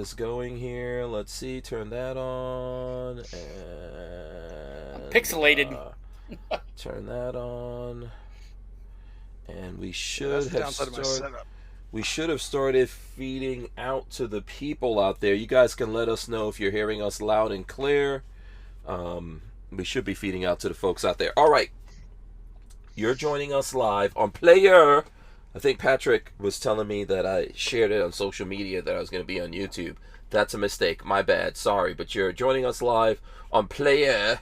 this going here. Let's see. Turn that on. And Pixelated. Turn that on. And we should have started. We should have started feeding out to the people out there. You guys can let us know if you're hearing us loud and clear. We should be feeding out to the folks out there. All right. You're joining us live on Player. I think Patrick was telling me that I shared it on social media that I was going to be on YouTube. That's a mistake. My bad. Sorry. But you're joining us live on Player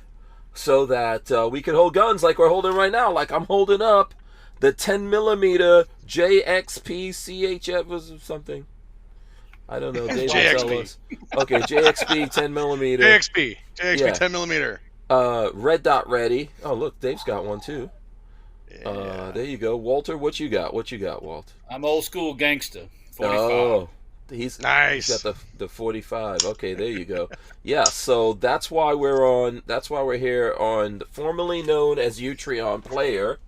so that we can hold guns like we're holding right now. Like I'm holding up the 10mm JXP CHF was something. I don't know. Dave will tell us. Okay, JXP 10mm. JXP 10mm. Red dot ready. Oh, look, Dave's got one too. Yeah. There you go. Walter, what you got? What you got, Walt? I'm old school gangster. 45. Oh, he's nice. He's got the 45. Okay, there you go. Yeah, so that's why we're on. That's why we're here on formerly known as Utreon Player.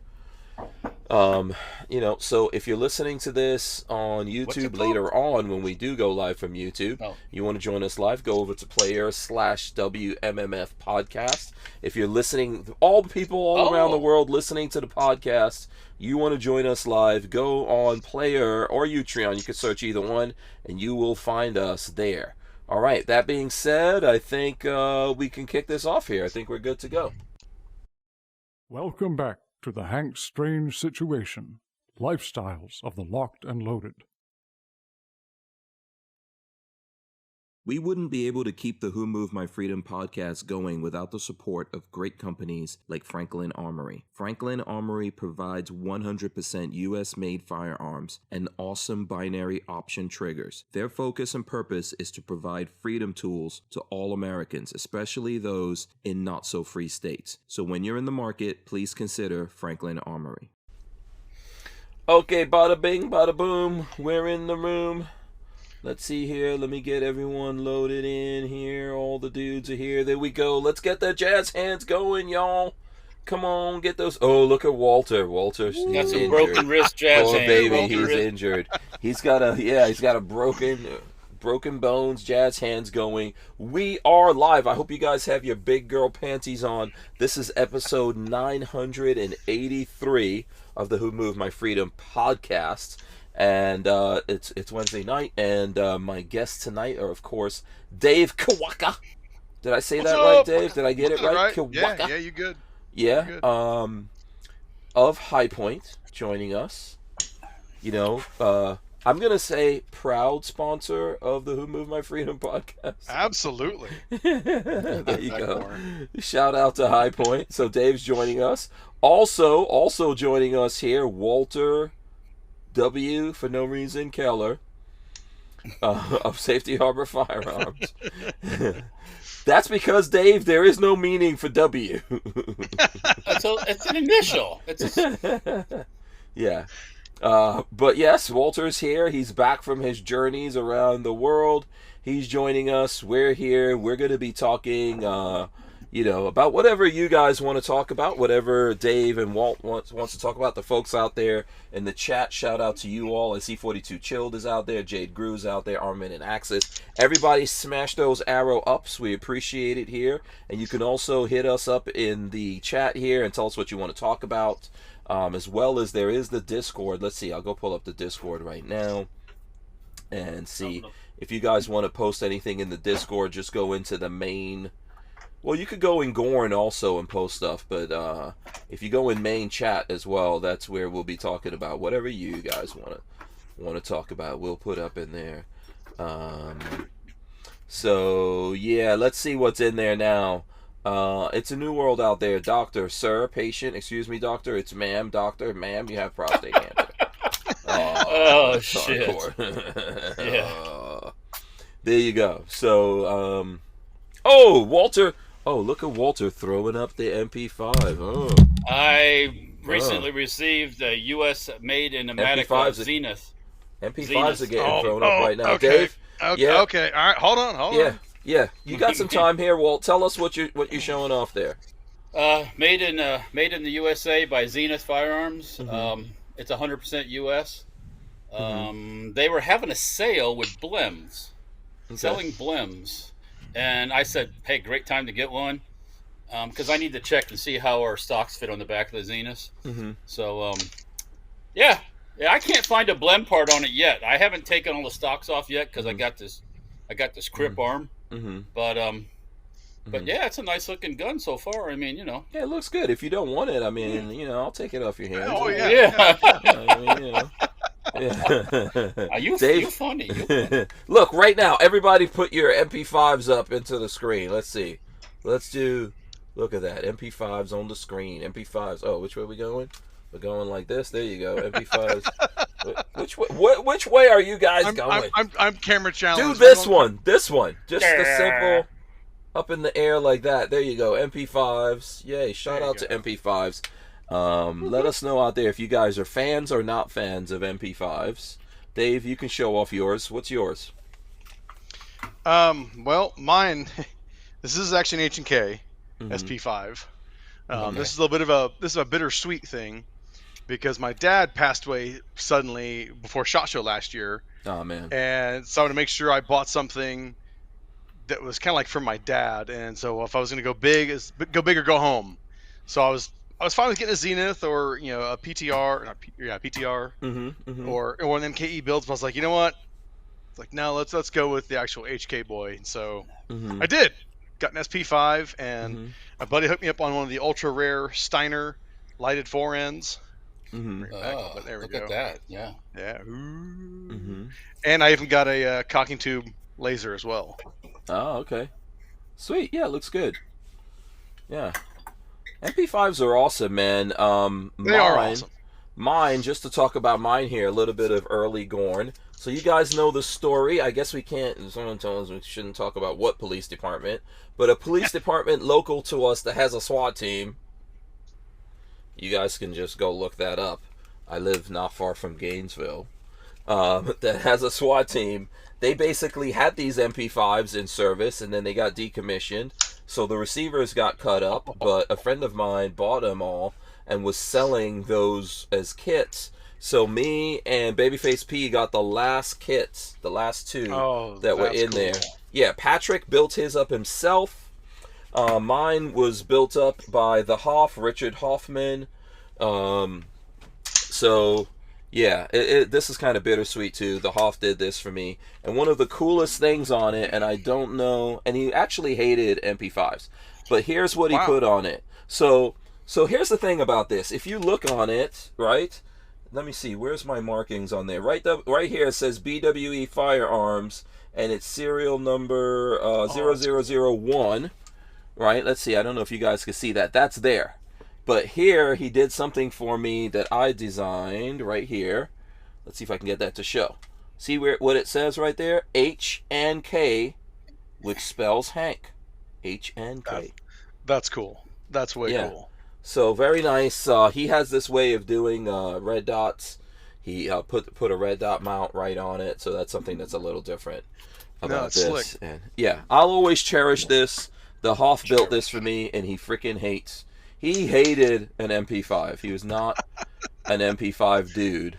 So if you're listening to this on YouTube later on when we do go live from YouTube, you want to join us live, go over to Player/WMMF podcast. If you're listening, all the people all around the world listening to the podcast, you want to join us live, go on Player or Utreon. You can search either one and you will find us there. All right, that being said, I think we can kick this off here. I think we're good to go. Welcome back to the Hank Strange Situation, Lifestyles of the Locked and Loaded. We wouldn't be able to keep the Who Moved My Freedom podcast going without the support of great companies like Franklin Armory. Franklin Armory provides 100% US-made firearms and awesome binary option triggers. Their focus and purpose is to provide freedom tools to all Americans, especially those in not-so-free states. So when you're in the market, please consider Franklin Armory. Okay, bada bing, bada boom, we're in the room. Let's see here. Let me get everyone loaded in here. All the dudes are here. There we go. Let's get the jazz hands going, y'all. Come on, get those. Oh, look at Walter. Walter's got some injured. broken wrist jazz hands. Oh, baby, he's injured. He's got a broken bones, jazz hands going. We are live. I hope you guys have your big girl panties on. This is episode 983 of the Who Moved My Freedom podcast. And it's Wednesday night, and my guests tonight are, of course, Dave Kiwacka. Did I say that right, Dave? Did I get it right? Kiwacka? Yeah, you good. Yeah, You're good. Of High Point, joining us. I'm going to say proud sponsor of the Who Moved My Freedom podcast. Absolutely. There you go. Shout out to High Point. So Dave's joining us. Also joining us here, Walther W, for no reason, Keller, of Safety Harbor Firearms. That's because, Dave, there is no meaning for W. It's an initial. Yeah. But yes, Walter's here. He's back from his journeys around the world. He's joining us. We're here. We're going to be talking, about whatever you guys want to talk about, whatever Dave and Walt wants to talk about. The folks out there in the chat, shout out to you all. I see 42 Chilled is out there, Jade Grew's out there, Armin and Axis. Everybody smash those arrow ups. We appreciate it here. And you can also hit us up in the chat here and tell us what you want to talk about. As well as there is the Discord. Let's see, I'll go pull up the Discord right now and see if you guys want to post anything in the Discord. Just go into the main. Well, you could go in Gorn also and post stuff, but if you go in main chat as well, that's where we'll be talking about whatever you guys want to talk about. We'll put up in there. So yeah, let's see what's in there now. It's a new world out there. Doctor, sir, patient, excuse me, doctor. It's ma'am, doctor, ma'am. You have prostate cancer. Oh shit! Yeah. There you go. So, Walter. Oh, look at Walter throwing up the MP5. Oh. I recently received a U.S. made in Amatic Zenith. MP5s are getting thrown up right now. Okay. Dave? Okay, yeah. okay. All right, hold on. Yeah. You got some time here, Walt. Tell us what you're showing off there. Made in the USA by Zenith Firearms. Mm-hmm. It's 100% U.S. They were having a sale with Blims. selling blims, and I said, "Hey, great time to get one," because I need to check and see how our stocks fit on the back of the Zenith. Mm-hmm. So, yeah, I can't find a blem part on it yet. I haven't taken all the stocks off yet because I got this crip arm. Mm-hmm. But yeah, it's a nice looking gun so far. I mean, Yeah, it looks good. If you don't want it, I mean, I'll take it off your hands. Oh yeah. Yeah. Yeah. You Dave, you funny. Look, right now, everybody put your MP5s up into the screen. Let's see. Look at that. MP5s on the screen. MP5s. Oh, which way are we going? We're going like this. There you go. MP5s. Which way are you guys going? I'm camera challenged. Do this one. This one. Just the simple up in the air like that. There you go. MP5s. Yay. Shout out to MP5s. Let us know out there if you guys are fans or not fans of MP5s. Dave, you can show off yours. What's yours? Well, mine. This is actually an H&K SP5. This is a little bit of a bittersweet thing because my dad passed away suddenly before SHOT Show last year. Oh man. And so I wanted to make sure I bought something that was kind of like for my dad. And so if I was going to go big or go home. So I was fine with getting a Zenith or a PTR, PTR, or one of them MKE builds. But I was like, you know what? It's like no, let's go with the actual HK boy. And so I did. Got an SP5, and my buddy hooked me up on one of the ultra rare Steiner lighted forends. But there we go. Look at that. Yeah. Yeah. And I even got a cocking tube laser as well. Oh, okay. Sweet. Yeah, it looks good. Yeah. MP5s are awesome, man. They are awesome. Mine, just to talk about mine here, a little bit of early Gorn. So you guys know the story. I guess we can't, someone tells us we shouldn't talk about what police department, but a police department local to us that has a SWAT team. You guys can just go look that up. I live not far from Gainesville. That has a SWAT team. They basically had these MP5s in service, and then they got decommissioned. So the receivers got cut up, but a friend of mine bought them all and was selling those as kits. So me and Babyface P got the last kits, the last two that were in there. Yeah, Patrick built his up himself. Mine was built up by the Hoff, Richard Hoffman. So yeah, this is kind of bittersweet too. The Hoff did this for me, and one of the coolest things on it, and I don't know, and he actually hated MP5s, but here's what he put on it. So here's the thing about this. If you look on it, right? Let me see. Where's my markings on there? Right here it says BWE Firearms, and it's serial number 0001. Right? Let's see. I don't know if you guys can see that. That's there. But here he did something for me that I designed right here. Let's see if I can get that to show. See what it says right there? H and K, which spells Hank. H and K. That's cool. That's way cool. So very nice. He has this way of doing red dots. He put a red dot mount right on it, so that's something that's a little different about this. Slick. And yeah, I'll always cherish this. The Hoff built this for me, and he freaking hates. He hated an MP5. He was not an MP5 dude.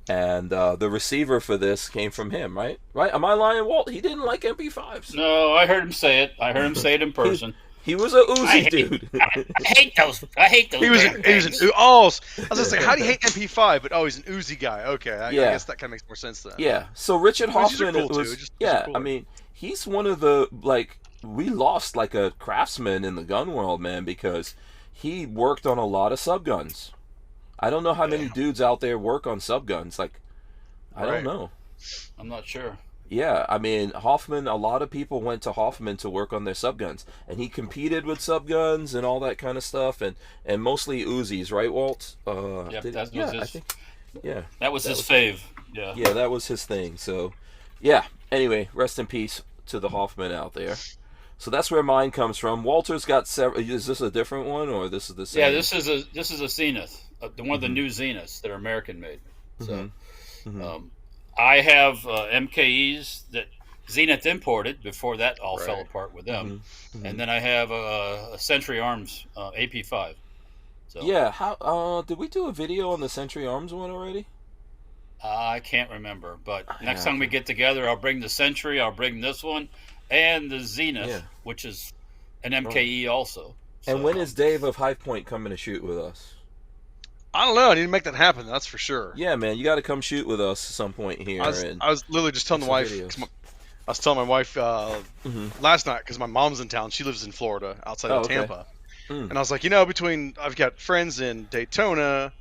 And the receiver for this came from him, right? Right? Am I lying, Walt? He didn't like MP5s. No, I heard him say it. I heard him say it in person. He was a Uzi dude. I hate those. I hate those. He was an I was just like, how do you hate MP5? But he's an Uzi guy. Okay, I guess that kind of makes more sense then. Yeah. So Richard Hoffman cool was. too. I mean, he's one of the we lost like a craftsman in the gun world, man, because he worked on a lot of subguns. I don't know how many dudes out there work on subguns. Like, I don't know. I'm not sure. Yeah, I mean, Hoffman, a lot of people went to Hoffman to work on their subguns. And he competed with subguns and all that kind of stuff, and mostly Uzis, right, Walt? That was his fave. Yeah. Yeah, that was his thing. So, yeah. Anyway, rest in peace to the Hoffman out there. So that's where mine comes from. Walter's got several. Is this a different one, or this is the same? Yeah, this is a Zenith, one of the new Zeniths that are American made. So, I have MKEs that Zenith imported before that all fell apart with them, and then I have a Century Arms AP5. So yeah, how did we do a video on the Century Arms one already? I can't remember, but next Yeah. time we get together, I'll bring the Century, I'll bring this one, and the Zenith, Yeah. which is an MKE also. And So, when is Dave of High Point coming to shoot with us? I don't know. I need to make that happen. That's for sure. Yeah, man, you got to come shoot with us at some point here. I was literally just telling the wife. I was telling my wife last night because my mom's in town. She lives in Florida, outside of Tampa. And I was like, I've got friends in Daytona,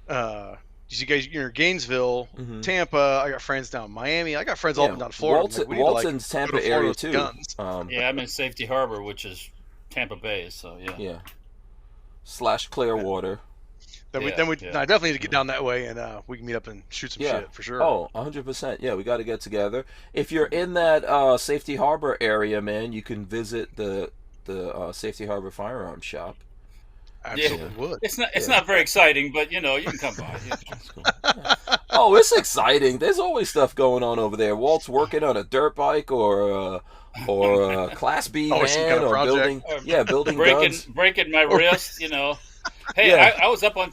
you guys, Gainesville, Tampa. I got friends down in Miami. I got friends all up and down Florida. Walton's Tampa area too. yeah, I'm in Safety Harbor, which is Tampa Bay. So yeah. / Clearwater. I definitely need to get down that way, and we can meet up and shoot some shit for sure. Oh, 100%. Yeah, we got to get together. If you're in that Safety Harbor area, man, you can visit the Safety Harbor Firearms Shop. Absolutely would. It's not very exciting, but you can come by. That's cool. Oh, it's exciting. There's always stuff going on over there. Walt's working on a dirt bike or a Class B van or building guns. Breaking my wrist, Hey, I was up on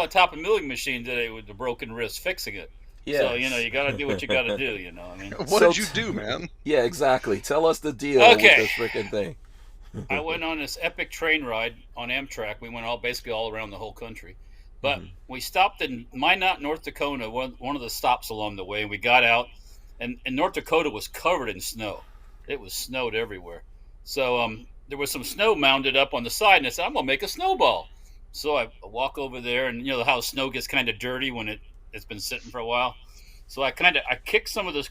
top of a milling machine today with the broken wrist, fixing it. Yeah. So you got to do what you got to do. I mean, what did you do, man? Yeah, exactly. Tell us the deal with this freaking thing. I went on this epic train ride on Amtrak. We went basically all around the whole country, but we stopped in Minot, North Dakota, one of the stops along the way, and we got out, and North Dakota was covered in snow. It was snowed everywhere. So there was some snow mounded up on the side, and I said, I'm gonna make a snowball. So I walk over there, and how snow gets kind of dirty when it's been sitting for a while. So I kicked some of the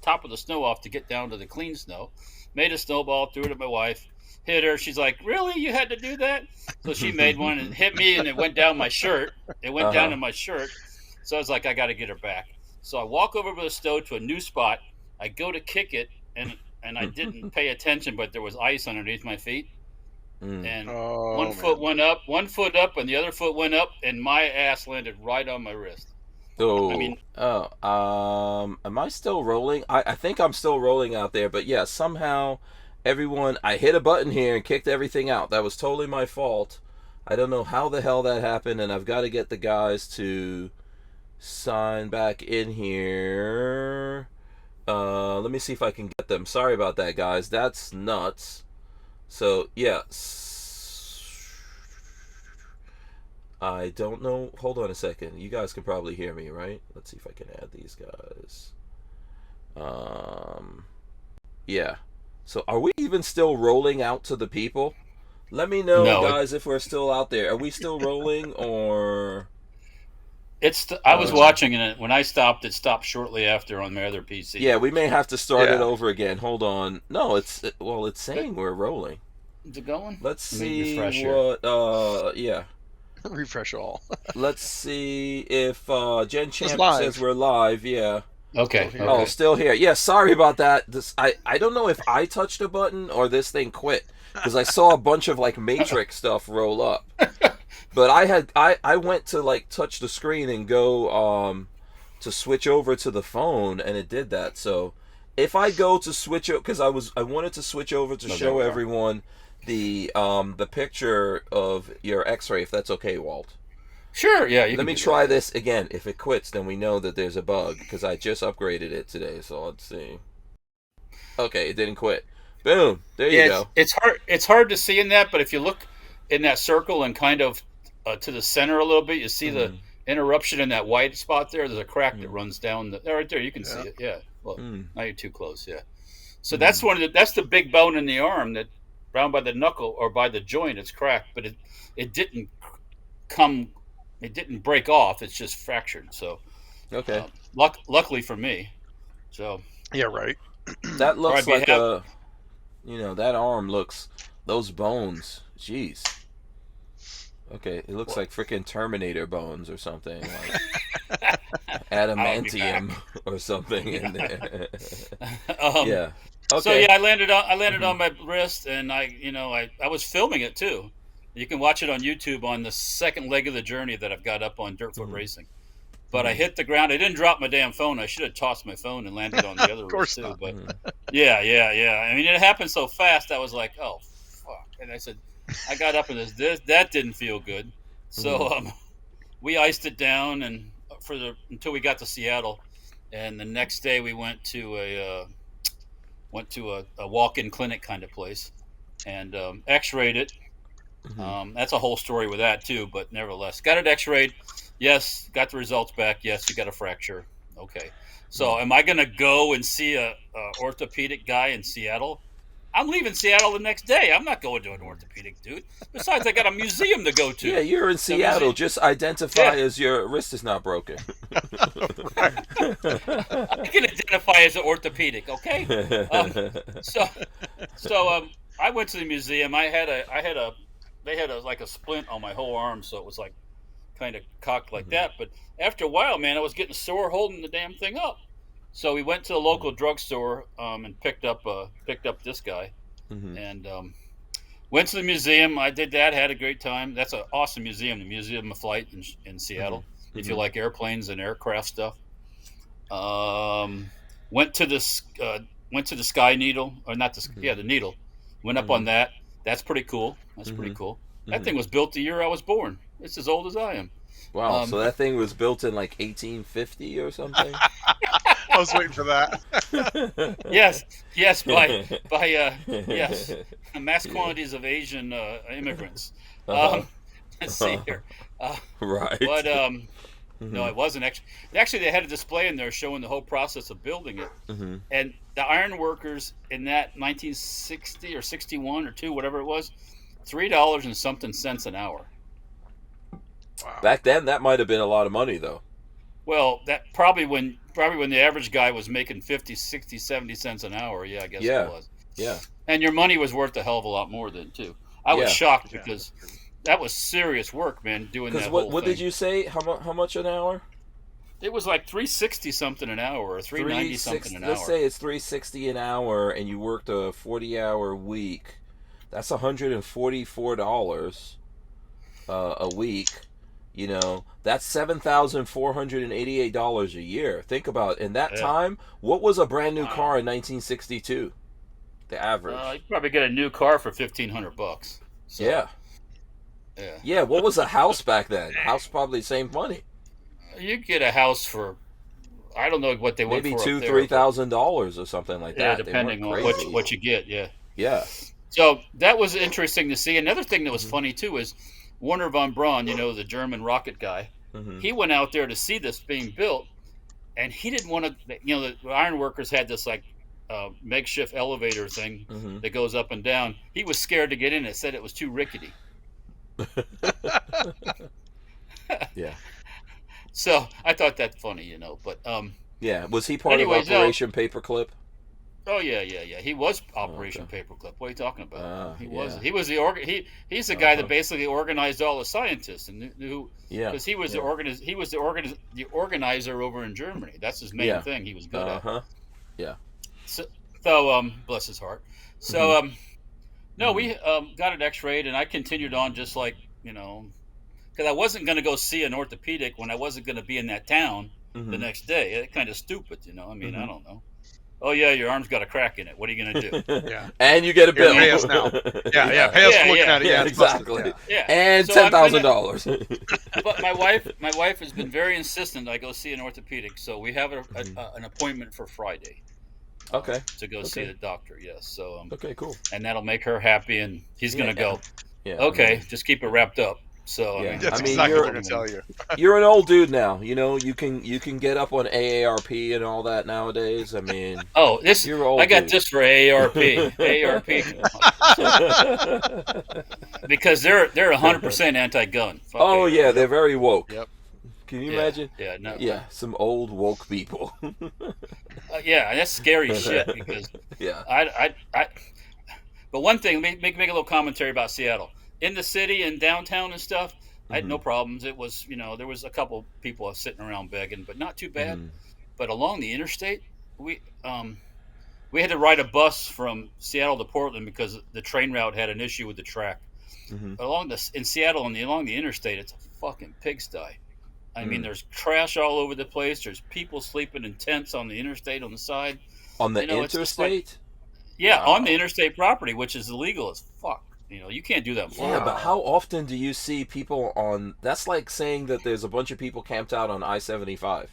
top of the snow off to get down to the clean snow. Made a snowball, threw it at my wife, hit her. She's like, "Really? You had to do that?" So she made one and hit me, and it went down my shirt. It went down in my shirt. So I was like, I got to get her back. So I walk over to the stove to a new spot. I go to kick it, and I didn't pay attention, but there was ice underneath my feet. And one foot up, and the other foot went up, and my ass landed right on my wrist. Am I still rolling? I think I'm still rolling out there, but yeah, somehow I hit a button here and kicked everything out. That was totally my fault. I don't know how the hell that happened, and I've got to get the guys to sign back in here. Let me see if I can get them. Sorry about that, guys. That's nuts. So, yeah. I don't know. Hold on a second. You guys can probably hear me, right? Let's see if I can add these guys. Yeah. So, are we even still rolling out to the people? Let me know, guys, if we're still out there. Are we still rolling, or... I was watching it. When I stopped, it stopped shortly after on my other PC. Yeah, we may have to start it over again. Hold on. No, it's saying we're rolling. Is it going? Let's see what. Yeah. Refresh all. Let's see if Jen Champ says we're live. Yeah. Okay. Oh, still here. Yeah. Sorry about that. I don't know if I touched a button or this thing quit, because I saw a bunch of Matrix stuff roll up. But I went to touch the screen and go to switch over to the phone, and it did that. So if I go to switch it, because I wanted to switch over to show everyone the picture of your X-ray, if that's okay, Walt. Sure. Yeah. Let me try this again. If it quits, then we know that there's a bug, because I just upgraded it today. So let's see. Okay, it didn't quit. Boom. There you go. It's hard to see in that, but if you look in that circle and kind of to the center a little bit, you see the interruption in that white spot there. There's a crack that runs down right there. You can see it. Yeah. Well, now you're too close. Yeah. So that's that's the big bone in the arm that round by the knuckle or by the joint. It's cracked, but it didn't break off. It's just fractured. So okay. Luckily for me. So yeah, right. That looks like that arm looks, those bones. Jeez. Okay, it looks like freaking Terminator bones or something, like adamantium or something in there. Yeah. Okay. So yeah, I landed on my wrist, and I was filming it too. You can watch it on YouTube on the second leg of the journey that I've got up on Dirtfoot Racing. But I hit the ground. I didn't drop my damn phone. I should have tossed my phone and landed on the other wrist too. But yeah. I mean, it happened so fast. I was like, oh fuck, and I said. I got up and that didn't feel good. So we iced it down and until we got to Seattle, and the next day we went to a walk-in clinic kind of place, and X-rayed it. That's a whole story with that too, but nevertheless, got it X-rayed. Yes, got the results back. Yes, you got a fracture. Okay, so am I going to go and see a orthopedic guy in Seattle? I'm leaving Seattle the next day. I'm not going to an orthopedic dude. Besides, I got a museum to go to. Yeah, you're in Seattle. Just identify as your wrist is not broken. I can identify as an orthopedic, okay? I went to the museum. They had like a splint on my whole arm, so it was like kind of cocked like that. But after a while, man, I was getting sore holding the damn thing up. So we went to the local drugstore and picked up this guy, and went to the museum. I did that, had a great time. That's an awesome museum, the Museum of Flight in Seattle. If you like airplanes and aircraft stuff. Went to the Sky Needle, or not the Needle. Went up on that. That's pretty cool. Pretty cool. That thing was built the year I was born. It's as old as I am. Wow, so that thing was built in like 1850 or something? I was waiting for that. yes, by mass quantities of Asian immigrants. Let's see here. Right. But no, it wasn't actually. Actually, they had a display in there showing the whole process of building it. And the iron workers in that 1960 or 61 or 2, whatever it was, $3 and something cents an hour. Wow. Back then, that might have been a lot of money, though. Well, that probably when the average guy was making 50, 60, 70 cents an hour. Yeah, I guess it was. Yeah. And your money was worth a hell of a lot more then too. I was shocked because that was serious work, man. Doing that. Because what did you say? How much an hour? It was like $3.60 something an hour, or $3.90 something an hour. Let's say it's $3.60 an hour, and you worked a 40-hour week. That's $144 a week. You know, that's $7,488 a year. Think about it. In that time, what was a brand new car in 1962? The average. You probably get a new car for $1,500. So, yeah. Yeah. What was a house back then? House probably same money. You get a house for, I don't know what they went for. Maybe $2,000-$3,000 or something like that. Yeah, depending on what you get. Yeah. Yeah. So that was interesting to see. Another thing that was funny too is Werner von Braun, the German rocket guy. He went out there to see this being built, and he didn't want to. The iron workers had this like makeshift elevator thing that goes up and down. He was scared to get in it. Said it was too rickety. Yeah. So I thought that funny, But yeah, was he part of Operation Paperclip? Oh yeah. He was Operation Paperclip. What are you talking about? He was the he's the guy that basically organized all the scientists and knew because he was the organizer over in Germany. That's his main thing. He was good at. Yeah. So bless his heart. So no, we got it X-rayed, and I continued on just like because I wasn't going to go see an orthopedic when I wasn't going to be in that town the next day. It's kind of stupid, I mean, I don't know. Oh yeah, your arm's got a crack in it. What are you gonna do? Yeah, and you get a bill. Pay us now. Yeah, pay us for looking at it. Yeah, exactly. Yeah, and so $10,000. But my wife has been very insistent I go see an orthopedic, so we have an appointment for Friday. Okay. To go see the doctor. Yes. So. Okay. Cool. And that'll make her happy, and he's gonna go. Yeah. Okay, just keep it wrapped up. So that's exactly what I'm gonna tell you. You're an old dude now. You can get up on AARP and all that nowadays. I mean, you're old. I got this for AARP. Because they're 100% anti-gun. Yeah, they're very woke. Yep. Can you imagine? Yeah. No. Yeah, some old woke people. Yeah, that's scary shit. Because I. But one thing, make a little commentary about Seattle. In the city and downtown and stuff, I had no problems. It was, there was a couple people sitting around begging, but not too bad. But along the interstate, we had to ride a bus from Seattle to Portland because the train route had an issue with the track. In Seattle along the interstate, it's a fucking pigsty. I mean, there's trash all over the place. There's people sleeping in tents on the interstate on the side. On the interstate? On the interstate property, which is illegal as fuck. You can't do that in Florida. Yeah, but how often do you see people on? That's like saying that there's a bunch of people camped out on I-75.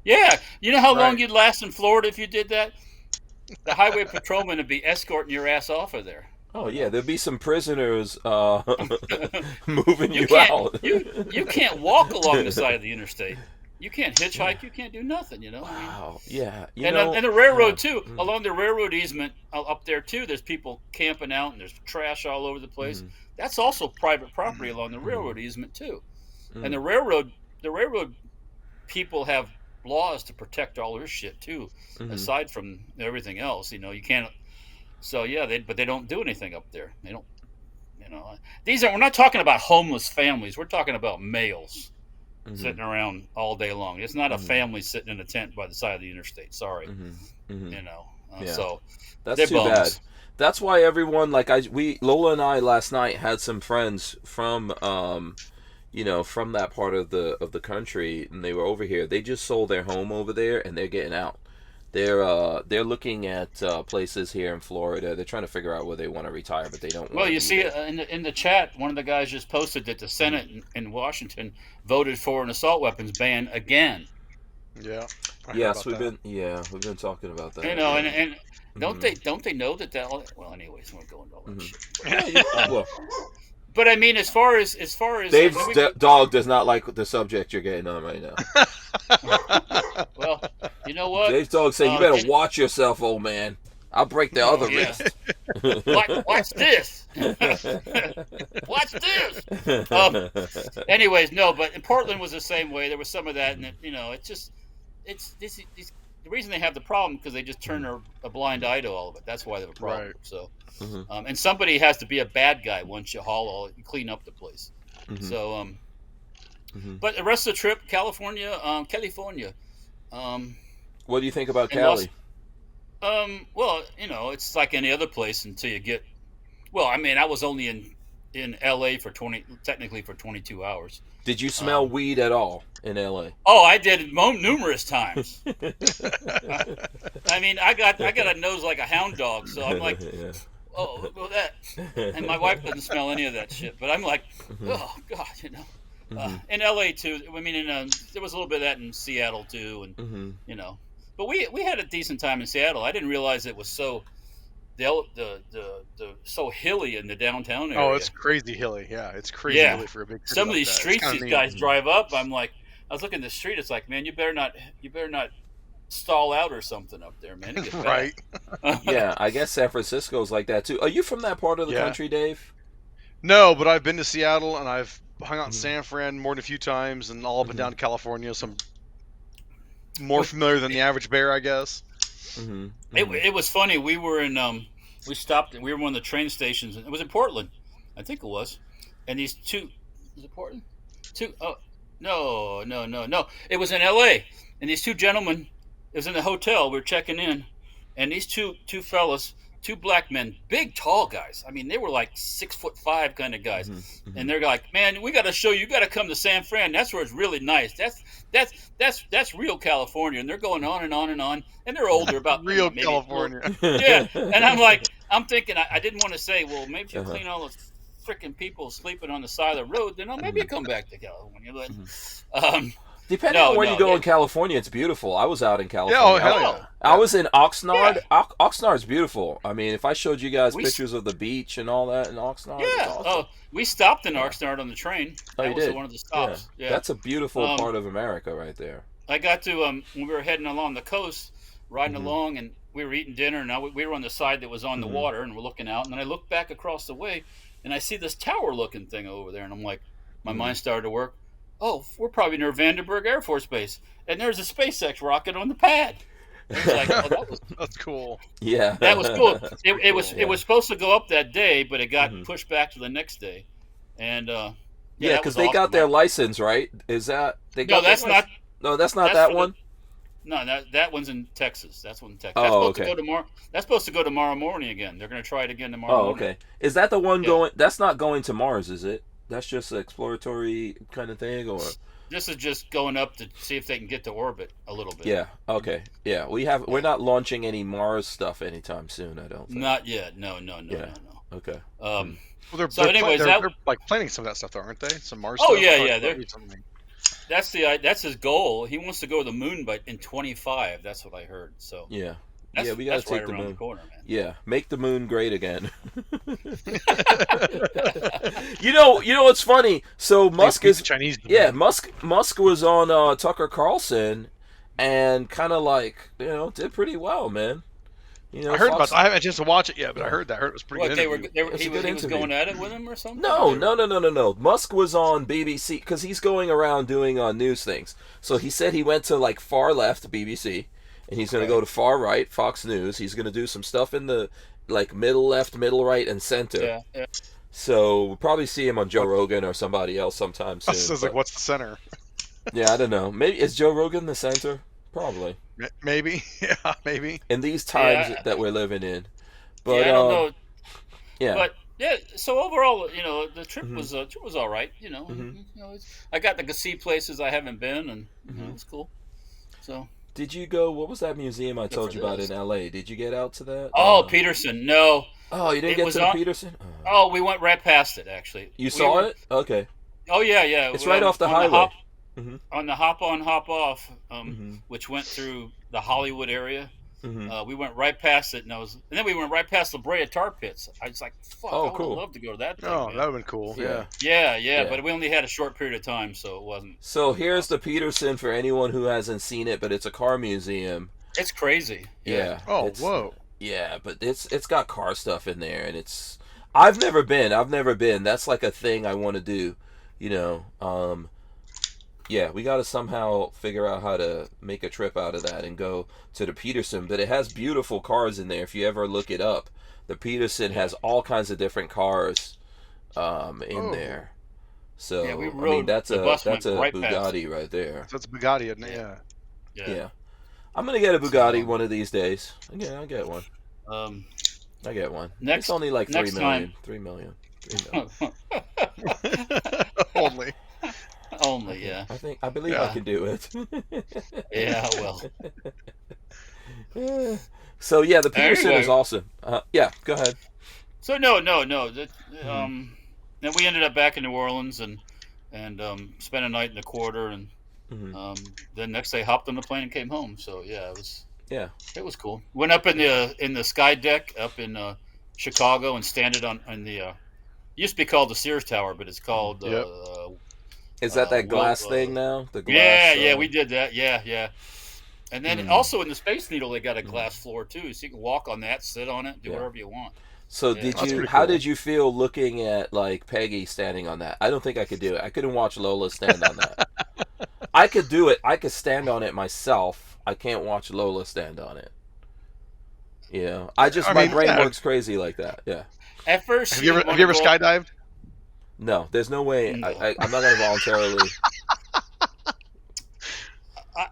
Yeah, you know how long Right. you'd last in Florida if you did that? The highway patrolman would be escorting your ass off of there. Oh yeah, there'd be some prisoners moving you can't out. you can't walk along the side of the interstate. You can't hitchhike. You can't do nothing. Wow. Yeah. And the railroad too. Along the railroad easement up there too, there's people camping out and there's trash all over the place. That's also private property along the railroad easement too. And the railroad people have laws to protect all their shit too, aside from everything else. You can't. So yeah, but they don't do anything up there. They don't. We're not talking about homeless families. We're talking about males sitting around all day long. It's not a family sitting in a tent by the side of the interstate. Sorry, So that's too bad. That's why everyone Lola and I last night had some friends from from that part of the country, and they were over here. They just sold their home over there, and they're getting out. They're looking at places here in Florida. They're trying to figure out where they want to retire, but they don't. Well, you see, in the chat, one of the guys just posted that the Senate in Washington voted for an assault weapons ban again. Yeah. Yes, we've been talking about that. And don't they know that? Well, anyways, we're going to all that shit. But I mean, as far as Dave's dog does not like the subject you're getting on right now. Well, you know what? Dave's dog said, "You better watch yourself, old man. I'll break the other wrist." Watch this. Watch this. Anyways, no, but in Portland was the same way. There was some of that, and the reason they have the problem because they just turn a blind eye to all of it. That's why they have a problem. Right. So, and somebody has to be a bad guy once you clean up the place. So, but the rest of the trip, California. What do you think about Cali? Well, it's like any other place until you get. Well, I mean, I was only in LA for 22 hours. Did you smell weed at all in LA? Oh, I did numerous times. I mean, I got a nose like a hound dog, so I'm like, oh, look at that. And my wife doesn't smell any of that shit, but I'm like, oh God, in LA too. I mean, there was a little bit of that in Seattle too, and but we had a decent time in Seattle. I didn't realize it was so so hilly in the downtown area. Oh, it's crazy hilly. Yeah, it's crazy hilly for a big city. Some of these streets these guys drive up, I'm like, I was looking at the street. It's like, man, you better not stall out or something up there, man. Right. Yeah, I guess San Francisco's like that too. Are you from that part of the country, Dave? No, but I've been to Seattle and I've hung out in San Fran more than a few times, and all up and down to California. So I'm more familiar than the average bear, I guess. It was funny. We were in we stopped. We were in one of the train stations. It was in Portland, I think it was. And these two, was it Portland? No. It was in L.A. And these two gentlemen, it was in the hotel. We were checking in, and these two fellas, two black men, big tall guys. I mean, they were like 6'5" kind of guys. And they're like, man, we got to show you. You got to come to San Fran. That's where it's really nice. That's real California. And they're going on and on and on. And they're older, about real California. Yeah. And I'm thinking, I didn't want to say, well, maybe if you clean all the freaking people sleeping on the side of the road, then maybe come back to California. But, depending on where you go in California, it's beautiful. I was out in California. Yeah, hell yeah. I was in Oxnard. Yeah. Oxnard's beautiful. I mean, if I showed you guys pictures of the beach and all that in Oxnard, yeah. Awesome. Oh, we stopped in Oxnard on the train. That was one of the stops. Yeah. That's a beautiful part of America right there. I got to when we were heading along the coast, riding along, and we were eating dinner, and we were on the side that was on the water, and we're looking out, and then I look back across the way, and I see this tower-looking thing over there, and I'm like, my mind started to work. Oh, we're probably near Vandenberg Air Force Base, and there's a SpaceX rocket on the pad. It's like, that's cool. Yeah, that was cool. It was supposed to go up that day, but it got pushed back to the next day, and because they got their license, right? Is that they got? No, that's not. No, that's not that one. No, that one's in Texas. That's one in Texas. Oh, That's supposed to go tomorrow morning again. They're going to try it again tomorrow morning. Oh, okay. Is that the one going? That's not going to Mars, is it? That's just an exploratory kind of thing, or? This is just going up to see if they can get to orbit a little bit. Yeah. Okay. Yeah. We're not launching any Mars stuff anytime soon. I don't think. Not yet. No. Okay. Well, they're, So they're, anyways, they're like planning some of that stuff, though, aren't they? Some Mars Oh stuff. yeah, I thought yeah. I read something. That's his goal. He wants to go to the moon, but in 25. That's what I heard. So Yeah. that's, Yeah, we gotta that's right take the around moon. the corner, man. Yeah, make the moon great again. You know what's funny? So Musk beat is the Chinese to the yeah, moon. Musk was on Tucker Carlson and kind of like did pretty well, man. I heard Fox- about. I haven't had a chance to watch it yet, but I heard that. I heard it was pretty What good. he was going at it with him or something? No. Musk was on BBC because he's going around doing news things. So he said he went to like far left BBC, and he's going to go to far right Fox News. He's going to do some stuff in the like middle left, middle right, and center. Yeah. So we'll probably see him on Joe Rogan or somebody else sometime soon. I was like, what's the center? Yeah, I don't know. Maybe is Joe Rogan the center? Probably. Maybe. Yeah, maybe. In these times that we're living in. But I don't know. Yeah. But yeah, so overall, the trip was all right. I got to see places I haven't been, and it was cool. So. Did you go? What was that museum I told you about in LA? Did you get out to that? Oh, Peterson. No. Oh, you didn't get to the Peterson? Oh, we went right past it, actually. You saw it? Okay. Oh, yeah. It's right off the highway. On the hop on, hop off, which went through the Hollywood area. We went right past it, and then we went right past La Brea Tar Pits. I was like, "Fuck, I would love to go to that thing." Oh, man. that would have been cool. Yeah. But we only had a short period of time, so it wasn't. So here's the Peterson for anyone who hasn't seen it, but it's a car museum. It's crazy. Yeah. Oh, whoa. Yeah, but it's got car stuff in there, and I've never been. That's like a thing I want to do, Yeah, we got to somehow figure out how to make a trip out of that and go to the Peterson. But it has beautiful cars in there. If you ever look it up, the Peterson has all kinds of different cars in there. So that's a Bugatti right there. That's a Bugatti, isn't it? Yeah. I'm gonna get a Bugatti one of these days. Yeah, I'll get one. I get one. It's only like 3 million. 3 million. 3 million. Only. Yeah. I believe I can do it. Yeah, well. So yeah, the Peterson is awesome. Yeah, go ahead. So no. Then we ended up back in New Orleans and spent a night in the Quarter, and then next day hopped on the plane and came home. So yeah, it was cool. Went up in the sky deck up in Chicago and standed on the used to be called the Sears Tower, but it's called. Is that glass thing now? The glass, yeah, we did that. Yeah. And then also in the Space Needle, they got a glass floor too, so you can walk on that, sit on it, do whatever you want. So how did you feel looking at like Peggy standing on that? I don't think I could do it. I couldn't watch Lola stand on that. I could do it. I could stand on it myself. I can't watch Lola stand on it. My brain works crazy like that. Yeah. At first, have you ever skydived? No, there's no way. No. I'm not going to voluntarily.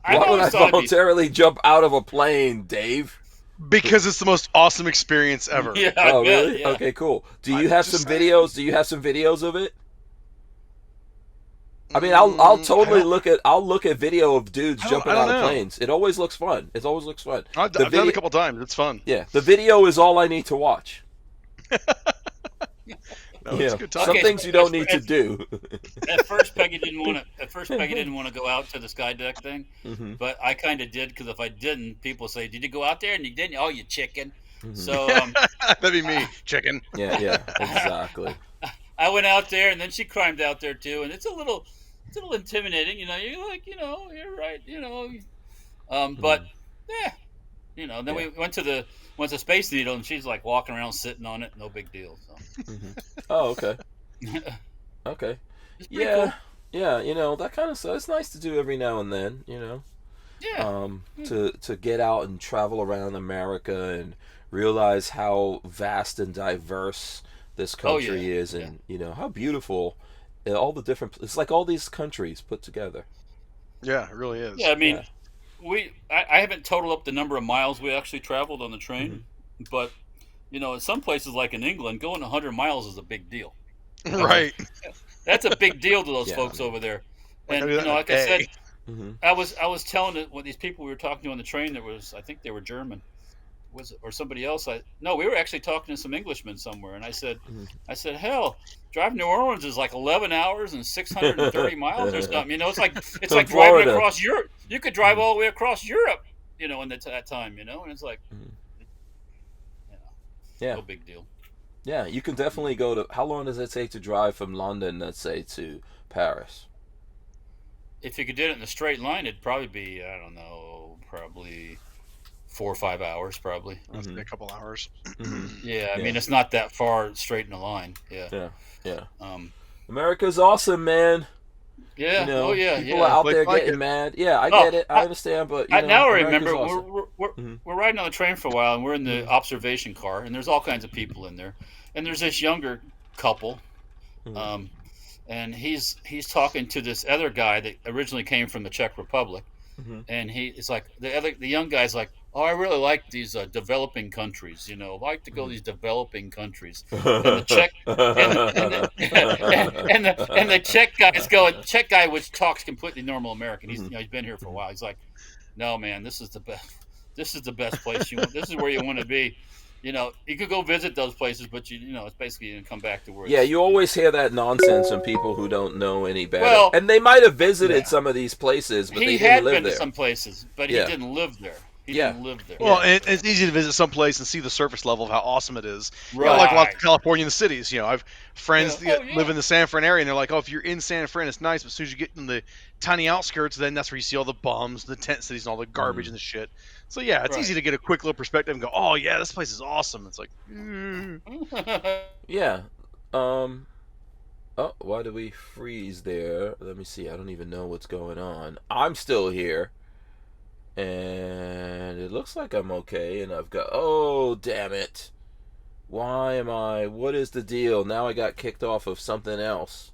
Why would I voluntarily jump out of a plane, Dave? Because it's the most awesome experience ever. Yeah, oh, really? Yeah. Okay, cool. Do you have some videos? Do you have some videos of it? I mean, I'll totally look at video of dudes jumping out of planes. It always looks fun. I've done it a couple times. It's fun. Yeah, the video is all I need to watch. It's a good time. Some things you don't need to do. At first, Peggy didn't want to go out to the sky deck thing, but I kind of did, because if I didn't, people say, "Did you go out there?" And you didn't. Oh, you chicken. So that'd be me, chicken. Yeah, exactly. I went out there, and then she climbed out there too, and it's a little intimidating. You're like, you're right. But then we went to Space Needle, and she's like walking around sitting on it, no big deal. So. Oh, okay. Okay. Cool. Yeah, that kind of stuff. It's nice to do every now and then, Yeah. To get out and travel around America and realize how vast and diverse this country is, and how beautiful all the different. It's like all these countries put together. Yeah, it really is. Yeah, I mean, I haven't totaled up the number of miles we actually traveled on the train, but in some places like in England, going 100 miles is a big deal. Right. That's a big deal to those folks over there. And like I said, I was telling it when these people we were talking to on the train, I think they were German. was it, or somebody else. No, we were actually talking to some Englishmen somewhere, and I said, hell, driving to New Orleans is like 11 hours and 630 miles or something. You know, it's like driving Florida. across Europe. You could drive all the way across Europe, you know, in that time, you know, and it's like, Yeah. no big deal. Yeah, you can definitely go to. How long does it take to drive from London, let's say, to Paris? If you could do it in a straight line, it'd probably be, I don't know, probably 4 or 5 hours, probably. A couple hours. Yeah, I mean, it's not that far straight in a line. Yeah. Yeah. America's awesome, man. Yeah. You know, yeah. people are out there getting mad. Yeah, I get it. I understand, but you know, now I America's remember awesome. we're riding on the train for a while, and we're in the observation car, and there's all kinds of people in there, and there's this younger couple, and he's talking to this other guy that originally came from the Czech Republic, and it's like the young guy's like, oh, I really like these developing countries. You know, I like to go to these developing countries. And the Czech and the Czech guy's going. Czech guy, which talks completely normal American. He's he's been here for a while. He's like, no, man, this is the best. This is the best place you want. This is where you want to be. You know, you could go visit those places, but you know, it's basically going to come back to where. Yeah, you always hear that nonsense from people who don't know any better. Well, and they might have visited some of these places, but they didn't live there. He had been to some places, but he didn't live there. He didn't live there. Well, it's easy to visit some place and see the surface level of how awesome it is. Right. You know, like a lot of California in the cities. You know, I've friends that live in the San Fran area, and they're like, "Oh, if you're in San Fran, it's nice, but as soon as you get in the tiny outskirts, then that's where you see all the bums, the tent cities, and all the garbage and the shit." So yeah, it's easy to get a quick little perspective and go, "Oh yeah, this place is awesome." It's like, yeah. Oh, why did we freeze there? Let me see. I don't even know what's going on. I'm still here. And it looks like I'm okay, and I've got... Oh, damn it. Why am I... What is the deal? Now I got kicked off of something else.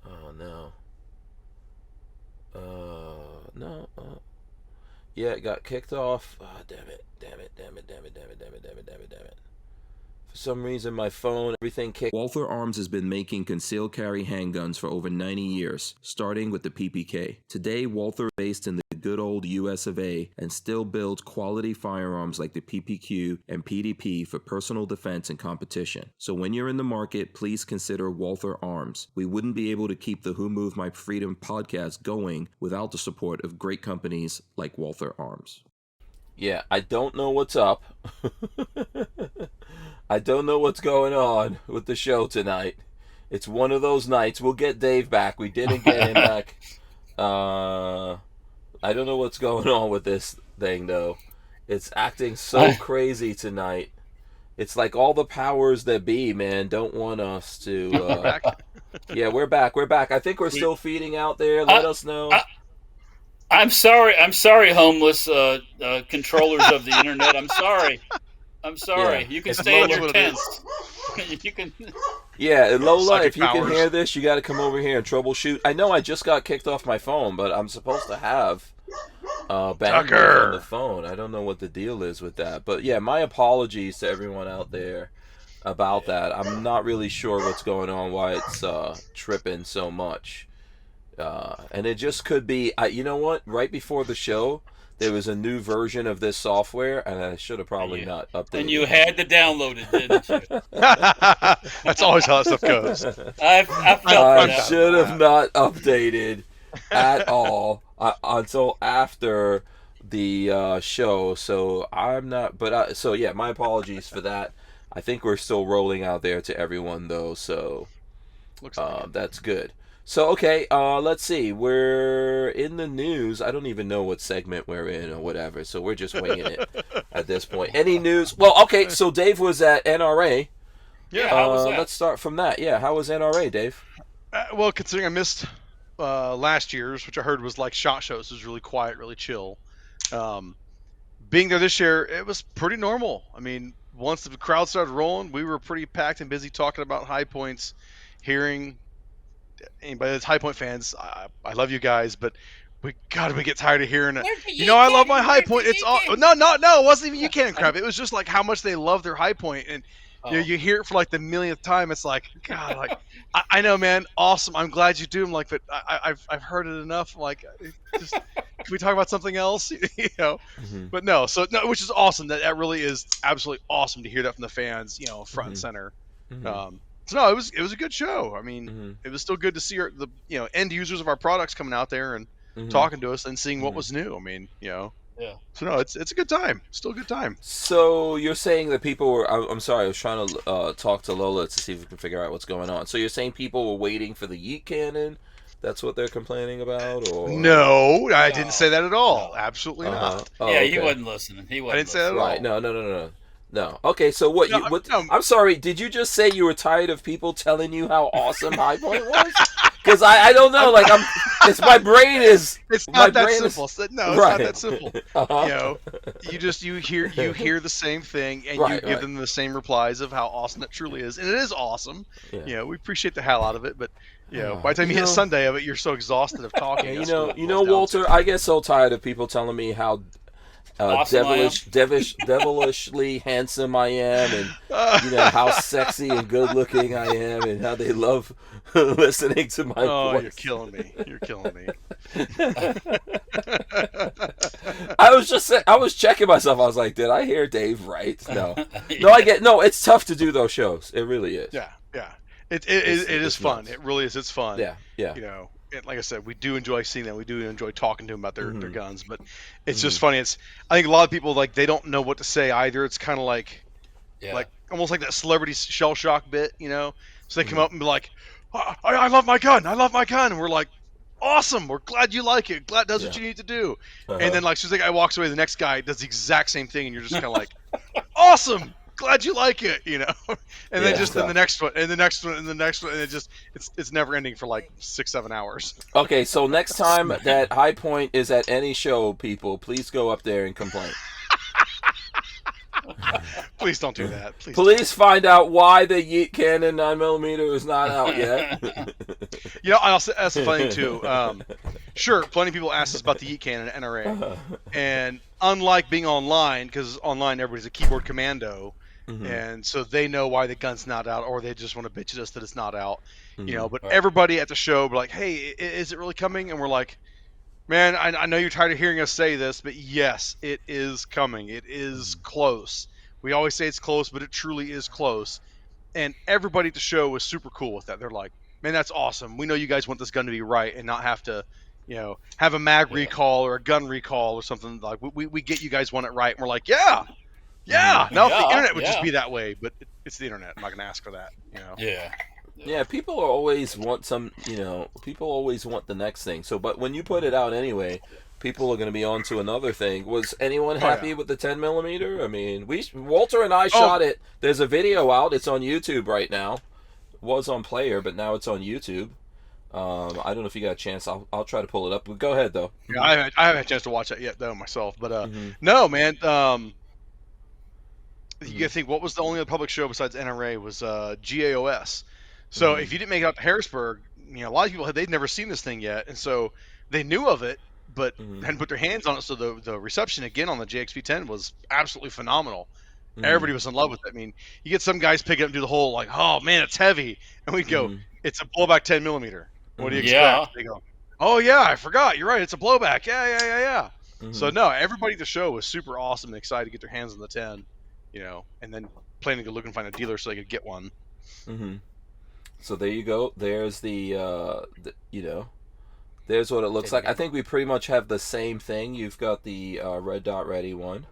Oh, no. No. Yeah, it got kicked off. Oh, damn it. For some reason, my phone, everything kicked. Walther Arms has been making concealed carry handguns for over 90 years, starting with the PPK. Today, Walther is based in the good old US of A and still builds quality firearms like the PPQ and PDP for personal defense and competition. So when you're in the market, please consider Walther Arms. We wouldn't be able to keep the Who Moved My Freedom podcast going without the support of great companies like Walther Arms. Yeah, I don't know what's up. I don't know what's going on with the show tonight. It's one of those nights. We'll get Dave back. We didn't get him back. I don't know what's going on with this thing, though. It's acting so crazy tonight. It's like all the powers that be, man, don't want us to... Yeah, we're back. I think we're still feeding out there. Let us know. I'm sorry, homeless controllers of the internet. I'm sorry. Yeah. You can stay in your tents. You can. Yeah, Lola, if you can hear this, you got to come over here and troubleshoot. I know I just got kicked off my phone, but I'm supposed to have bandwidth on the phone. I don't know what the deal is with that, but yeah, my apologies to everyone out there about that. I'm not really sure what's going on, why it's tripping so much. And it just could be, you know what? Right before the show, there was a new version of this software, and I should have probably not updated. And you had to download it, didn't you? That's always how that stuff goes. I should have not updated at all until after the show. So I'm not. But so yeah, my apologies for that. I think we're still rolling out there to everyone though. So looks like that's good. So, okay, let's see. We're in the news. I don't even know what segment we're in or whatever, so we're just winging it at this point. Any news? Well, okay, so Dave was at NRA. Yeah, how was that? Let's start from that. Yeah, how was NRA, Dave? Well, considering I missed last year's, which I heard was like SHOT Shows, it was really quiet, really chill. Being there this year, it was pretty normal. I mean, once the crowd started rolling, we were pretty packed and busy talking about high points, hearing... Anybody that's High Point fans, I love you guys, but we get tired of hearing it. I love my High Point. It's all no, it wasn't even you can't crap. It was just like how much they love their High Point, and you hear it for like the millionth time. It's like, God, like I know, man, awesome. I'm glad you do. I'm like, but I've heard it enough. Like, just can we talk about something else? You know. Mm-hmm. But no, so no, which is awesome. That really is absolutely awesome to hear that from the fans. You know, front and center. So no, it was a good show. I mean, it was still good to see the end users of our products coming out there and talking to us and seeing what was new. I mean, Yeah. So no, it's a good time. Still a good time. So you're saying that people were? I'm sorry, I was trying to talk to Lola to see if we can figure out what's going on. So you're saying people were waiting for the yeet cannon? That's what they're complaining about, or no? I didn't say that at all. No. Absolutely not. Oh, yeah, okay. He wasn't listening. He wasn't. I didn't say that at all. Right? No. Okay, so what? No, What? I'm sorry. Did you just say you were tired of people telling you how awesome High Point was? Because I don't know. Like it's my brain is. It's not that simple. No, it's not that simple. You hear the same thing and you give them the same replies of how awesome it truly is, and it is awesome. Yeah. We appreciate the hell out of it, but by the time you hit Sunday of it, you're so exhausted of talking. Yeah, Walter, I get so tired of people telling me how awesome devilishly handsome I am, and how sexy and good looking I am, and how they love listening to my voice. Oh, you're killing me. I was checking myself. I was like, did I hear Dave right? No. It's tough to do those shows. It really is. Yeah. It is fun. It really is. It's fun. Yeah. Like I said, we do enjoy seeing them. We do enjoy talking to them about their guns. But it's just funny. I think a lot of people they don't know what to say either. It's kind of like almost like that celebrity shell shock bit, So they come up and be like, I love my gun. I love my gun. And we're like, awesome. We're glad you like it. Glad it does what you need to do. And then as soon as the guy walks away, the next guy does the exact same thing, and you're just kind of like, awesome. Glad you like it, And then then the next one, and the next one, and the next one, and it's never ending for like 6-7 hours. Okay, so next time that High Point is at any show, people, please go up there and complain. Please don't do that. Please find out why the Yeet Cannon 9mm is not out yet. That's the funny thing too. Sure, plenty of people ask us about the Yeet Cannon at NRA, and unlike being online, because online everybody's a keyboard commando. And so they know why the gun's not out, or they just want to bitch at us that it's not out, But everybody at the show be like, "Hey, is it really coming?" And we're like, "Man, I know you're tired of hearing us say this, but yes, it is coming. It is close. We always say it's close, but it truly is close." And everybody at the show was super cool with that. They're like, "Man, that's awesome. We know you guys want this gun to be right and not have to, have a mag recall or a gun recall or something. Like we get you guys want it right." And we're like, "Yeah." Yeah, no, the internet would just be that way, but it's the internet. I'm not going to ask for that, Yeah, people always want people always want the next thing. So, but when you put it out anyway, people are going to be on to another thing. Was anyone happy with the 10mm? I mean, Walter and I shot it. There's a video out. It's on YouTube right now. It was on Player, but now it's on YouTube. I don't know if you got a chance. I'll try to pull it up. But go ahead, though. Yeah, I haven't had a chance to watch that yet, though, myself. But no, man. You gotta think, what was the only other public show besides NRA was GAOS. So if you didn't make it out to Harrisburg, a lot of people they'd never seen this thing yet, and so they knew of it, but hadn't put their hands on it. So the reception again on the JXP-10 was absolutely phenomenal. Everybody was in love with it. I mean, you get some guys pick it up and do the whole like, "Oh man, it's heavy," and we go, "It's a blowback 10mm. What do you expect?" Yeah. They go, "Oh yeah, I forgot. You're right. It's a blowback. Yeah." So no, everybody at the show was super awesome and excited to get their hands on the 10. And then planning to go look and find a dealer so they could get one. So there you go. There's there's what it looks like. I think we pretty much have the same thing. You've got the red dot ready one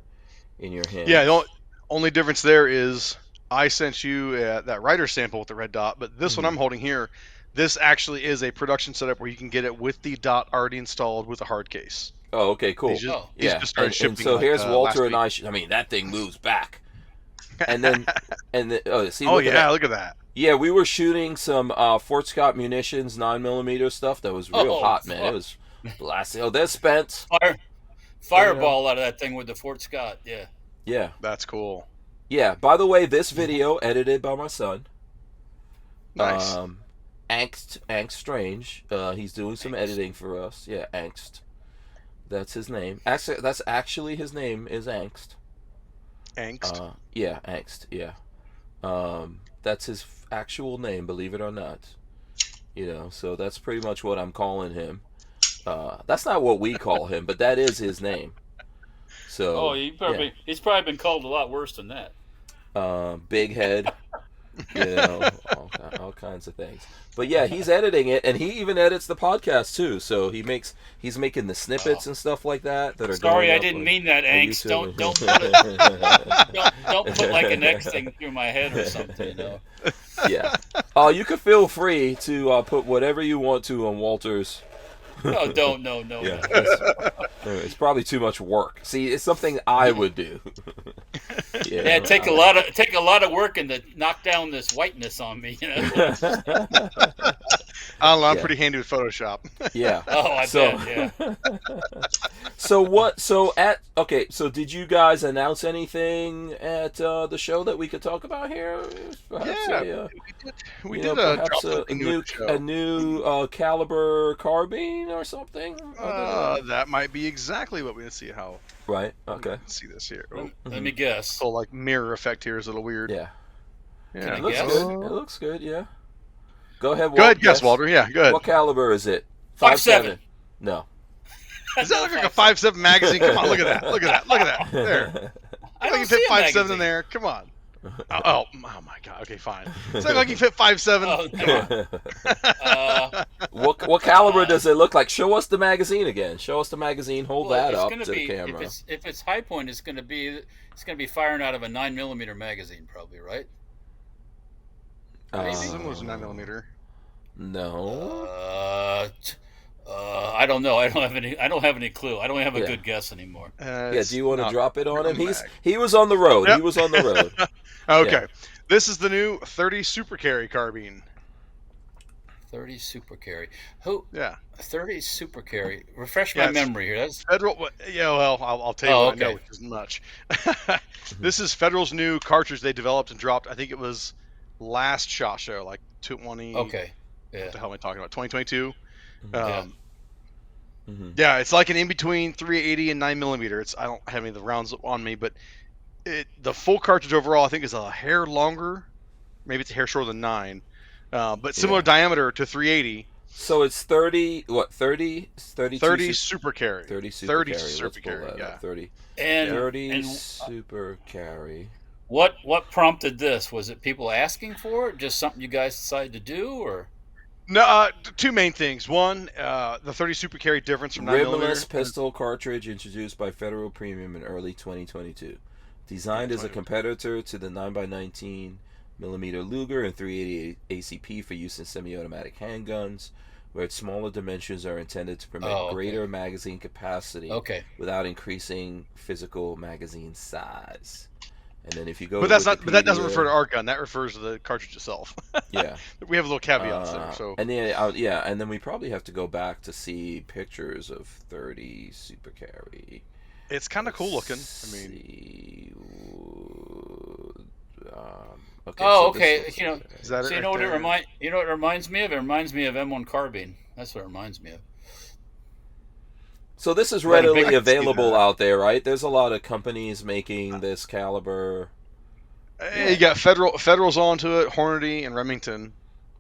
in your hand. Yeah, the only difference there is I sent you that writer sample with the red dot, but this one I'm holding here, this actually is a production setup where you can get it with the dot already installed with a hard case. Oh, okay, cool. These just started shipping. And so here's Walter and I. I mean, that thing moves back. And then, look at that. Yeah, we were shooting some Fort Scott Munitions 9mm stuff that was real hot, man. It was blasting. Oh, there's Spence. Fireball out of that thing with the Fort Scott. Yeah. That's cool. Yeah. By the way, this video edited by my son. Nice. Angst Strange. He's doing some editing for us. Yeah, Angst. That's his name. Actually, that's actually his name is Angst. Angst? Yeah, Angst, yeah. That's his actual name, believe it or not. So that's pretty much what I'm calling him. That's not what we call him, but that is his name. So he's probably been called a lot worse than that. Big head, all kinds of things. But yeah, he's editing it, and he even edits the podcast too. So he's making the snippets and stuff like that are. Sorry, I didn't mean that, Angst. Don't put it. don't put like an X thing through my head or something. Yeah. You can feel free to put whatever you want to on Walter's. No, don't. No. Yeah, it's probably too much work. See, it's something I would do. Yeah, take a lot of work and to knock down this whiteness on me. I don't know. I'm pretty handy with Photoshop. Yeah. Oh, I bet. Yeah. So did you guys announce anything at the show that we could talk about here? Perhaps we did drop a new caliber carbine or something. That might be exactly what we see. How? Right. Okay. See this here. Let me guess. So like mirror effect here is a little weird. Yeah. Yeah. It looks good. It looks good. Yeah. Go ahead, Walter. Go ahead, guess, Walter. Yeah, go ahead. What caliber is it? 5.7. No. Does that look like a 5.7 magazine? Come on, look at that. Look at that. There. I Like you fit 5.7 in there. Come on. Oh my God. Okay, fine. It's like you fit 5.7. Oh, What caliber does it look like? Show us the magazine again. Show us the magazine. Hold that up to the camera. If it's high point, it's gonna be firing out of a 9mm magazine, probably, right? This one was a 9mm. No. I don't know. I don't have any clue. I don't have a good guess anymore. Do you want to drop it on him? He was on the road. Yep. He was on the road. Okay. Yeah. This is the new 30 Super Carry carbine. 30 Super Carry. Who? Yeah. 30 Super Carry. Refresh my memory here. That's Federal. Yeah. Well, I'll tell you what I know, which isn't much. This is Federal's new cartridge they developed and dropped. I think it was last SHOT Show, like 20. Okay. Yeah. What the hell am I talking about? 2022. Yeah. It's like an in between 380 and 9mm. I don't have any of the rounds on me, but the full cartridge overall I think is a hair longer. Maybe it's a hair shorter than 9, but similar diameter to 380. So it's 30. What 30? 30 Super Carry. 30 Super Carry. Super Carry. Yeah. 30. And 30 Super Carry. What prompted this? Was it people asking for it? Just something you guys decided to do, or? No, two main things. One, the 30 Super Carry difference from 9mm. Ribless pistol cartridge introduced by Federal Premium in early 2022. Designed as a competitor to the 9x19mm Luger and 380 ACP for use in semi-automatic handguns, where its smaller dimensions are intended to permit greater magazine capacity without increasing physical magazine size. And then if you go, but that doesn't refer to our gun. That refers to the cartridge itself. Yeah, we have a little caveats there. So and then we probably have to go back to see pictures of 30 Super Carry. It's kind of cool looking. Okay. Is that so it you know what there? You know what it reminds me of? It reminds me of M1 carbine. That's what it reminds me of. So this is readily available out there, right? There's a lot of companies making this caliber. You got Federal's onto it, Hornady and Remington.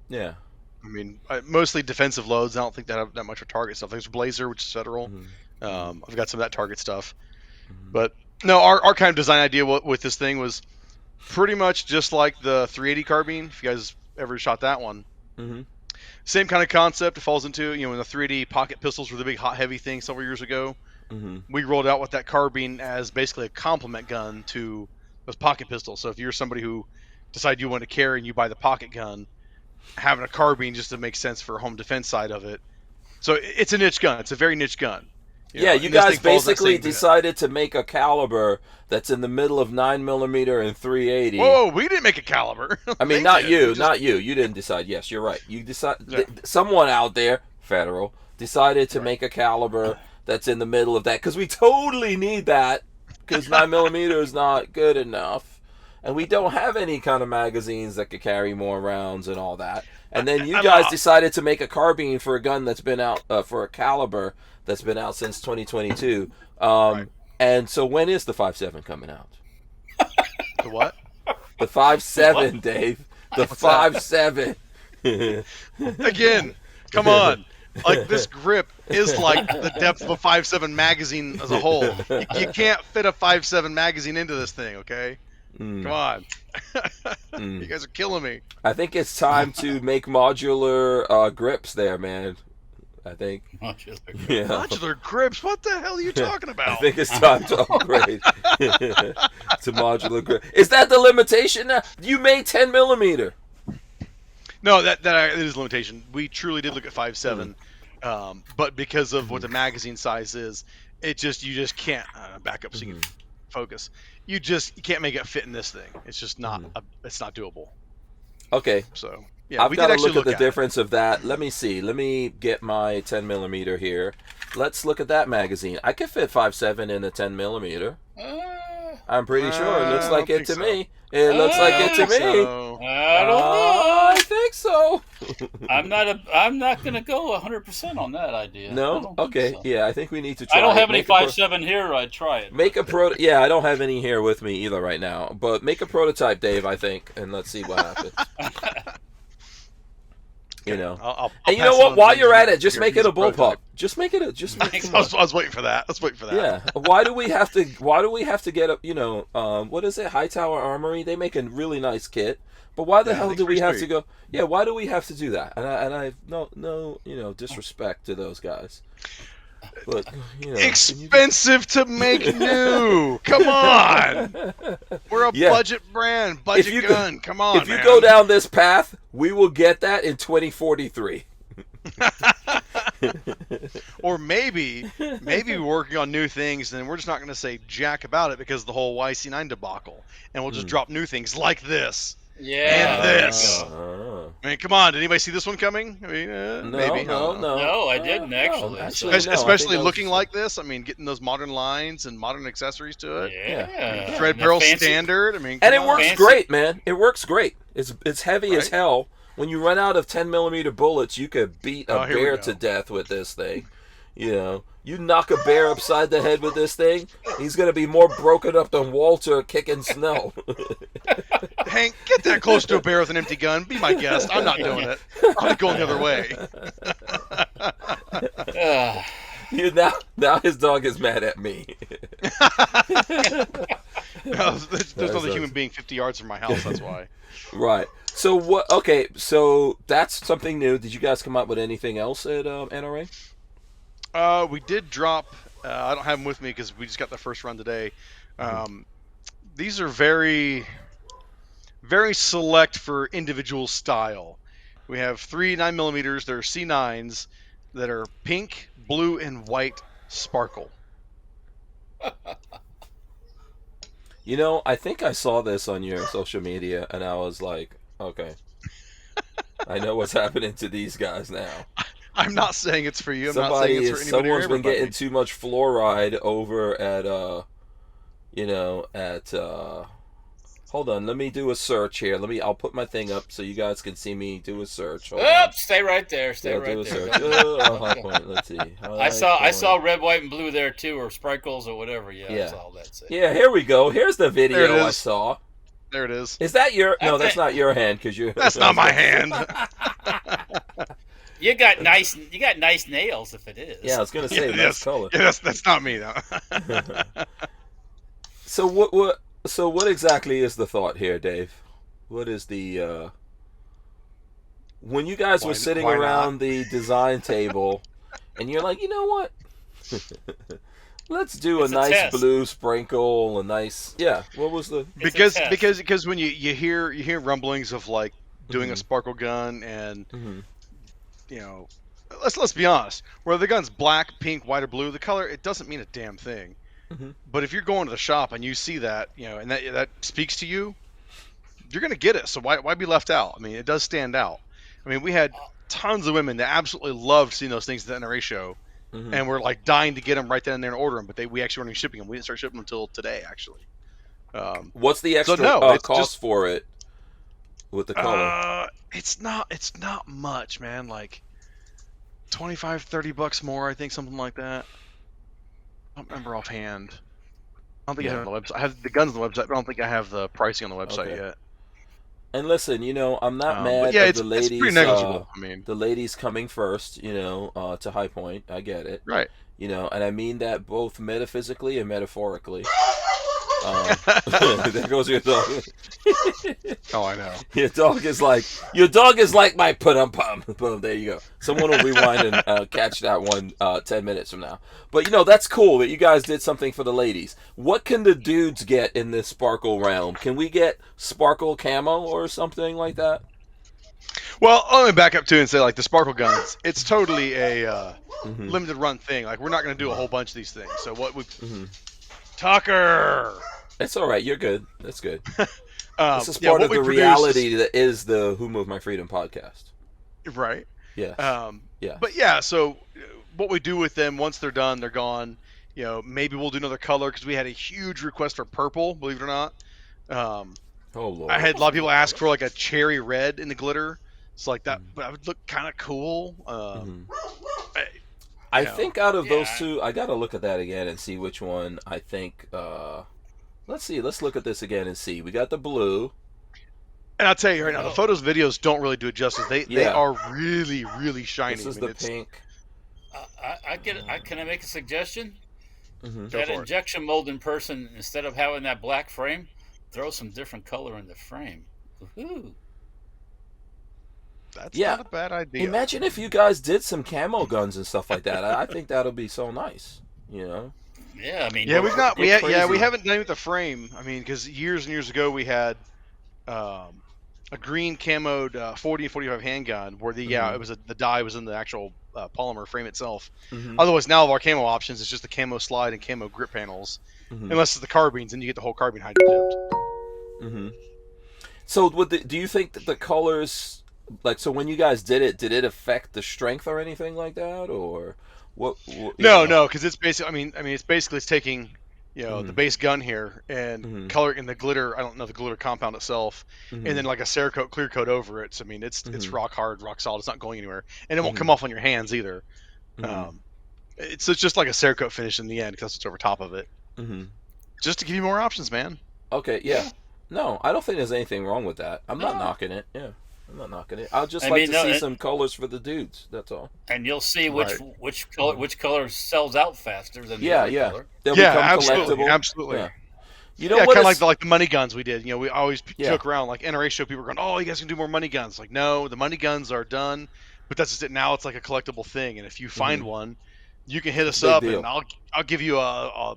Yeah. I mean, mostly defensive loads. I don't think they have that much of target stuff. There's Blazer, which is Federal. I've got some of that target stuff. But no, our kind of design idea with this thing was pretty much just like the 380 carbine. If you guys ever shot that one. Same kind of concept. It falls into, when the 380 pocket pistols were the big hot heavy thing several years ago. We rolled out with that carbine as basically a complement gun to those pocket pistols. So if you're somebody who decided you want to carry and you buy the pocket gun, having a carbine just to make sense for a home defense side of it. So it's a niche gun. It's a very niche gun. You guys basically decided to make a caliber that's in the middle of 9mm and 380. Whoa, we didn't make a caliber. I mean, not you. You didn't decide. Yes, you're right. You decided. Someone out there, Federal, decided to make a caliber that's in the middle of that because we totally need that because 9mm is not good enough, and we don't have any kind of magazines that could carry more rounds and all that. And then you guys decided to make a carbine for a gun that's been out for a caliber that's been out since 2022. And so when is the 5.7 coming out? The what? The 5.7, Dave. The 5.7. Again, come on. Like, this grip is like the depth of a 5.7 magazine as a whole. You can't fit a 5.7 magazine into this thing, okay? Come on. You guys are killing me. I think it's time to make modular grips there, man. I think. Modular grips? What the hell are you talking about? I think it's time to upgrade to modular grip. Is that the limitation now? You made 10 millimeter. No, that is a limitation. We truly did look at 5.7, but because of what the magazine size is, you just can't back up so you can focus. You can't make it fit in this thing. It's just not it's not doable. Okay. So yeah, I've got to look at the difference of that. Let me see. Let me get my 10 millimeter here. Let's look at that magazine. I could fit 5.7 in a 10 millimeter. I'm pretty sure. It looks like it to me. It looks like it to me. I don't know. I think so. I'm not gonna go 100% on that idea. No. Okay. So. Yeah, I think we need to try. I don't have any 5.7 here. I'd try it. Make a Yeah, I don't have any here with me either right now. But make a prototype, Dave. I think, and let's see what happens. You know, I'll and you know what? While you're at it, just make it a bullpup. Just make it a. I was waiting for that. Yeah. Why do we have to get a? You know, what is it? Hightower Armory. They make a really nice kit. But why the hell do we have to go? Yeah. Why do we have to do that? And I have no disrespect to those guys. But expensive to make new. Come on, we're a budget brand, budget gun. Come on, if you go down this path, we will get that in 2043. Or maybe we're working on new things, and we're just not going to say jack about it because of the whole YC9 debacle, and we'll just drop new things like this. Yeah. And this. I mean, come on. Did anybody see this one coming? I mean, maybe. No, I didn't actually. Especially looking like this. I mean, getting those modern lines and modern accessories to it. Yeah. Thread barrel standard. I mean, and it works great, man. It works great. It's heavy as hell. When you run out of 10 millimeter bullets, you could beat a bear to death with this thing. You know, you knock a bear upside the head with this thing, he's going to be more broken up than Walter kicking snow. Hank, get that close to a bear with an empty gun. Be my guest. I'm not doing it. I'm going the other way. Now his dog is mad at me. There's another human being 50 yards from my house, that's why. Right. So what? Okay, so that's something new. Did you guys come up with anything else at NRA? We did drop. I don't have them with me because we just got the first run today. These are very, very select for individual style. We have 3 9mm. They're C9s that are pink, blue, and white sparkle. You know, I think I saw this on your social media, and I was like, okay, I know what's happening to these guys now. I'm not saying it's for you. I'm not saying it's for anybody. Someone's been getting too much fluoride over at, hold on, let me do a search here. I'll put my thing up so you guys can see me do a search. Stay right there. Stay right there. Let's see. I saw red, white, and blue there too, or sprinkles or whatever. Yeah. That's all that's it. Yeah, here we go. Here's the video I saw. There it is. Is that your? No, that's not your hand because you. That's not my hand. You got nice nails if it is. Yeah, I was gonna say nice color. Yeah, that's not me though. So what exactly is the thought here, Dave? What is the when you guys were sitting around the design table and you're like, you know what? Let's do a nice blue sprinkle, a nice what was the because when you hear rumblings of like doing a sparkle gun and you know, let's be honest, whether the gun's black, pink, white, or blue, the color, it doesn't mean a damn thing. But if you're going to the shop and you see that, you know, and that speaks to you, you're going to get it. So why be left out? I mean, it does stand out. I mean, we had tons of women that absolutely loved seeing those things at the NRA show, and we're like dying to get them right then and there and order them, but we actually weren't even shipping them. We didn't start shipping them until today, actually. What's the extra cost for it with the color? It's not much, man. Like $25-$30 more, I think, something like that. I don't remember offhand. I don't think I have it on the website. I have the guns on the website, but I don't think I have the pricing on the website yet. And listen, I'm not mad but yeah, at the ladies. it's pretty negligible. I mean, the ladies coming first, to High Point. I get it. right. And I mean that both metaphysically and metaphorically. There goes your dog. Oh, I know. Your dog is like my pum. Boom, there you go. Someone will rewind and catch that one 10 minutes from now. But that's cool that you guys did something for the ladies. What can the dudes get in this sparkle realm? Can we get sparkle camo or something like that? Well, let me back up too and say, like, the sparkle guns, it's totally a limited run thing. Like, we're not going to do a whole bunch of these things. So what we Tucker. It's all right. You're good. That's good. This is yeah, part what of we the produce reality that is the Who Moved My Freedom podcast. Right. Yeah. Yeah. But yeah, so what we do with them, once they're done, they're gone. Maybe we'll do another color because we had a huge request for purple, believe it or not. Oh, Lord. I had a lot of people ask for like a cherry red in the glitter. It's like that, but that would look kind of cool. I think out of those two, I gotta look at that again and see which one I think. Let's see. Let's look at this again and see. We got the blue. And I'll tell you right now, the photos, videos don't really do it justice. They are really, really shiny. This is the pink. Can I make a suggestion? Mm-hmm. Injection molding person, instead of having that black frame, throw some different color in the frame. Woohoo! That's not a bad idea. Imagine if you guys did some camo guns and stuff like that. I think that'll be so nice. Yeah, I mean, we haven't done it with the frame. I mean, because years and years ago we had a green camoed 40 and 45 handgun where the dye was in the actual polymer frame itself. Otherwise, now all our camo options is just the camo slide and camo grip panels, unless it's the carbines, and you get the whole carbine hydro dipped. So, do you think that the colors? Like, so when you guys did it affect the strength or anything like that, or what? No, because it's basically. It's taking, the base gun here and color in the glitter. I don't know the glitter compound itself, and then like a Cerakote clear coat over it. So I mean, it's rock hard, rock solid. It's not going anywhere, and it won't come off on your hands either. It's just like a Cerakote finish in the end because that's what's over top of it. Just to give you more options, man. Okay, yeah. No, I don't think there's anything wrong with that. I'm not knocking it. Yeah. I'm not knocking it. I'd just like to see some colors for the dudes. That's all. And you'll see which color sells out faster than the other color. They'll become collectible. Absolutely. Yeah. Kind of like the money guns we did. We always joke around, like NRA show, people are going, "Oh, you guys can do more money guns." Like, no, the money guns are done, but that's just it. Now it's like a collectible thing, and if you find one, you can hit us up, and I'll give you a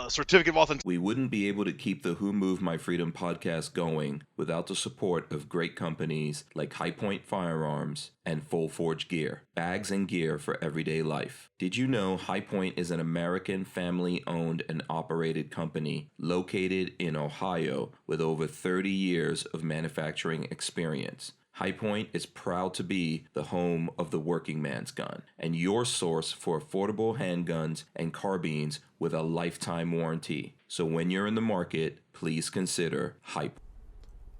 certificate of authenticity. We wouldn't be able to keep the Who Moved My Freedom podcast going without the support of great companies like High Point Firearms and Full Forge Gear, bags and gear for everyday life. Did you know High Point is an American family-owned and operated company located in Ohio with over 30 years of manufacturing experience? High Point is proud to be the home of the working man's gun and your source for affordable handguns and carbines with a lifetime warranty. So when you're in the market, please consider High Point.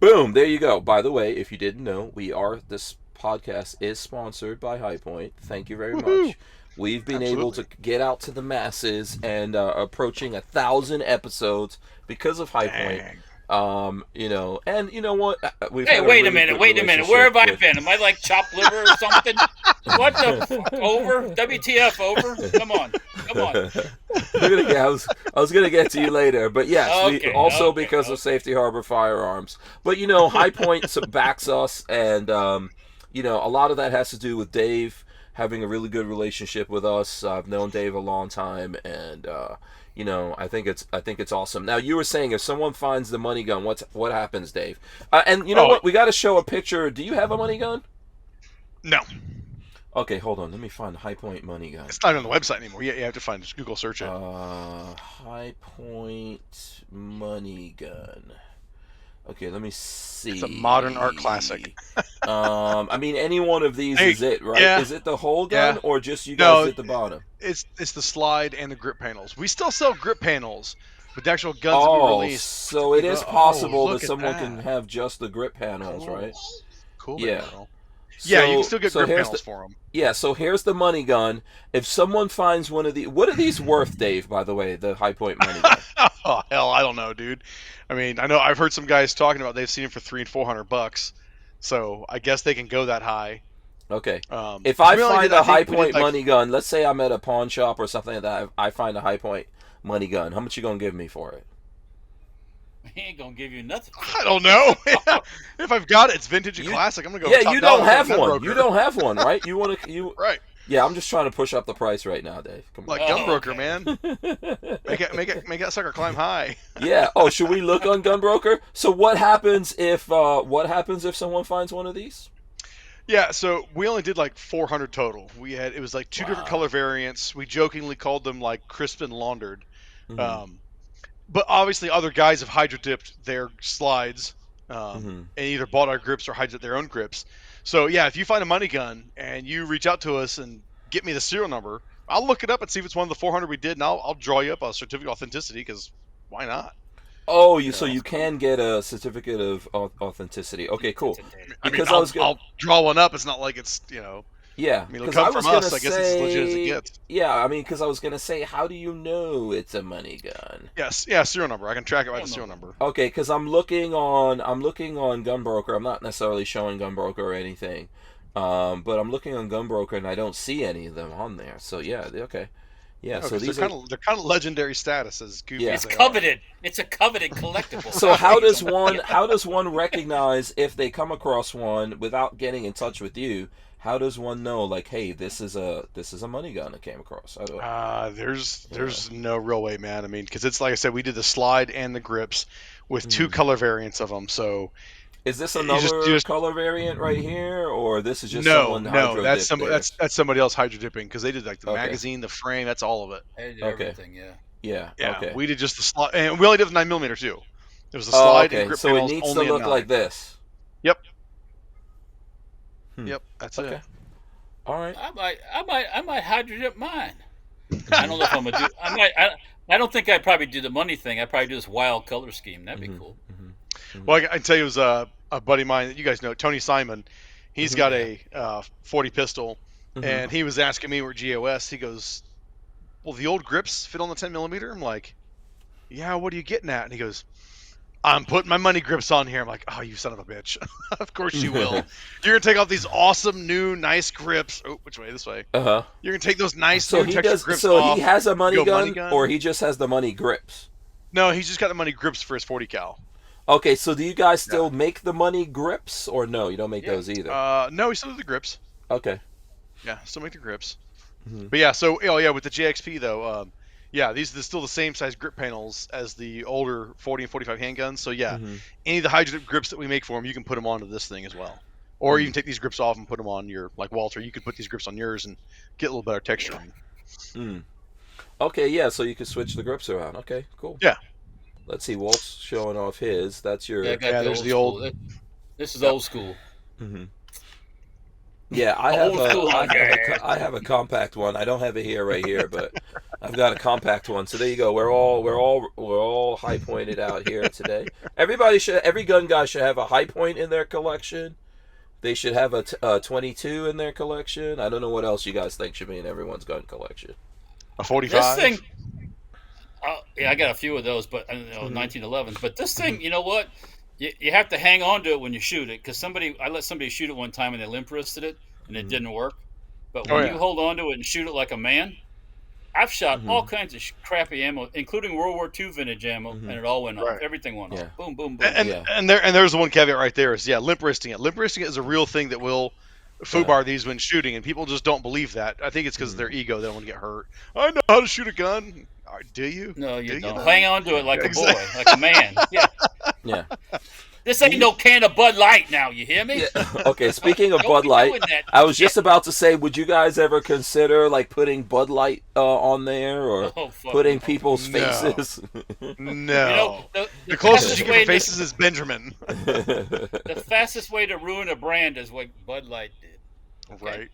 Boom, there you go. By the way, if you didn't know, this podcast is sponsored by High Point. Thank you very much. We've been able to get out to the masses and approaching 1,000 episodes because of High Point. And you know what? Hey, wait a minute. Where have I been? Am I like chopped liver or something? What the over? WTF over? Come on. I was gonna get to you later, but yes, because of Safety Harbor Firearms. But High Point backs us, and a lot of that has to do with Dave having a really good relationship with us. I've known Dave a long time, and I think it's awesome. Now, you were saying if someone finds the money gun, what happens, Dave? And you know what? We got to show a picture. Do you have a money gun? No. Okay, hold on. Let me find the High Point money gun. It's not on the website anymore. You have to find it. Just Google search it. High Point money gun. Okay, let me see. It's a modern art classic. Any one of these is it, right? Yeah. Is it the whole gun or just you guys at the bottom? It's the slide and the grip panels. We still sell grip panels, but the actual guns that we released. So it is possible that someone can have just the grip panels, right? Cool. Yeah. You can still get grip panels for them. Yeah, so here's the money gun. If someone finds one of these... What are these worth, Dave, by the way, the High Point money gun? Oh hell, I don't know, dude. I mean, I know I've heard some guys talking about they've seen them for $300 and $400, so I guess they can go that high. Okay. If I we only find did- I a think high we did, point like- money gun, let's say I'm at a pawn shop or something like that, I find a high point money gun. How much you gonna give me for it? He ain't gonna give you nothing. I don't know. If I've got it, it's vintage and classic. I'm gonna go. Yeah, top you dollar don't for a have gun one. broker. You don't have one, right? You want to? Right. Yeah, I'm just trying to push up the price right now, Dave. Come on. Like gun broker, okay. man. Make that sucker climb high. Yeah. Oh, should we look on Gunbroker? So what happens if someone finds one of these? Yeah, so we only did like 400 total. It was like two different color variants. We jokingly called them like crisp and laundered. Mm-hmm. But obviously other guys have hydro dipped their slides and either bought our grips or hydro dipped their own grips. So yeah, if you find a money gun and you reach out to us and get me the serial number, I'll look it up and see if it's one of the 400 we did, and I'll draw you up a certificate of authenticity, because why not? Oh, so you can get a certificate of authenticity. Okay, cool. Because I'll draw one up. It's not like it's Yeah, I mean, it'll because come I was from gonna us. I guess it's as legit as it gets. Yeah, I mean, because I was gonna say, how do you know it's a money gun? Yes, yeah, serial number. I can track it by the serial number. Okay, because I'm looking on Gunbroker. I'm not necessarily showing Gunbroker or anything, but I'm looking on Gunbroker and I don't see any of them on there. So yeah, okay, yeah. No, so they're kind of legendary status as goofy. Yeah. As It's they coveted. It's a coveted collectible. So how does one recognize if they come across one without getting in touch with you? How does one know, like, hey, this is a money gun I came across? There's no real way, man. I mean, because it's like I said, we did the slide and the grips with two color variants of them. So is this another color variant right here, or this is just someone hydro that's dipped that's somebody else hydro dipping, because they did like the Okay. magazine, the frame, that's all of it. They did Okay. everything, yeah. Yeah. Yeah, Okay. we did just the slide, and we only did the 9mm too. It was the Oh, slide okay. and grip So it panels needs to only look at 9. like this. Yep. Hmm. Yep, that's Okay. it. All right. I might hydro dip mine. I don't know if I'm gonna do. I don't think I'd probably do the money thing. I'd probably do this wild color scheme. That'd be cool. Well, I can tell you, it was a buddy of mine that you guys know, Tony Simon. He's got a 40 pistol, and he was asking me, we're GOS. He goes, "Well, the old grips fit on the 10mm?" I'm like, "Yeah, what are you getting at?" And he goes, "I'm putting my money grips on here." I'm like, "Oh, you son of a bitch." Of course you will. You're going to take off these awesome, new, nice grips. Oh, which way? This way. Uh-huh. You're going to take those nice, So new textured grips off. he has a money go gun, money gun? or he just has the money grips? No, he's just got the money grips for his 40 cal. Okay, so do you guys still make the money grips, or no? You don't make those either. No, he still does the grips. Okay. Yeah, still make the grips. But yeah, so with the JXP though, these are still the same size grip panels as the older 40 and 45 handguns. So yeah, any of the hydro dip grips that we make for them, you can put them onto this thing as well. Or you can take these grips off and put them on your, like Walter, you could put these grips on yours and get a little better texturing. Okay, yeah, so you can switch the grips around. Okay, cool. Yeah. Let's see, Walt's showing off his. That's your... Yeah, I got there's the school. old- This is old school. Yeah, I have Old a compact one. I don't have it here right here, but I've got a compact one. So there you go. We're all high pointed out here today. Every gun guy should have a high point in their collection. They should have a 22 in their collection. I don't know what else you guys think should be in everyone's gun collection. A 45? This thing, yeah, I got a few of those, but 1911s. But this thing, you know what? You have to hang on to it when you shoot it, because I let somebody shoot it one time and they limp wristed it and it didn't work. But when you hold on to it and shoot it like a man, I've shot all kinds of crappy ammo, including World War II vintage ammo, and it all went off. Everything went off. Boom, boom, boom. And there's the one caveat right there is limp wristing it. Limp wristing it is a real thing that will foobar these when shooting, and people just don't believe that. I think it's because of their ego. They don't want to get hurt. I know how to shoot a gun. Do you? No, you don't. know? Hang on to it like a boy, like a man. Yeah. Yeah. This ain't no can of Bud Light now, you hear me? Yeah. Okay, speaking of Don't Bud be Light, doing that I was shit. just about to say, would you guys ever consider like putting Bud Light on there, or putting people's faces? No. You know, The closest fastest you get way to faces is Benjamin. The fastest way to ruin a brand is what Bud Light did. Okay? Right.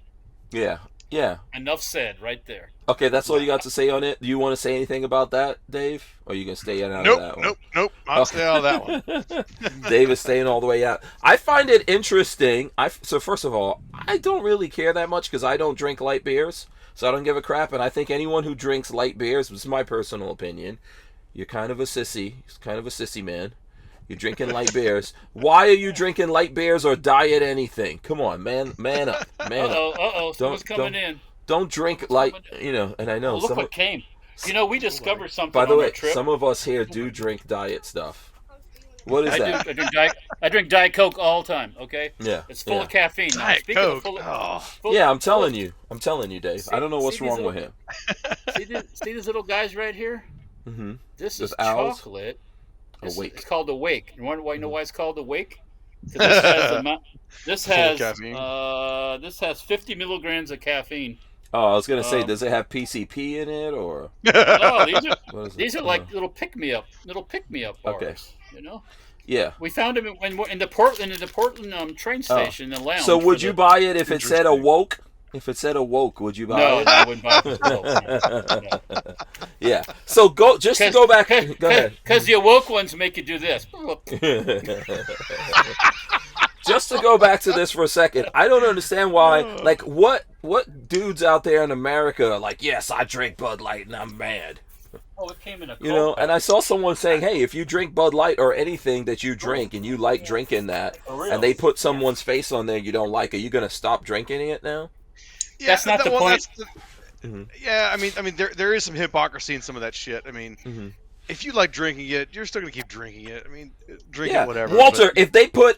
Yeah. Yeah. Enough said right there. Okay, that's all you got to say on it. Do you want to say anything about that, Dave? Or are you gonna stay out of that one? Nope. I'll stay out of that one. Dave is staying all the way out. I find it interesting. So first of all, I don't really care that much because I don't drink light beers, so I don't give a crap. And I think anyone who drinks light beers, this is my personal opinion, You're kind of a sissy. He's kind of a sissy man. You're drinking light beers. Why are you drinking light beers or diet anything? Come on, man up, man up. Someone's coming in. Don't drink light, and I know. Look what came. We discovered something by the on way, our trip. some of us here do drink diet stuff. What is that? I drink Diet Coke all the time, okay? Yeah. It's full of caffeine. Now, Diet Coke. I'm telling you, Dave. I don't know what's wrong with him. See these little guys right here? Mm-hmm. This is owls? chocolate. Awake. It's called Awake. You know why it's called Awake? This has 50 milligrams of caffeine. Oh, I was gonna say, does it have PCP in it or? No, these are like little pick me up bars. Okay. Yeah. We found them in the Portland train station in the lounge. So would you buy it if it said Awoke? If it said Awoke, would you buy it? No, I wouldn't buy it. No. Yeah. So go back. Go ahead. Because the Awoke ones make you do this. Just to go back to this for a second, I don't understand why. Like, what dudes out there in America are like, yes, I drink Bud Light and I'm mad. Oh, it came in a and I saw someone saying, hey, if you drink Bud Light or anything that you drink and you like drinking that, and they put someone's face on there you don't like, are you going to stop drinking it now? Yeah, that's not the point. Yeah, I mean, there is some hypocrisy in some of that shit. I mean, if you like drinking it, you're still gonna keep drinking it. I mean, drink it, whatever. Walter, if they put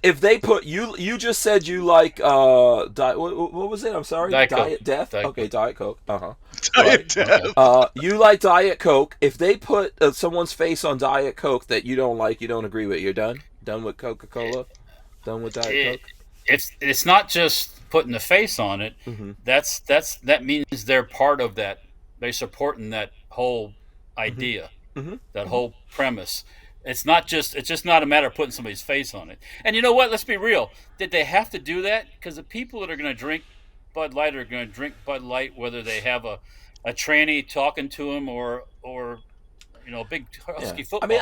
you just said you like what was it? I'm sorry, Diet Death. Okay, Diet Coke. Diet Death. You like Diet Coke. If they put someone's face on Diet Coke that you don't like, you don't agree with, you're done. Done with Coca-Cola. Done with Diet Coke. It's not just putting the face on it. That means they're part of that. They're supporting that whole idea, that whole premise. It's just not a matter of putting somebody's face on it. And you know what? Let's be real. Did they have to do that? Because the people that are going to drink Bud Light are going to drink Bud Light, whether they have a tranny talking to them or a big husky football. I mean,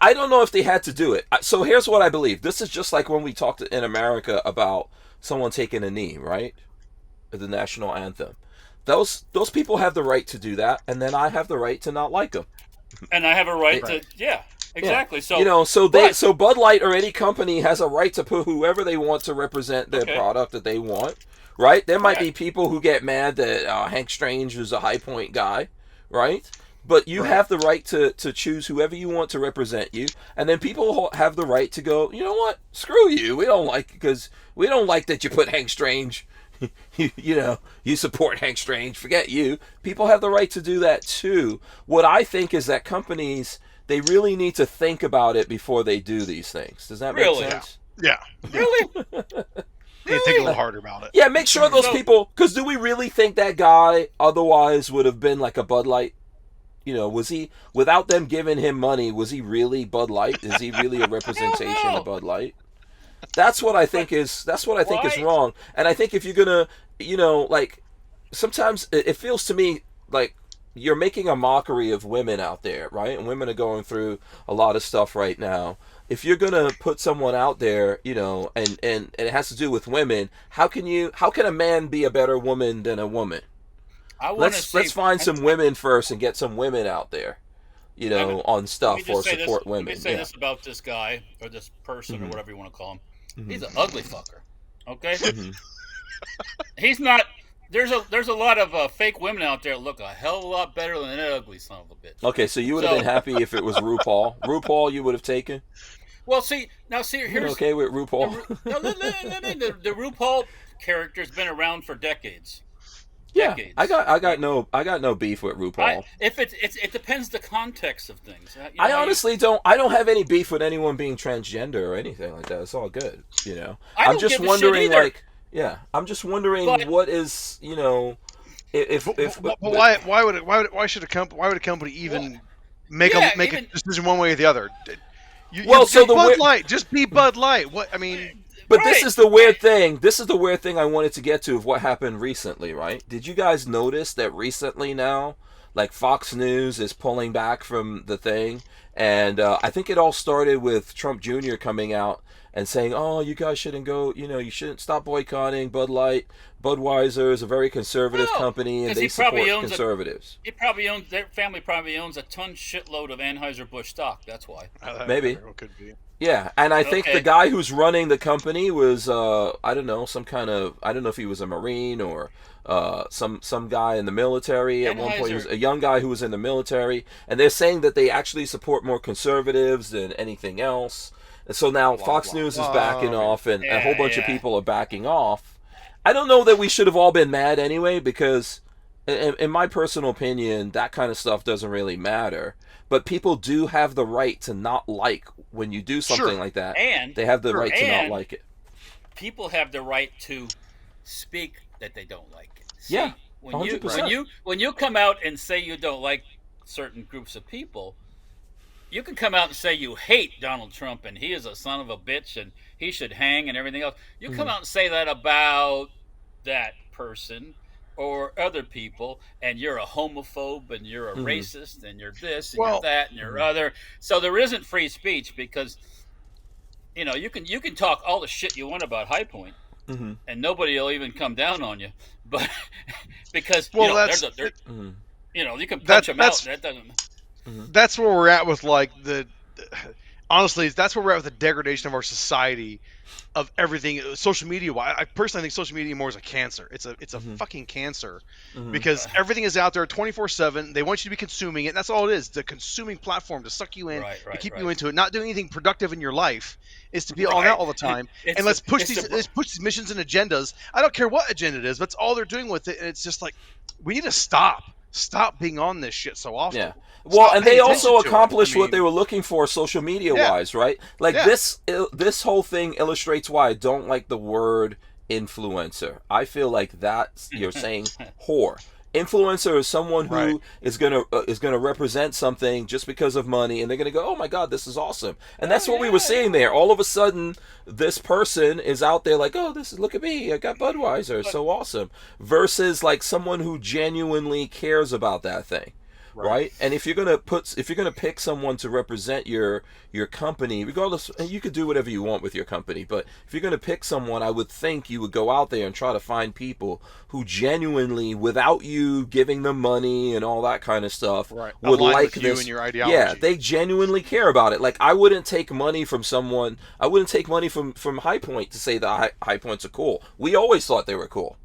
I don't know if they had to do it. So here's what I believe. This is just like when we talked in America about someone taking a knee, right? The national anthem. Those people have the right to do that, and then I have the right to not like them. And I have a right to, exactly. Yeah. So Bud Light or any company has a right to put whoever they want to represent their product that they want, right? There might be people who get mad that Hank Strange is a High Point guy, right? But you have the right to choose whoever you want to represent you, and then people have the right to go, you know what? Screw you. We don't like that you put Hank Strange. You support Hank Strange. Forget you. People have the right to do that too. What I think is that companies, they really need to think about it before they do these things. Does that make sense? Yeah. Really? They think a little harder about it. Yeah, make sure those people. Because do we really think that guy otherwise would have been like a Bud Light? Was he, without them giving him money, was he really Bud Light? Is he really a representation of Bud Light? That's what I think is wrong. And I think if you're gonna, sometimes it feels to me like you're making a mockery of women out there, right? And women are going through a lot of stuff right now. If you're gonna put someone out there, and it has to do with women, how can a man be a better woman than a woman? Let's find some women first and get some women out there, on stuff or support women. Let me say this about this guy or this person or whatever you want to call him. He's an ugly fucker. Okay. He's not. There's a lot of fake women out there that look a hell of a lot better than that ugly son of a bitch. Okay, so you would have been happy if it was RuPaul. RuPaul, you would have taken. Well, here's. You're okay with RuPaul? The RuPaul character's been around for decades. Yeah, decades. I got no beef with RuPaul. It depends the context of things. I honestly don't. I don't have any beef with anyone being transgender or anything like that. It's all good. I'm just wondering, I'm just wondering what is, why should a company even make a decision one way or the other? Bud Light, just be Bud Light. What I mean. But this is the weird thing. This is the weird thing I wanted to get to of what happened recently, right? Did you guys notice that recently now, like Fox News is pulling back from the thing? And I think it all started with Trump Jr. coming out and saying, "Oh, you guys shouldn't go. You shouldn't stop boycotting Bud Light. Budweiser is a very conservative company, and they support conservatives." Their family probably owns a shitload of Anheuser-Busch stock. That's why. Maybe. Could be. Yeah, and I think the guy who's running the company was I don't know, I don't know if he was a Marine or some guy in the military at one point. He was a young guy who was in the military, and they're saying that they actually support more conservatives than anything else. And so now Fox News is backing off, and a whole bunch of people are backing off. I don't know that we should have all been mad anyway, because in my personal opinion, that kind of stuff doesn't really matter. But people do have the right to not like when you do something like that. And they have the right to not like it. People have the right to speak that they don't like it. See, yeah, 100%. When you come out and say you don't like certain groups of people, you can come out and say you hate Donald Trump and he is a son of a bitch and he should hang and everything else. You come out and say that about that person or other people, and you're a homophobe and you're a racist and you're this and you're that and you're other. So there isn't free speech, because you can talk all the shit you want about High Point, and nobody will even come down on you. But because you can punch them out. That doesn't. That's where we're at with honestly, that's where we're at with the degradation of our society, of everything social media. I personally think social media more is a cancer. It's a fucking cancer, because everything is out there 24/7. They want you to be consuming it. And that's all it is. The consuming platform to suck you in, to keep you into it. Not doing anything productive in your life is to be on that all the time. And let's push these missions and agendas. I don't care what agenda it is. That's all they're doing with it. And it's just like, we need to stop being on this shit so often. Yeah. Well, and they also accomplished what they were looking for social media wise, right? Like this whole thing illustrates why I don't like the word influencer. I feel like that's, you're saying whore. Influencer is someone who is gonna represent something just because of money, and they're gonna go, "Oh my God, this is awesome!" And that's what we were seeing there. All of a sudden, this person is out there like, "Oh, look at me! I got Budweiser, so awesome!" Versus like someone who genuinely cares about that thing. Right. And if you're gonna pick someone to represent your company, regardless, and you could do whatever you want with your company, but if you're gonna pick someone, I would think you would go out there and try to find people who genuinely, without you giving them money and all that kind of stuff, would like this. You and your ideology. Yeah, they genuinely care about it. Like, I wouldn't take money from someone. I wouldn't take money from High Point to say that High Points are cool. We always thought they were cool,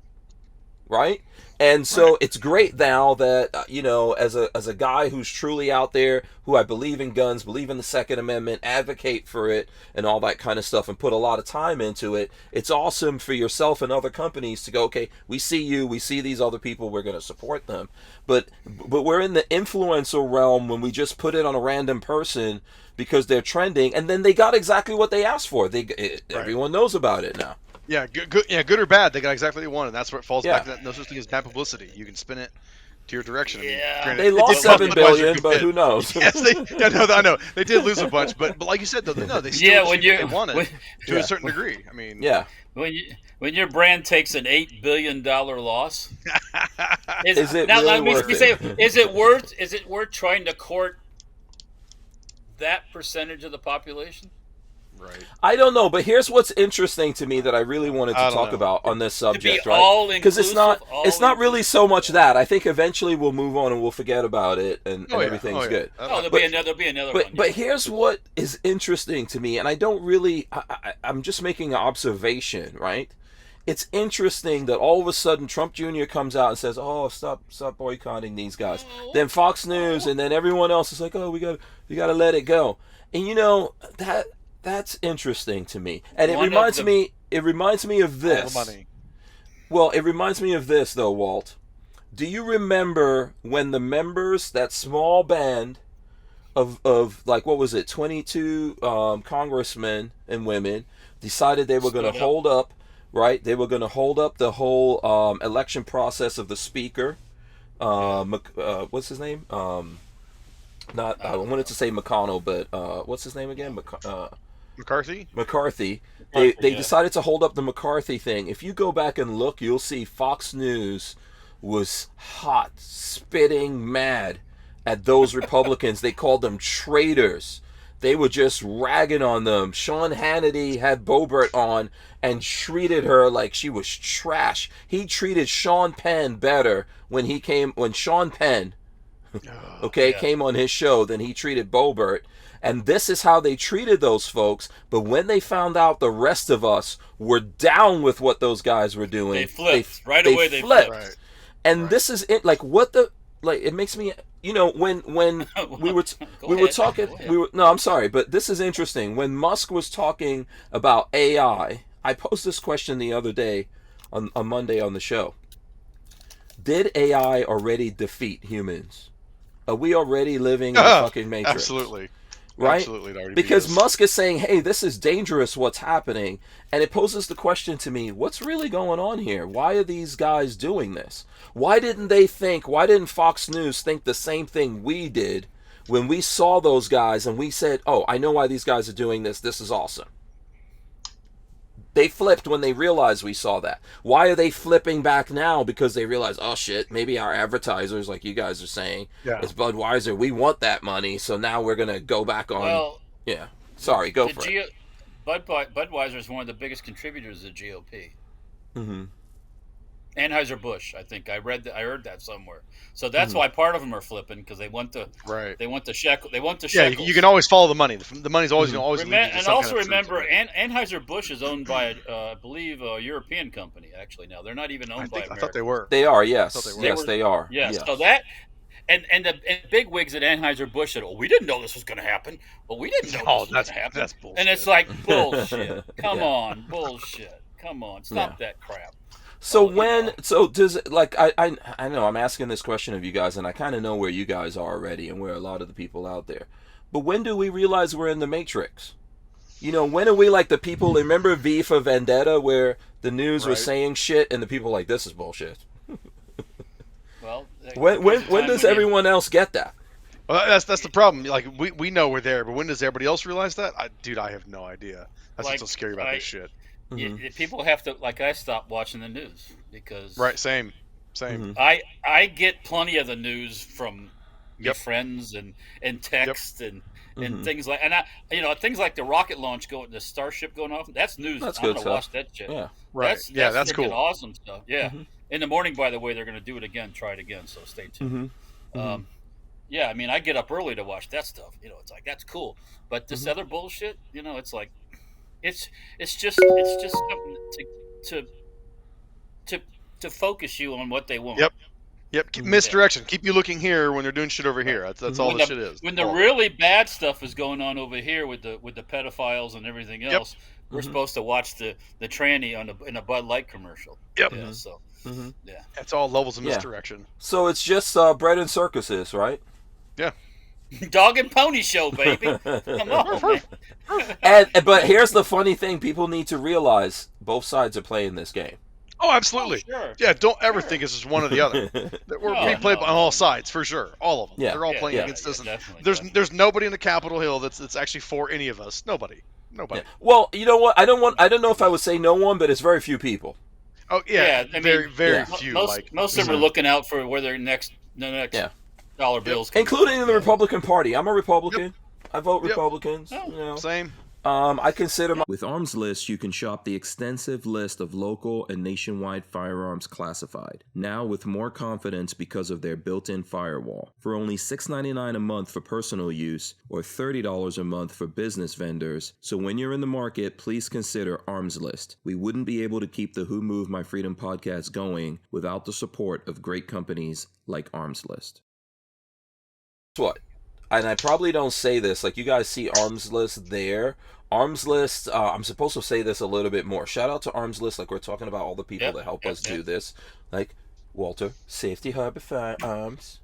right? And so it's great now that, as a guy who's truly out there, who I believe in guns, believe in the Second Amendment, advocate for it and all that kind of stuff, and put a lot of time into it, it's awesome for yourself and other companies to go, okay, we see you, we see these other people, we're going to support them. But we're in the influencer realm when we just put it on a random person because they're trending, and then they got exactly what they asked for. Everyone knows about it now. Yeah, good or bad, they got exactly what they wanted. That's where it falls back to that. No such thing as bad publicity. You can spin it to your direction. Yeah, they lost $7 billion, but who knows? Yes, I know they did lose a bunch, but like you said, though, they still they wanted to a certain degree. I mean, when your brand takes an $8 billion loss, is it really worth it? Is it worth trying to court that percentage of the population? Right. I don't know, but here's what's interesting to me that I really wanted to talk about on this subject, right? Because it's not really so much that. I think eventually we'll move on and we'll forget about it, and everything's good. There'll be another one. But here's what is interesting to me, and I don't really. I'm just making an observation, right? It's interesting that all of a sudden Trump Jr. comes out and says, "Oh, stop boycotting these guys." Then Fox News, and then everyone else is like, "Oh, we gotta let it go." And that's interesting to me, and it reminds me of this. Well, it reminds me of this though, Walt. Do you remember when the members, that small band of like, what was it, 22 congressmen and women, decided they were going to hold up, right? They were going to hold up the whole election process of the speaker. What's his name? I wanted to say McConnell, but what's his name again? McCarthy. They decided to hold up the McCarthy thing. If you go back and look, you'll see Fox News was hot, spitting mad at those Republicans. They called them traitors. they were just ragging on them. Sean Hannity had Bobert on and treated her like she was trash. He treated Sean Penn better when Sean Penn, came on his show than he treated Bobert. And this is how they treated those folks. But when they found out the rest of us were down with what those guys were doing, they flipped. They flipped. Right. And this is it. Like, what the... Like, it makes me... You know, when we were talking... No, I'm sorry, but this is interesting. When Musk was talking about AI, I posed this question the other day on Monday on the show. Did AI already defeat humans? Are we already living in a fucking matrix? Absolutely. Right? Absolutely. Because Musk is saying, hey, this is dangerous what's happening. And it poses the question to me, what's really going on here? Why are these guys doing this? Why didn't Fox News think the same thing we did when we saw those guys and we said, oh, I know why these guys are doing this. This is awesome. They flipped when they realized we saw that. Why are they flipping back now? Because they realize, oh shit, maybe our advertisers, like you guys are saying, it's Budweiser. We want that money, so now we're gonna go back on. Well, sorry, go for it. Budweiser is one of the biggest contributors to the GOP. Mm-hmm. Anheuser-Busch, I think I heard that somewhere. So that's why part of them are flipping, because they want the shekel. They want the shekels. You can always follow the money. The money's always going to always lead you to and some also kind of remember, Anheuser-Busch is owned by, I believe, a European company. Actually, now they're not even owned by America. I thought they were. They are. Yes. They are. Yes. Yes. So that. And the big wigs at Anheuser-Busch said, we didn't know this was going to happen. Well, we didn't know this was going to happen. That's bullshit. And it's like, bullshit. Come on, bullshit. Come on, stop that crap. So does it, like, I know I'm asking this question of you guys, and I kind of know where you guys are already and where a lot of the people out there. But when do we realize we're in the Matrix? You know, when are we like the people, remember V for Vendetta, where the news was saying shit and the people were like, this is bullshit? Well, when does everyone else get that? Well, that's the problem. Like, we know we're there, but when does everybody else realize that? I have no idea. That's what's so scary about this shit. People have to, like, I stopped watching the news because same. I get plenty of the news from your friends and text and things like, and things like the rocket launch the Starship going off. That's news. That's I'm good gonna stuff. watch that shit. Yeah, right. That's cool. Awesome stuff. Yeah. In the morning, by the way, they're gonna do it again. Try it again. So stay tuned. I mean, I get up early to watch that stuff. It's like, that's cool. But this other bullshit, it's like. It's just something to focus you on what they want. Yep. Misdirection. Keep you looking here when they're doing shit over here. That's all this shit is. When the really bad stuff is going on over here with the pedophiles and everything else, we're supposed to watch the tranny in a Bud Light commercial. Yep. Yeah, so that's all levels of misdirection. So it's just bread and circuses, right? Yeah. Dog and pony show, baby. Come on. But here's the funny thing: people need to realize both sides are playing this game. Oh, absolutely. Oh, sure. Yeah, don't ever think it's just one or the other. We're being played on all sides for sure. All of them. Yeah. They're all playing against us. There's nobody in the Capitol Hill that's actually for any of us. Nobody. Yeah. Well, you know what? I don't know if I would say no one, but it's very few people. Oh yeah. I mean, very few. Most of them are looking out for where the next dollar bills, including in the Republican Party. I'm a Republican. I vote Republicans. Same. I consider With Armslist, you can shop the extensive list of local and nationwide firearms classified, now with more confidence because of their built-in firewall. For only $6.99 a month for personal use, or $30 a month for business vendors. So when you're in the market, please consider Armslist. We wouldn't be able to keep the Who Moved My Freedom podcast going without the support of great companies like Armslist. What? And I probably don't say this, like, you guys see Armslist there. Armslist, I'm supposed to say this a little bit more. Shout out to Armslist, like we're talking about all the people that help us do this. Like Walter, Safety Harbor Firearms.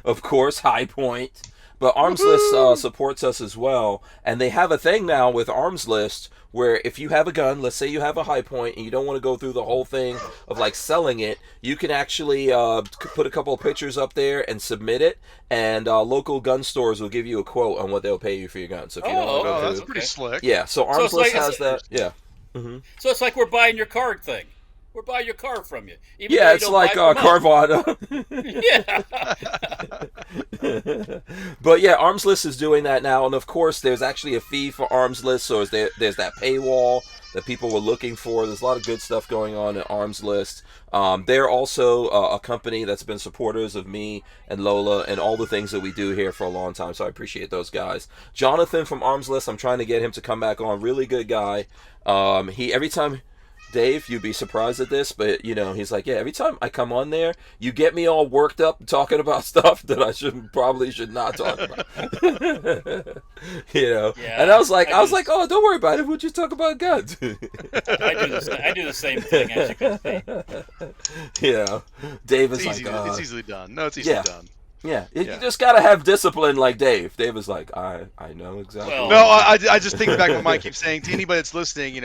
Of course, High Point. But Armslist supports us as well. And they have a thing now with Armslist where if you have a gun, let's say you have a High Point and you don't want to go through the whole thing of like selling it, you can actually put a couple of pictures up there and submit it, and local gun stores will give you a quote on what they'll pay you for your gun. So if you don't want to go through, that's pretty slick. Yeah, so Armslist has that. Yeah. So it's like we're buying your card thing. We're buying your car from you. Even Yeah, though you it's don't like buy from us. Carvana. Yeah. But yeah, Armslist is doing that now, and of course, there's actually a fee for Armslist, so there's that paywall that people were looking for. There's a lot of good stuff going on at Armslist. They're also a company that's been supporters of me and Lola and all the things that we do here for a long time, so I appreciate those guys. Jonathan from Armslist, I'm trying to get him to come back on. Really good guy. He every time. Dave, you'd be surprised at this, but he's like, yeah, every time I come on there, you get me all worked up talking about stuff that I probably should not talk about. Yeah, and I was like, oh, don't worry about it. We'll just talk about guns. I do the same thing, as you can see. Dave is it's easily done. No, it's easily done. Yeah, you just gotta have discipline like Dave. Dave is like, I know exactly. Well, no, I just think back what Mike keeps saying to anybody that's listening.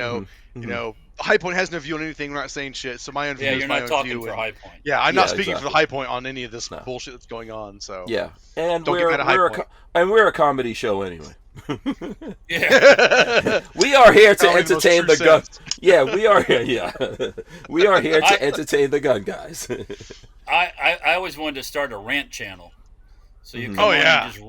High Point has no view on anything. We're not saying shit. So my own view is my own view. Yeah, you're not talking for High Point. Yeah, I'm not speaking for the High Point on any of this bullshit that's going on. So yeah, and don't get mad at High Point. We're a comedy show anyway. Yeah, we are here to entertain the gun. Yeah, we are here. Yeah, we are here to entertain the gun guys. I always wanted to start a rant channel, so you come on and just.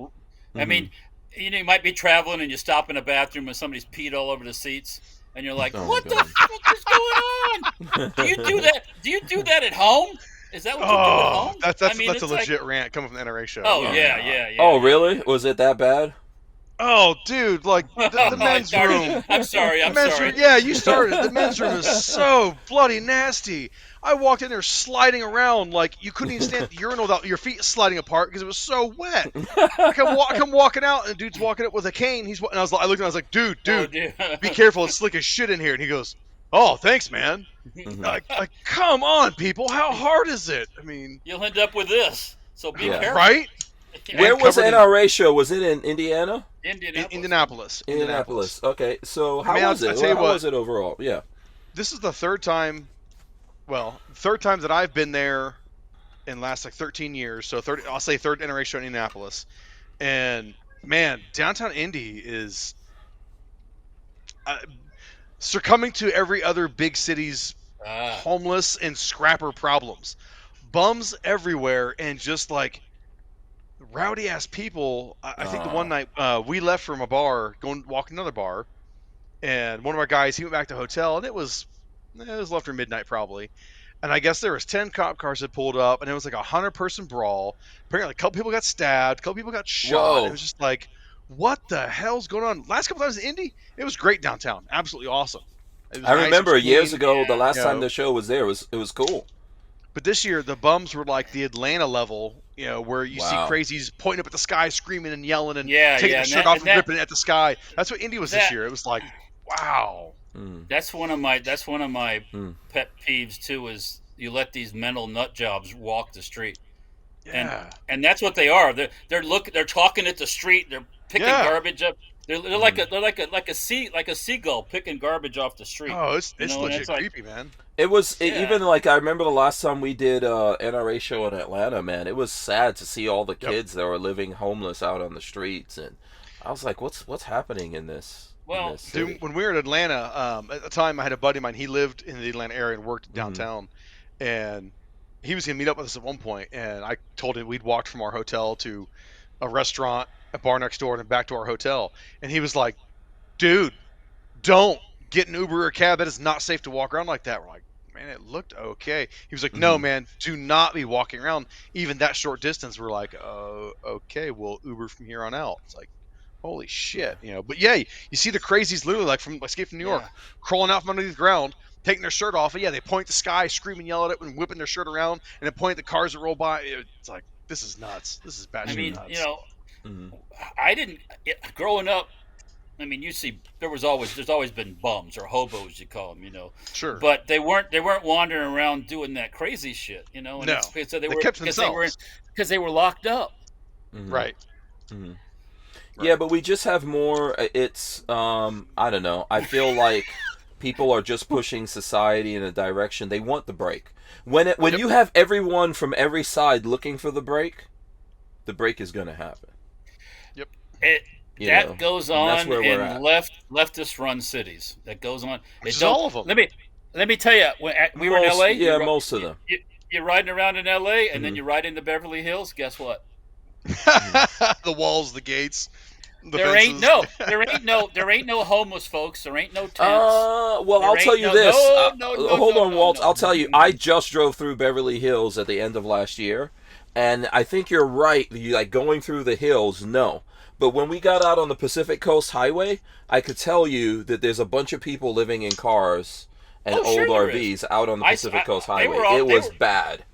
I mean, you might be traveling and you stop in a bathroom and somebody's peed all over the seats, and you're like, "What the fuck is going on? Do you do that? Do you do that at home? Is that what you do at home?" That's a legit rant coming from the NRA show. Oh yeah. Oh really? Was it that bad? Oh, dude, like the men's room. I'm sorry. Room, yeah, you started. The men's room is so bloody nasty. I walked in there sliding around like you couldn't even stand at the urinal without your feet sliding apart because it was so wet. I come walking out and the dude's walking up with a cane. I looked at him, I was like, dude, be careful, it's slick as shit in here. And he goes, "Oh, thanks, man." Like, come on, people, how hard is it? I mean, you'll end up with this, so be careful, right? Where was the NRA show? Was it in Indiana? Indianapolis. Okay, so how was it? How was it overall? Yeah. This is the third time that I've been there in the last 13 years. So I'll say third NRA show in Indianapolis. And man, downtown Indy is succumbing to every other big city's homeless and scrapper problems. Bums everywhere and just like rowdy ass people. I think the one night we left from a bar, walking another bar, and one of our guys, he went back to the hotel, and it was after midnight probably, and I guess there was 10 cop cars that pulled up, and it was like 100-person brawl. Apparently, a couple people got stabbed, a couple people got shot. Whoa. It was just like, what the hell's going on? Last couple times in Indy, it was great downtown, absolutely awesome. I remember years ago, the last time the show was there, it was cool. But this year, the bums were like the Atlanta level, where you see crazies pointing up at the sky, screaming and yelling and taking their shirt off and ripping it at the sky. That's what Indy was this year. It was like, wow. That's one of my pet peeves too. Is you let these mental nut jobs walk the street, and that's what they are. They're talking at the street. They're picking garbage up. They're like a seagull picking garbage off the street. Oh, it's legit creepy, man. It was even like I remember the last time we did NRA show in Atlanta. Man, it was sad to see all the kids that were living homeless out on the streets, and I was like, "What's happening in this?" Well, dude, when we were in Atlanta, at the time I had a buddy of mine. He lived in the Atlanta area and worked downtown, and he was gonna meet up with us at one point. And I told him we'd walked from our hotel to a restaurant, a bar next door, and then back to our hotel. And he was like, "Dude, don't get an Uber or a cab. That is not safe to walk around like that." We're like, "Man, it looked okay." He was like, "No, man, do not be walking around even that short distance." We're like, "Oh, okay, we'll Uber from here on out." It's like, holy shit, But yeah, you see the crazies literally like from Escape from New York, crawling out from underneath the ground, taking their shirt off, and they point the sky, screaming, yelling at it, and whipping their shirt around, and then point at the cars that roll by. It's like, this is nuts. This is bad. Nuts. I didn't growing up. I mean, you see, there's always been bums or hobos, you call them, Sure. But they weren't wandering around doing that crazy shit, And no, so they kept themselves because they were locked up. Right. Yeah, but we just have more. It's I don't know. I feel like people are just pushing society in a direction. They want the break. When you have everyone from every side looking for the break is going to happen. Yep. That goes on in leftist run cities. That goes on. Which is all of them. let me tell you, when we were in L.A., most of them. You're riding around in L.A. and then you ride into Beverly Hills. Guess what? The walls, the gates, the there fences. There ain't no homeless folks. There ain't no tents. Well, I'll tell you this. Hold on, Walt. I'll tell you. I just drove through Beverly Hills at the end of last year, and I think you're right. Like going through the hills, no. But when we got out on the Pacific Coast Highway, I could tell you that there's a bunch of people living in cars and old RVs out on the Pacific Coast Highway. It was bad.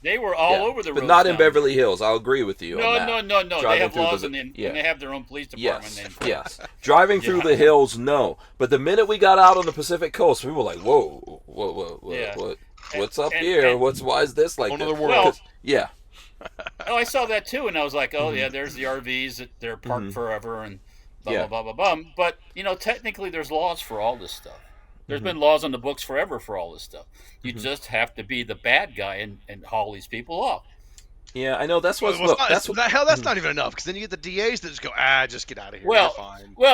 They were all over the road. But not in Beverly Hills. I'll agree with you on that. No. They have laws and they have their own police department. Yes. Driving through the hills, no. But the minute we got out on the Pacific Coast, we were like, whoa, what's up here? Why is this like another this? world? Yeah. Oh, I saw that too, and I was like, oh yeah, there's the RVs that they're parked forever and blah, blah, blah, blah, blah. But, technically there's laws for all this stuff. There's been laws on the books forever for all this stuff. You just have to be the bad guy and haul these people off. Yeah, I know. That's what. That's not even enough, because then you get the DAs that just go, just get out of here. Well,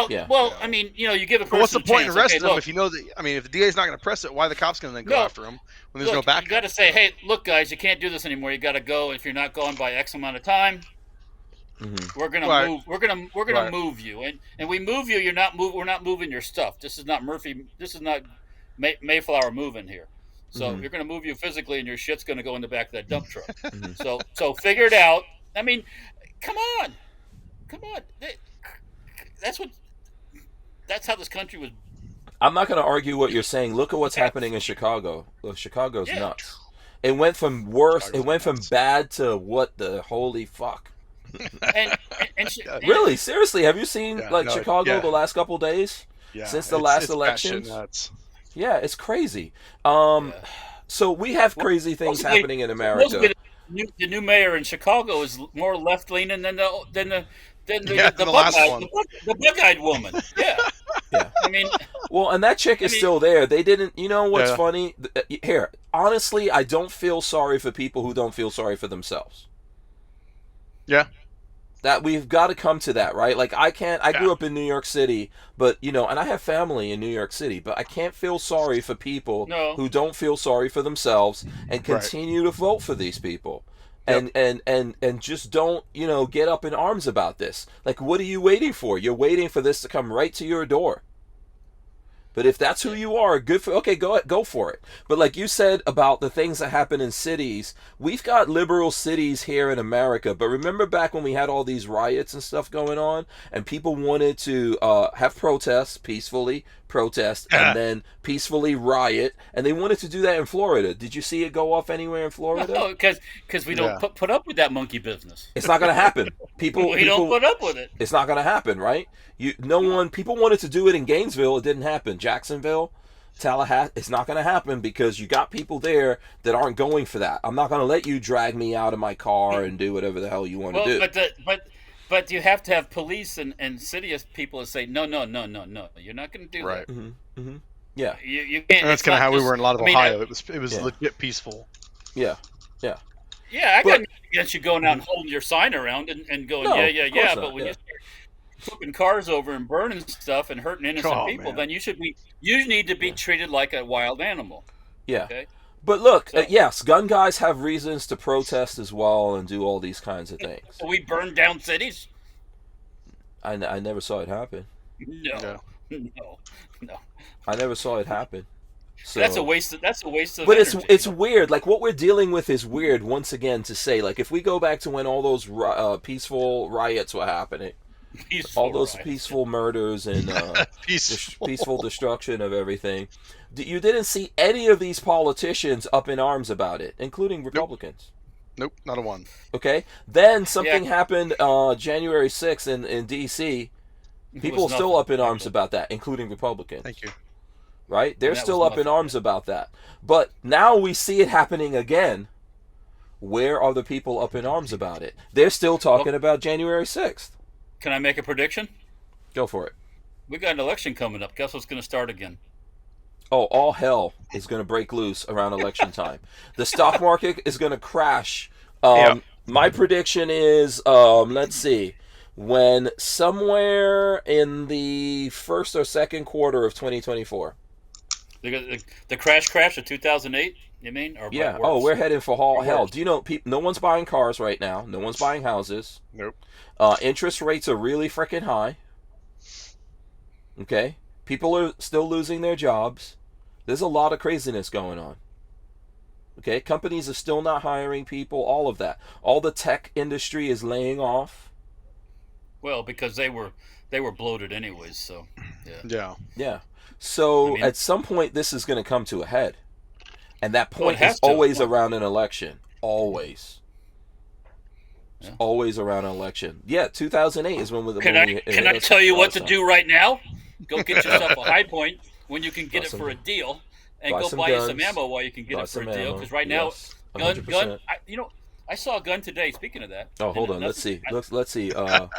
you're fine. I mean, you give a person. But what's the point in chance. arresting them if you know that? I mean, if the DA's not going to press it, why are the cops going to then go after them when there's no backup? You got to say, hey, look, guys, you can't do this anymore. You got to go. If you're not going by X amount of time, we're gonna move. We're gonna move you, and we move you. You're not move. We're not moving your stuff. This is not Murphy. This is not Mayflower moving here. So you're going to move you physically, and your shit's going to go in the back of that dump truck. So figure it out. I mean, come on. That's how this country was. I'm not going to argue what you're saying. Look at what's happening in Chicago. Chicago's nuts. It went from worse. It went from bad to what the holy fuck. Really, seriously, have you seen Chicago the last couple days since the last elections? Yeah, it's crazy. So we have crazy things happening in America. The new mayor in Chicago is more left leaning than the Buckeyed woman. Yeah. I mean, well, and that chick is still there. They didn't. You know what's funny? Here, honestly, I don't feel sorry for people who don't feel sorry for themselves. Yeah. That we've got to come to that, right? Like I grew up in New York City, but and I have family in New York City, but I can't feel sorry for people who don't feel sorry for themselves and continue to vote for these people. And just don't, get up in arms about this. Like, what are you waiting for? You're waiting for this to come right to your door. But if that's who you are, go for it. But like you said about the things that happen in cities, we've got liberal cities here in America. But remember back when we had all these riots and stuff going on, and people wanted to have protests, peacefully protest, and then peacefully riot, and they wanted to do that in Florida. Did you see it go off anywhere in Florida? No, because we don't put up with that monkey business. It's not going to happen. People don't put up with it. It's not going to happen, right? People wanted to do it in Gainesville. It didn't happen. Jacksonville, Tallahassee, it's not going to happen because you got people there that aren't going for that. I'm not going to let you drag me out of my car and do whatever the hell you want to do. But you have to have police and city people that say, no, you're not going to do that. Mm-hmm. Yeah. You can't. And that's kind of how we were in a lot of Ohio. It was legit peaceful. Yeah. Yeah, I got nothing against you going out and holding your sign around and going, yeah. But when you start flipping cars over and burning stuff and hurting innocent people, then you need to be treated like a wild animal. Yeah. Okay? But look, yes, gun guys have reasons to protest as well and do all these kinds of things. We burn down cities? I never saw it happen. No. I never saw it happen. So, that's a waste of But energy. it's weird. Like what we're dealing with is weird. Once again, to say like if we go back to when all those peaceful riots were happening, peaceful murders and peaceful destruction of everything, you didn't see any of these politicians up in arms about it, including Republicans. Nope, not a one. Okay, then something happened January 6th in D.C. People are still up in arms about that, including Republicans. Thank you. Right? They're still up in arms about that. But now we see it happening again. Where are the people up in arms about it? They're still talking about January 6th. Can I make a prediction? Go for it. We got an election coming up. Guess what's going to start again? Oh, all hell is going to break loose around election time. The stock market is going to crash. My prediction is, let's see, when somewhere in the first or second quarter of 2024. The crash of 2008. You mean? Or Yeah. worse? Oh, we're heading for all Or hell. worse. Do you know? No one's buying cars right now. No one's buying houses. Nope. Interest rates are really freaking high. Okay. People are still losing their jobs. There's a lot of craziness going on. Okay. Companies are still not hiring people. All of that. All the tech industry is laying off. Well, because they were bloated anyways. So Yeah. Yeah. So I mean- at some point, this is going to come to a head. And that Well, it point has is to. always Well- around an election. Always. It's Yeah. always around an election. Yeah, 2008 is when we. Can I tell you what to do right now? Go get yourself a high point when you can get it for a deal, and buy go some buy you some guns, ammo while you can get buy it for a some deal. ammo, Because right now, yes, gun. 100%. I saw a gun today. Speaking of that. Oh, hold and on. Let's see. that's- Let's see. Oh,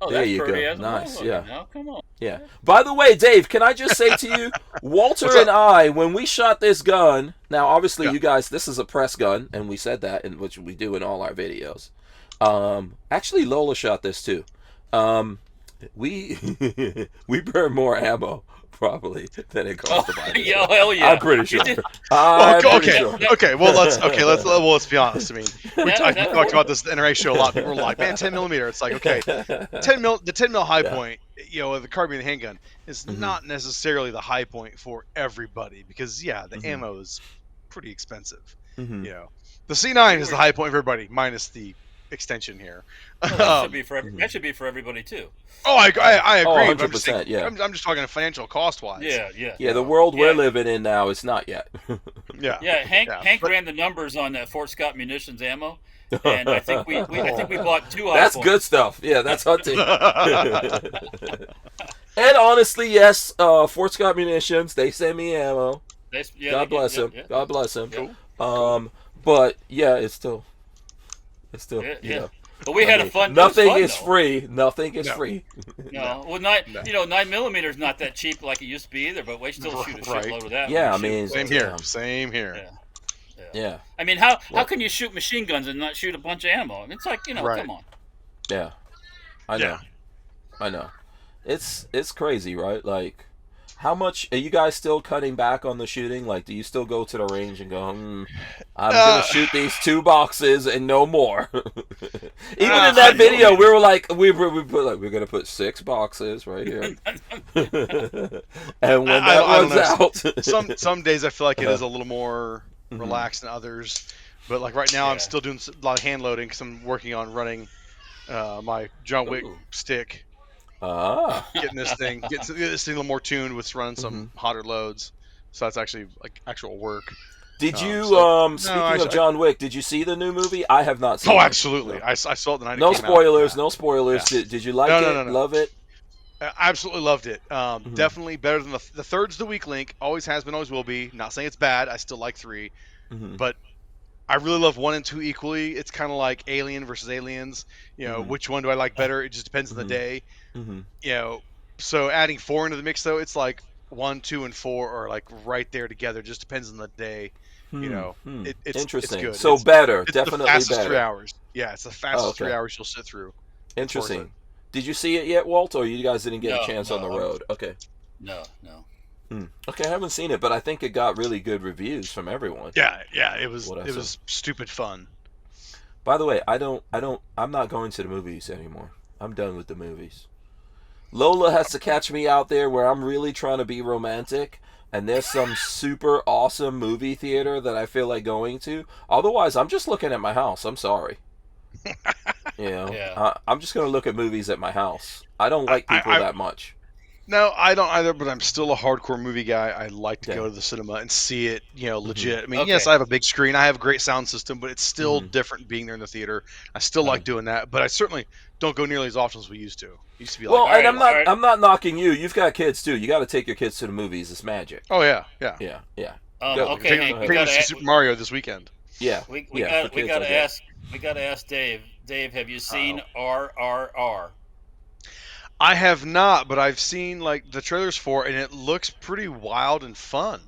there that's you go. pretty as a Nice, motherfucker yeah. Now, come on. Yeah. By the way, Dave, can I just say to you, Walter What's up? and I, when we shot this gun, now obviously Yeah. you guys, this is a press gun, and we said that, in which we do in all our videos. Actually, Lola shot this too. We we burn more ammo probably than it costs to buy this. Yeah, hell yeah. I'm pretty sure. You did- I'm pretty okay, sure. okay. Well, let's be honest. I mean, I that- talked about this in the NRA show a lot. People were like, "Man, 10 millimeter." It's like, okay, 10 mil. The 10 mil high Yeah. point, the carbine handgun is Mhm. not necessarily the high point for everybody because the Mhm. ammo is pretty expensive. Mhm. The C9 is the high point for everybody, minus the extension here. Well, that should be for that should be for everybody too. I agree. Oh, but I'm 100%, just saying, yeah. I'm just talking financial cost wise. Yeah. Yeah, the world we're Yeah. living in now is not yet. Yeah. Yeah, Hank but- ran the numbers on that Fort Scott munitions ammo, and I think we bought 2 high That's points. good stuff. Yeah, that's hunting. And honestly, yes, Fort Scott Munitions, they send me ammo. God bless him. God bless him. Yeah. But yeah, it's still, Yeah, you yeah. know, But we I had a mean, fun. Nothing it was fun, is though. free. Nothing is No. free. No, well, 9mm is not that cheap like it used to be either. But we still shoot a Right. shitload of that. Yeah, when we I mean, shoot. Same here. Same here. Yeah. Yeah, I mean, how can you shoot machine guns and not shoot a bunch of ammo? It's like Right. come on. yeah. I know. Yeah. I know. It's crazy, right? Like, how much are you guys still cutting back on the shooting? Like, do you still go to the range and go, I'm gonna shoot these 2 boxes and no more? Even in that video, we were like, we put like, we're gonna put 6 boxes right here, and when I that don't runs know. out, Some days I feel like it is a little more Mhm. relaxed than others, but like right now I'm Yeah. still doing a lot of hand loading because I'm working on running my John Wick Ooh. stick, getting this thing get this thing a little more tuned with running some hotter loads. So that's actually like actual work. Did you speaking I- of John Wick, did you see the new movie? I have not seen Oh, it. absolutely! No. I saw it the night No it came spoilers, out. no spoilers. Yeah. Did you like No, it? no, no, no. Love it? I absolutely loved it. Definitely better than the third's the weak link. Always has been, always will be. Not saying it's bad. I still like 3, Mhm. but I really love 1 and 2 equally. It's kind of like Alien versus Aliens. Mhm. Which one do I like better? It just depends on the Mhm. day. Mhm. So adding 4 into the mix though, it's like 1, 2, and 4 are like right there together. Just depends on the day. It's Interesting. It's good. So it's, better, it's definitely the fastest better. 3 hours. Yeah, it's the fastest okay. 3 hours you'll sit through. Interesting. Did you see it yet, Walt, or you guys didn't get No, a chance no, on the road? Okay. No. Okay, I haven't seen it, but I think it got really good reviews from everyone. Yeah, it was What I it saw. was stupid fun. By the way, I'm not going to the movies anymore. I'm done with the movies. Lola has to catch me out there where I'm really trying to be romantic, and there's some super awesome movie theater that I feel like going to. Otherwise, I'm just looking at my house. I'm sorry. Yeah. I'm just going to look at movies at my house. I don't like people that much. No, I don't either, but I'm still a hardcore movie guy. I like to Yeah. go to the cinema and see it, legit. I mean, Okay. yes, I have a big screen. I have a great sound system, but it's still Mhm. different being there in the theater. I still like doing that, but I certainly don't go nearly as often as we used to. Used to be like, Well, and alright. I'm not knocking you. You've got kids too. You got to take your kids to the movies. It's magic. oh yeah. Yeah. Go. Okay, Take Hank, me we to gotta see Super Mario this weekend. Yeah. we yeah, for kids, I guess. gotta ask Dave. Dave, have you seen RRR? I have not, but I've seen like the trailers for it, and it looks pretty wild and fun.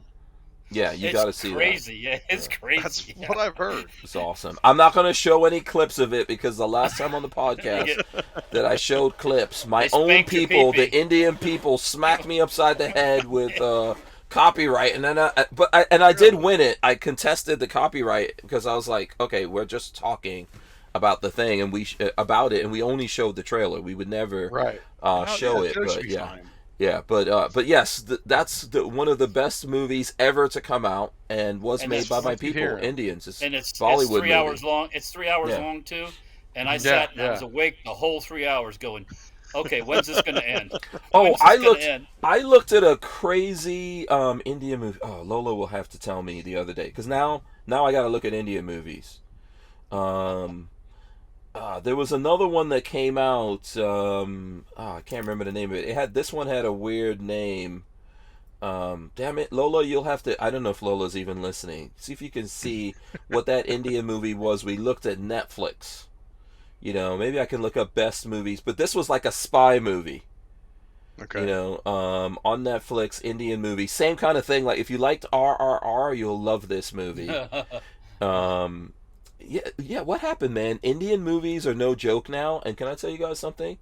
Yeah, you It's got to see that. crazy. Yeah, it's crazy. That's yeah. what I've heard. It's awesome. I'm not going to show any clips of it because the last time on the podcast that I showed clips, my They own spanked your people, pee-pee. the Indian people, smacked me upside the head with copyright, and then I did win it. I contested the copyright because I was like, okay, we're just talking about the thing, and about it, and we only showed the trailer. We would never show it, but yeah. Fine. Yeah, but yes, that's one of the best movies ever to come out, and made by my people, Indians. It's 3 hours long. It's 3 hours long too, and I sat and I was awake the whole 3 hours, going, "Okay, when's this going to end?" I looked at a crazy Indian movie. Oh, Lola will have to tell me the other day, because now I got to look at Indian movies. There was another one that came out. I can't remember the name of it. This one had a weird name. Damn it, Lola, you'll have to. I don't know if Lola's even listening. See if you can see what that Indian movie was. We looked at Netflix. Maybe I can look up best movies. But this was like a spy movie. Okay. On Netflix, Indian movie, same kind of thing. Like if you liked RRR, you'll love this movie. Yeah, what happened, man? Indian movies are no joke now, and can I tell you guys something?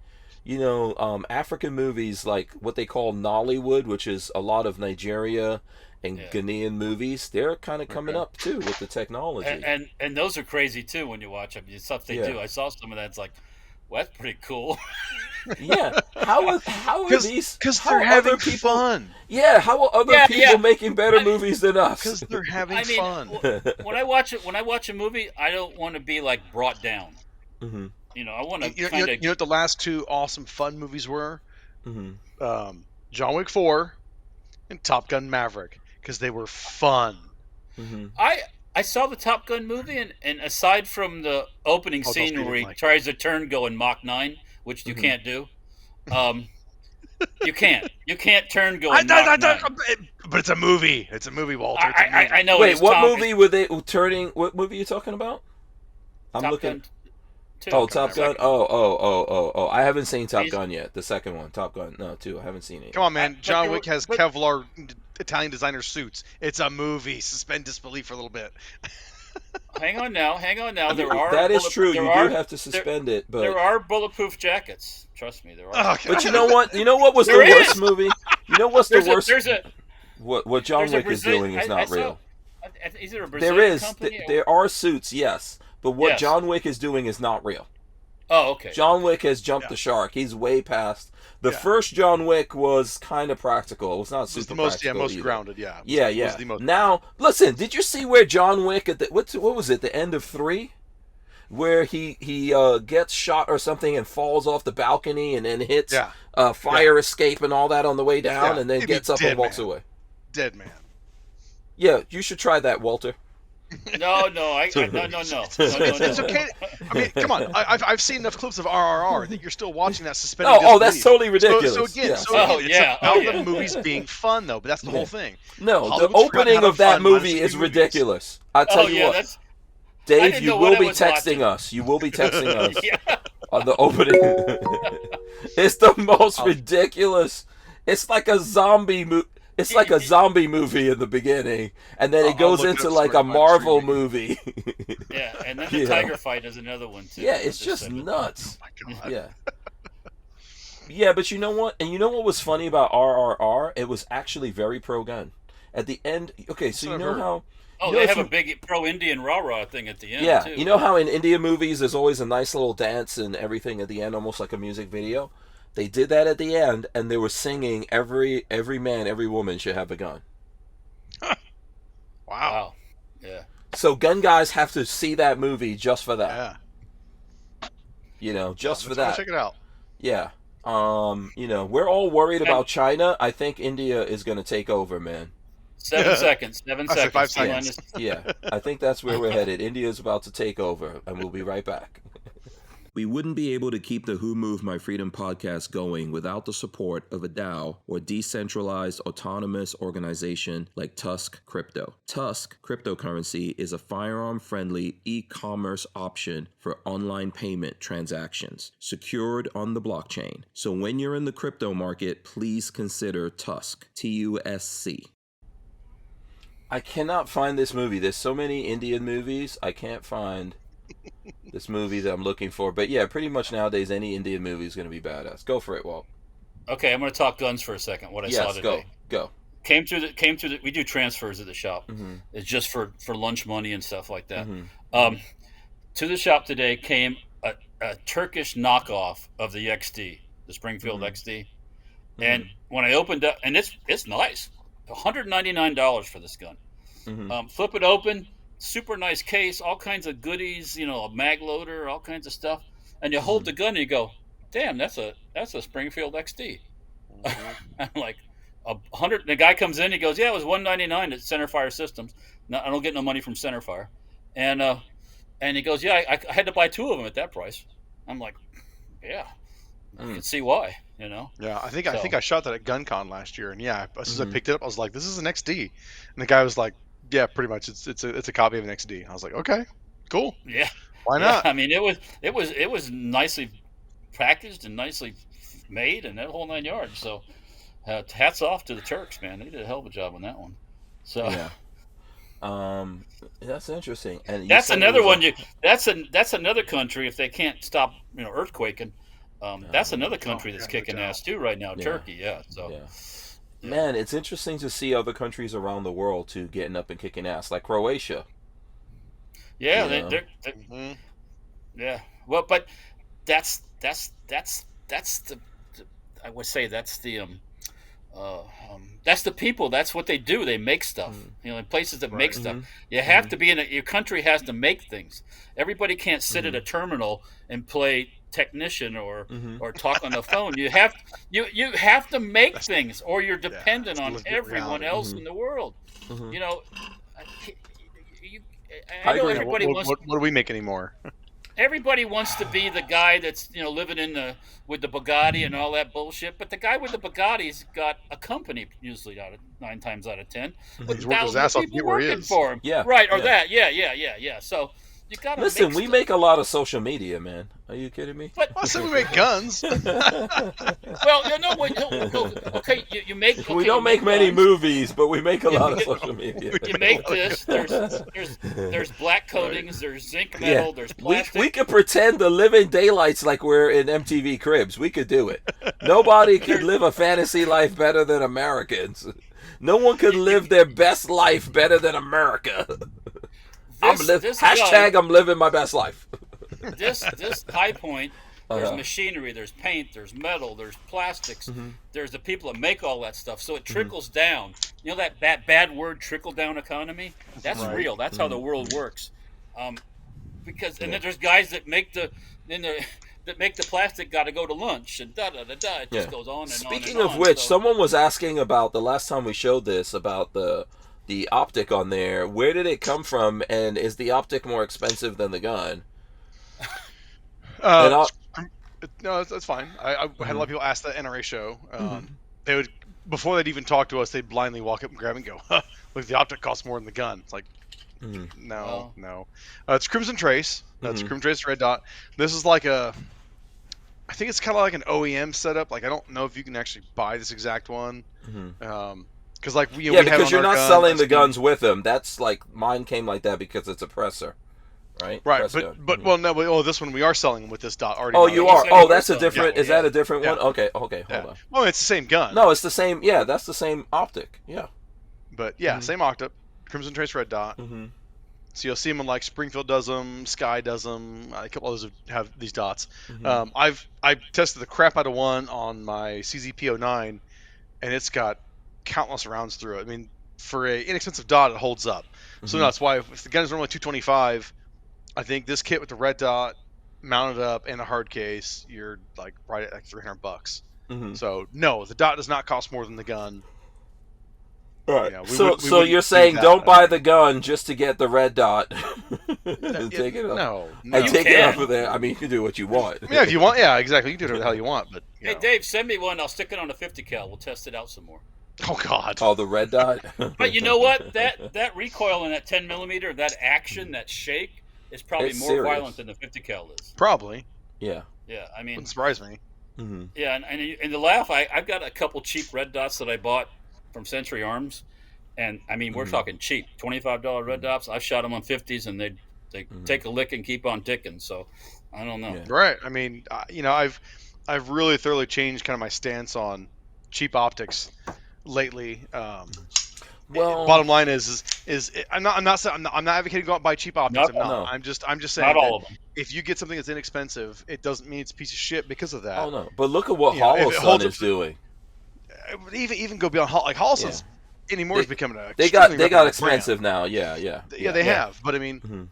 African movies, like what they call Nollywood, which is a lot of Nigeria and Ghanaian movies, they're kind of coming up too with the technology. And those are crazy too when you watch them. The stuff they do. I saw some of that. It's like, well, that's pretty cool. Yeah, how are these? Because they're having fun. Yeah, how are other people making better movies than us? Because they're having fun. When I watch a movie, I don't want to be like brought down. Mm-hmm. I want to You know what the last two awesome fun movies were? Mm-hmm. John Wick 4 and Top Gun Maverick, because they were fun. Mm-hmm. I saw the Top Gun movie, and aside from the opening scene where he tries to turn going Mach 9, which you can't do, you can't turn going Mach 9. But it's a movie. It's a movie, Walter. I know. Wait, what movie were they turning? What movie are you talking about? I'm Top looking. Gun 2. Oh, Top Gun. Oh. I haven't seen Top Gun yet. The second one, Top Gun. No, 2. I haven't seen it. Come on, man. John Wick has Kevlar Italian designer suits. It's a movie. Suspend disbelief for a little bit. Hang on now. That is true. You do have to suspend it, but there are bulletproof jackets. Trust me, there are. Okay. But you know what? You know what was the worst movie? You know what's the worst? What John Wick is doing is not real. Is it a Brazilian company? There are suits, yes, but what John Wick is doing is not real. Oh, okay. John Wick has jumped the shark. He's way past. The first John Wick was kind of practical. It was not super practical. Most grounded, yeah. Yeah. Now, listen, did you see where John Wick at what was it? The end of 3, where he gets shot or something and falls off the balcony and then hits fire escape and all that on the way down, and then gets up and walks away. Dead man. Yeah, you should try that, Walter. No. It's okay. I mean, come on. I've seen enough clips of RRR that you're still watching that suspended disbelief. Oh, that's totally ridiculous. So again, it's about the movies being fun, though. But that's the whole thing. No, the opening of that movie is ridiculous. I tell you what, Dave, you will be texting us. You will be texting us on the opening. It's the most ridiculous. It's like a zombie movie. It's like a zombie movie in the beginning, and then it goes into like a Marvel movie. Yeah, and then the tiger fight is another one too. Yeah, it's just nuts. Oh my God. Yeah. Yeah, but you know what? And you know what was funny about RRR? It was actually very pro-gun. At the end, okay, so you know how... Oh, they have a big pro-Indian rah-rah thing at the end, yeah, too. You know how in Indian movies there's always a nice little dance and everything at the end, almost like a music video? They did that at the end, and they were singing every man, every woman should have a gun. Wow. Yeah. So gun guys have to see that movie just for that. Yeah. Just for that. Check it out. Yeah. We're all worried about China. I think India is going to take over, man. 7 seconds. 7 seconds. 5 seconds. Yeah. I think that's where we're headed. India is about to take over, and we'll be right back. We wouldn't be able to keep the Who Moved My Freedom podcast going without the support of a DAO, or decentralized autonomous organization like TUSC Crypto. TUSC cryptocurrency is a firearm-friendly e-commerce option for online payment transactions, secured on the blockchain. So when you're in the crypto market, please consider TUSC, TUSC. I cannot find this movie. There's so many Indian movies, I can't find this movie that I'm looking for. But yeah, pretty much nowadays any Indian movie is going to be badass. Go for it, Walt. Okay, I'm going to talk guns for a second. What I saw today. Go. Came through the. We do transfers at the shop. Mm-hmm. It's just for lunch money and stuff like that. Mm-hmm. To the shop today came a Turkish knockoff of the XD, the Springfield XD, and when I opened up, and it's nice, $199 for this gun. Flip it open, super nice case, all kinds of goodies, a mag loader, all kinds of stuff, and you hold the gun and you go, damn, that's a Springfield XD. I'm like, 100. The guy comes in, he goes, yeah, it was $199 at Centerfire Systems. No, I don't get no money from Centerfire, and he goes, yeah, I had to buy 2 of them at that price. I'm like, yeah, I can see why, Yeah, I think I shot that at GunCon last year, and yeah, as soon as I picked it up, I was like, this is an XD, and the guy was like, yeah, pretty much, it's a copy of an XD. I was like, okay, cool. Yeah, why not? I mean, it was nicely packaged and nicely made, and that whole 9 yards. So, hats off to the Turks, man. They did a hell of a job on that one. So yeah. That's interesting, and that's another one. That's another country. If they can't stop, earthquaking, that's another country that's kicking ass too right now. Yeah. Turkey, yeah. So, yeah. Man, it's interesting to see other countries around the world too getting up and kicking ass, like Croatia. Yeah, they're yeah. Well, but that's the I would say that's the people. That's what they do. They make stuff. In places that make stuff. You have to be your country has to make things. Everybody can't sit at a terminal and play technician or talk on the phone. You have to make things, or you're dependent on everyone else in the world. I know everybody wants. What do we make anymore? Everybody wants to be the guy that's living with the Bugatti and all that bullshit. But the guy with the Bugatti's got a company usually 9 times out of 10 with thousands of people working for him. Yeah, right. Or that. Yeah. So you gotta listen. We make a lot of social media, man. Are you kidding me? But I said we make guns. Well, no. Okay, you make. Okay, we don't make many movies, but we make a lot of social media. You make this. There's black coatings. There's zinc metal. There's plastic. We could pretend the living daylights like we're in MTV Cribs. We could do it. Nobody could live a fantasy life better than Americans. No one could live their best life better than America. I'm living my best life. This High Point, there's machinery, there's paint, there's metal, there's plastics, there's the people that make all that stuff. So it trickles down. That bad word, trickle down economy? That's real. That's how the world works. Because then there's guys that make the plastic got to go to lunch and da-da-da-da. It just goes on and Speaking on. Speaking of which, someone was asking about the last time we showed this about the optic on there. Where did it come from, and is the optic more expensive than the gun? No, that's fine. I had a lot of people ask that NRA show. They would, before they'd even talk to us, they'd blindly walk up and grab it and go, look, the optic costs more than the gun. It's like, no. It's Crimson Trace. That's Crimson Trace Red Dot. This is like I think it's kind of like an OEM setup. Like, I don't know if you can actually buy this exact one. Because because you're not selling the guns with them. That's like, mine came like that because it's a presser. Right, this one we are selling with this dot already. Oh, you are. Oh, that's a different. Is that a different one? Okay, hold on. Well, it's the same gun. No, it's the same. Yeah, that's the same optic. Yeah. But yeah, same optic. Crimson Trace Red Dot. So you'll see them in like Springfield does them, Sky does them. A couple others have these dots. I've tested the crap out of one on my CZP09, and it's got countless rounds through it. I mean, for an inexpensive dot, it holds up. So that's why if the gun is normally $225. I think this kit with the red dot mounted up and a hard case, you're like right at like $300. So no, the dot does not cost more than the gun. Right. So you're saying don't buy the gun just to get the red dot. And take it off. And take it off of there. I mean, you can do what you want. Yeah, if you want. Yeah, exactly. You can do whatever the hell you want. But hey, Dave, send me one. I'll stick it on a 50 cal. We'll test it out some more. Oh God. Oh, the red dot. But you know what? That recoil in that 10 millimeter, that action, that shake. It's probably more violent than the 50 cal is. Probably. Yeah. Yeah, I mean... Wouldn't surprise me. Yeah, and the laugh, I've got a couple cheap red dots that I bought from Century Arms. And, I mean, we're talking cheap. $25 red dots. I've shot them on 50s, and they take a lick and keep on ticking. So, I don't know. Yeah. Right. I mean, I've really thoroughly changed kind of my stance on cheap optics. lately. Well, Bottom line is I'm not saying I'm not advocating go out and buy cheap optics. I'm not. No. I'm just saying Not that all of them. if you get something that's inexpensive, it doesn't mean it's a piece of shit because of that. oh no, but look at what You know, if it Holosun holds is doing. Even go beyond like Holosun's anymore is becoming a They got expensive now. Yeah, they have. But I mean, Mhm.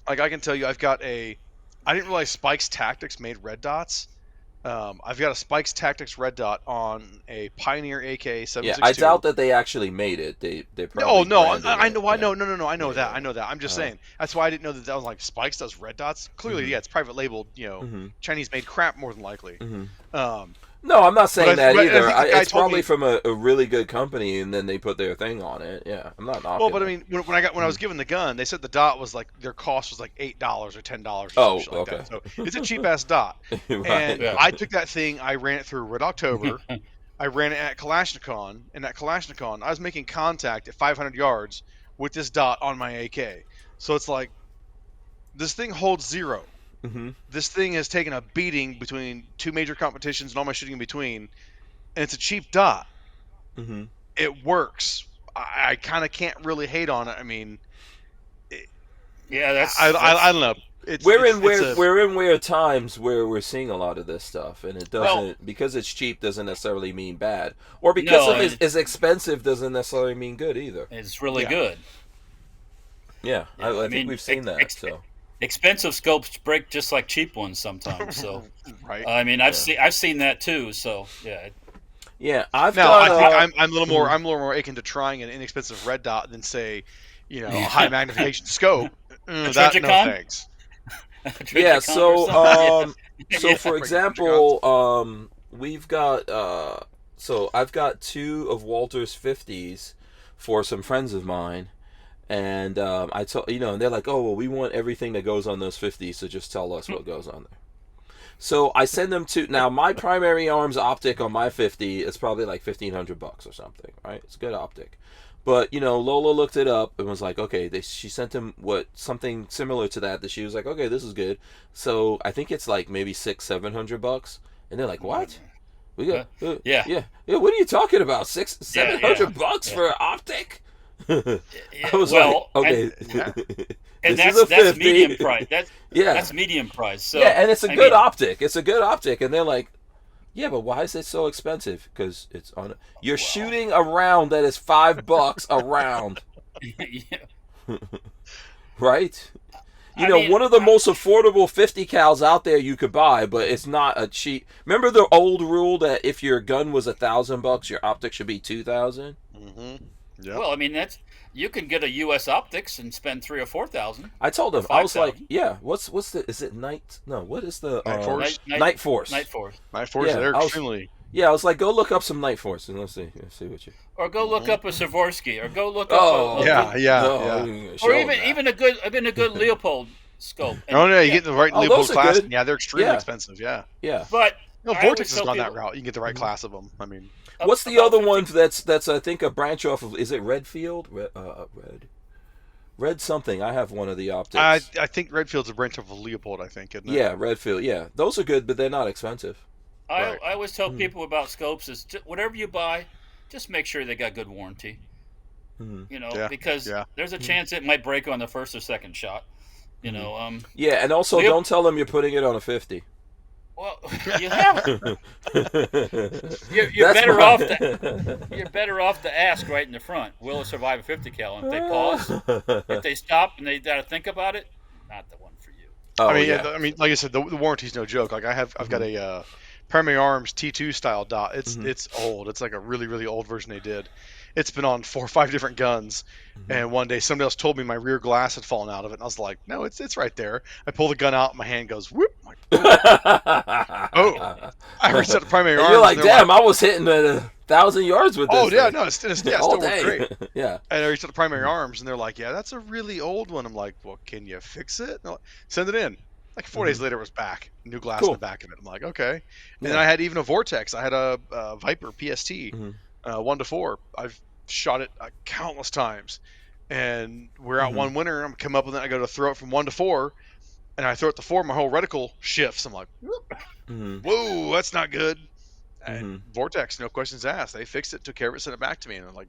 like I can tell you, I didn't realize Spike's Tactics made red dots. I've got a Spike's Tactics red dot on a Pioneer AK-762. Yeah, I doubt that they actually made it. They probably I know, branded it. I know that. I'm just saying. That's why I didn't know that was like Spike's does red dots. Clearly, it's private labeled. Chinese made crap more than likely. No, I'm not saying that I either. think the guy It's told probably me- from a really good company, and then they put their thing on it. Yeah, I'm not knocking. Well, but I it. mean, when I was given the gun, they said the dot was like their cost was like $8 or $10 or Oh, something like okay. that. So it's a cheap ass dot. Right. And Yeah. I took that thing, I ran it through Red October. I ran it at Kalashnikon, and at Kalashnikon, I was making contact at 500 yards with this dot on my AK. So it's like this thing holds 0. Mhm. This thing has taken a beating between 2 major competitions and all my shooting in between, and it's a cheap dot. Mhm. It works. I kind of can't really hate on it. I mean, Yeah, that's. I don't know. We're in weird times where we're seeing a lot of this stuff, and it doesn't because it's cheap doesn't necessarily mean bad, or because it's expensive doesn't necessarily mean good either. It's really good. Yeah, Yeah, I think we've seen that. So expensive scopes break just like cheap ones sometimes. So right. I mean, I've seen that too. So yeah. Yeah, I think I'm a little more akin to trying an inexpensive red dot than say, a high magnification scope. No thanks. Yeah, so for Yeah, example, we've got so I've got 2 of Walther's 50s for some friends of mine, and I told and they're like, oh well, we want everything that goes on those 50s, so just tell us what goes on there. So I send them to now my primary arms optic on my 50 is probably like $1,500 or something, right? It's a good optic. But Lola looked it up and was like, okay, she sent him something similar to that she was like, okay, this is good. So I think it's like maybe $600-700, and they're like, what? We got yeah. What are you talking about? $700 for an optic? I was okay. And this is that's medium price. That's medium price. So and it's a good optic. It's a good optic, and they're like, yeah, but why is it so expensive? Because it's on. You're shooting a round that is $5 a round, right? One of the most affordable 50 cals out there you could buy, but it's not a cheap. Remember the old rule that if your gun was $1,000, your optic should be $2,000. Mm-hmm. Yep. Well, I mean you can get a U.S. optics and spend $3,000 or $4,000. I told him, I was like, yeah, what's the? Is it Night? No, what is the Night Force? Night Force. Night Force. Night Force. They're extremely. Yeah, I was like, go look up some Night Force and let's see what you. Or go look up a Sikorsky, or go look up. Or even a good Leopold scope. You get the right Leopold class. Yeah, they're extremely expensive. Yeah. But Vortex has gone that route. You can get the right class of them. I mean, what's the other one that's I think a branch off of? Is it Redfield? Red something. I have one of the optics. I think Redfield's a branch off of Leopold. I think. Isn't it? Yeah, Redfield. Yeah, those are good, but they're not expensive. I always tell people about scopes is whatever you buy, just make sure they got good warranty. Because there's a chance it might break on the first or second shot. Yeah, and also don't tell them you're putting it on a 50. Well, you haven't. You're better off. You're better off to ask right in the front. Will it survive a 50 cal? And if they pause, if they stop and they got to think about it, not the one for you. I mean, like I said, the warranty's no joke. Like I've got a Armory Arms T2 style dot. It's old. It's like a really, really old version they did. It's been on 4 or 5 different guns, and one day somebody else told me my rear glass had fallen out of it, and I was like, no, it's right there. I pull the gun out, and my hand goes whoop. I'm like, I reset the Armory Arms. You're like, damn, I was hitting at 1,000 yards with this. Oh yeah, no, it still works great. Yeah. And I reset the Armory Arms, and they're like, yeah, that's a really old one. I'm like, well, can you fix it? No, send it in. Like 4 days later, it was back. New glass in the back of it. I'm like, okay. And then I had even a Vortex. I had a Viper PST 1-4. I've shot it countless times. And we're out one winter. I'm come up with it. I go to throw it from 1-4. And I throw it to 4. My whole reticle shifts. I'm like, whoa, that's not good. And Vortex, no questions asked. They fixed it, took care of it, sent it back to me, and I'm like,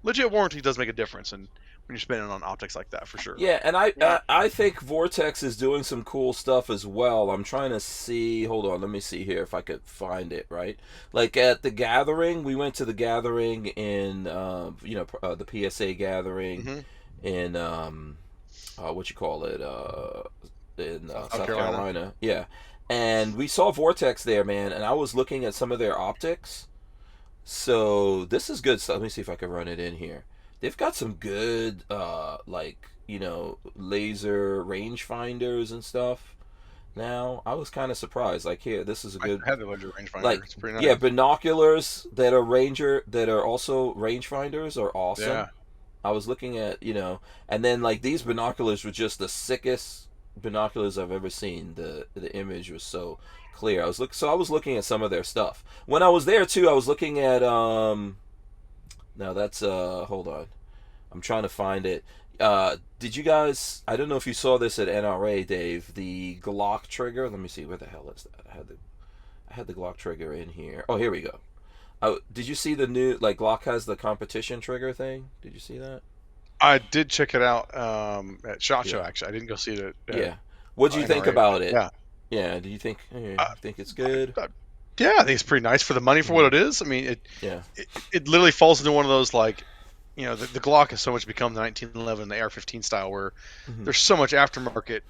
legit warranty does make a difference, and when you're spending on optics like that, for sure. Yeah, and I think Vortex is doing some cool stuff as well. I'm trying to see. Hold on, let me see here if I could find it. Right, like at the gathering, we went to the gathering in the PSA gathering in what you call it in South Carolina. Yeah, and we saw Vortex there, man. And I was looking at some of their optics. So this is good stuff. Let me see if I can run it in here. They've got some good, laser rangefinders and stuff. Now I was kind of surprised. Like here, this is a good. I have the laser rangefinder. Like, it's pretty nice. Yeah, binoculars that are also rangefinders are awesome. Yeah. I was looking at and then like these binoculars were just the sickest binoculars I've ever seen. The image was so clear. I was looking at some of their stuff. When I was there too, I was looking at now that's hold on. I'm trying to find it. Did you guys, I don't know if you saw this at NRA, Dave, the Glock trigger. Let me see, where the hell is that? I had the Glock trigger in here. Oh, here we go. Did you see the new, like, Glock has the competition trigger thing? Did you see that? I did check it out at SHOT Show, actually. I didn't go see it at What do you think NRA. about it? Yeah. Yeah, do you think it's good? Yeah, I think it's pretty nice for the money for what it is. I mean, it literally falls into one of those, like, the Glock has so much become the 1911, the AR-15 style, where there's so much aftermarket,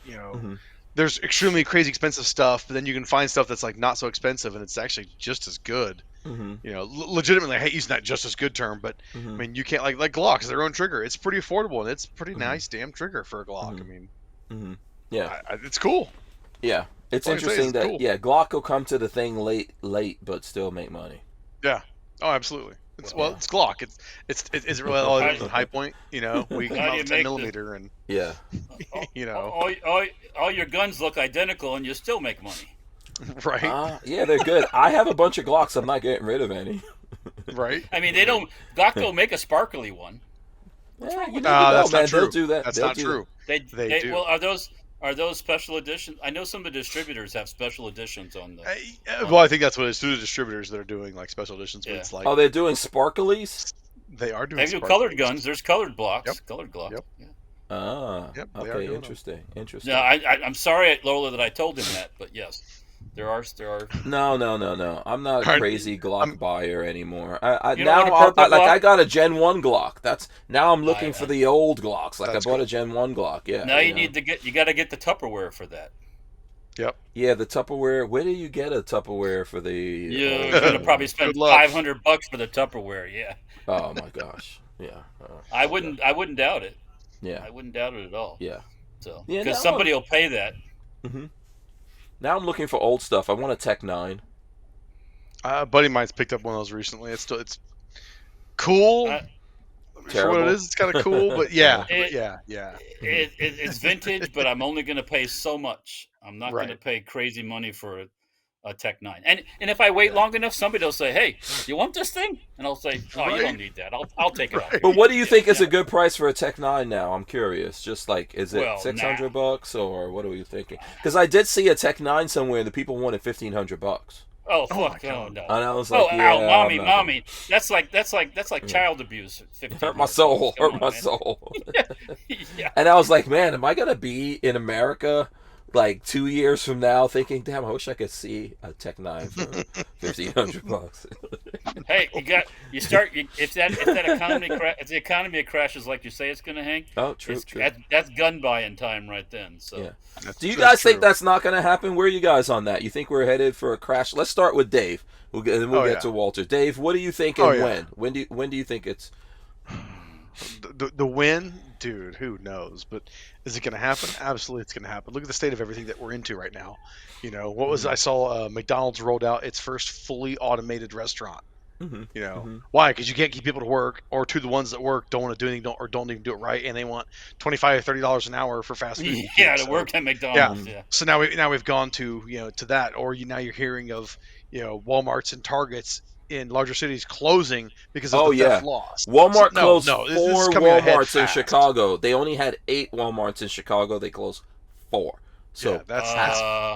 there's extremely crazy expensive stuff, but then you can find stuff that's like not so expensive and it's actually just as good. Legitimately, I hate using that just as good term, but I mean, you can't, like Glock is their own trigger. It's pretty affordable and it's pretty nice damn trigger for a Glock. I mean, it's cool. Yeah, it's interesting that cool. Glock will come to the thing late, but still make money. Yeah. Oh, absolutely. It's Glock. It's really all it is High Point. We come out with 10 millimeter and all your guns look identical and you still make money. Right. Yeah, they're good. I have a bunch of Glocks. I'm not getting rid of any. Right. I mean, Glock don't make a sparkly one. That's not true. They'll do that. That's not true. They do. Well, are those special editions? I know some of the distributors have special editions on them. Well, I think that's what it's through the distributors that are doing like special editions. But it's like, they're doing sparklies? They are doing. They do colored guns. There's colored blocks. Yep. Colored Glock. Yep. Yeah. Okay. Interesting. No, I'm sorry, Lola, that I told him that, but yes, there are. No. I'm not a crazy Glock buyer anymore. I got a Gen 1 Glock. Now I'm looking for the old Glocks. Like I bought a Gen 1 Glock. Yeah. Now you got to get the Tupperware for that. Yep. Yeah, the Tupperware. Where do you get a Tupperware for the? You're gonna probably spend $500 for the Tupperware. Yeah. Oh my gosh. Yeah. I wouldn't doubt it. Yeah. I wouldn't doubt it at all. Yeah. So because somebody will pay that. Now I'm looking for old stuff. I want a Tech 9. A buddy of mine's picked up one of those recently. It's cool. For what it is, it's kind of cool, but it's vintage, but I'm only going to pay so much. I'm not going to pay crazy money for a Tech 9. And if I wait long enough, somebody will say, "Hey, you want this thing?" And I'll say, "Oh, you don't need that. I'll take it off." But what do you think is a good price for a Tech 9 now? I'm curious. Just like, is it $600 or what are you thinking? Because I did see a Tech 9 somewhere, and the people wanted $1,500. Oh fuck! No. And I was like, mommy, that's like child abuse. Hurt my soul. Yeah. And I was like, man, am I gonna be in America like 2 years from now, thinking, damn, I wish I could see a Tech 9 for $1,500. Hey, if the economy crashes like you say it's going to hang. Oh, true. That's gun buying time right then. So, yeah. Do you guys think that's not going to happen? Where are you guys on that? You think we're headed for a crash? Let's start with Dave. We'll get to Walter. Dave, what do you think and when? When do you think it's? The win, dude, who knows? But is it going to happen? Absolutely, it's going to happen. Look at the state of everything that we're into right now. I saw McDonald's rolled out its first fully automated restaurant. Why? Because you can't keep people to work, or the ones that work don't want to do anything, or don't even do it right, and they want $25 or $30 an hour for fast food. To work at McDonald's. Yeah. So now we've gone to to that, or now you're hearing of Walmarts and Targets in larger cities closing because of the theft loss. Walmart closed 4 Walmarts in fast. Chicago. They only had 8 Walmarts in Chicago. They closed 4. So that's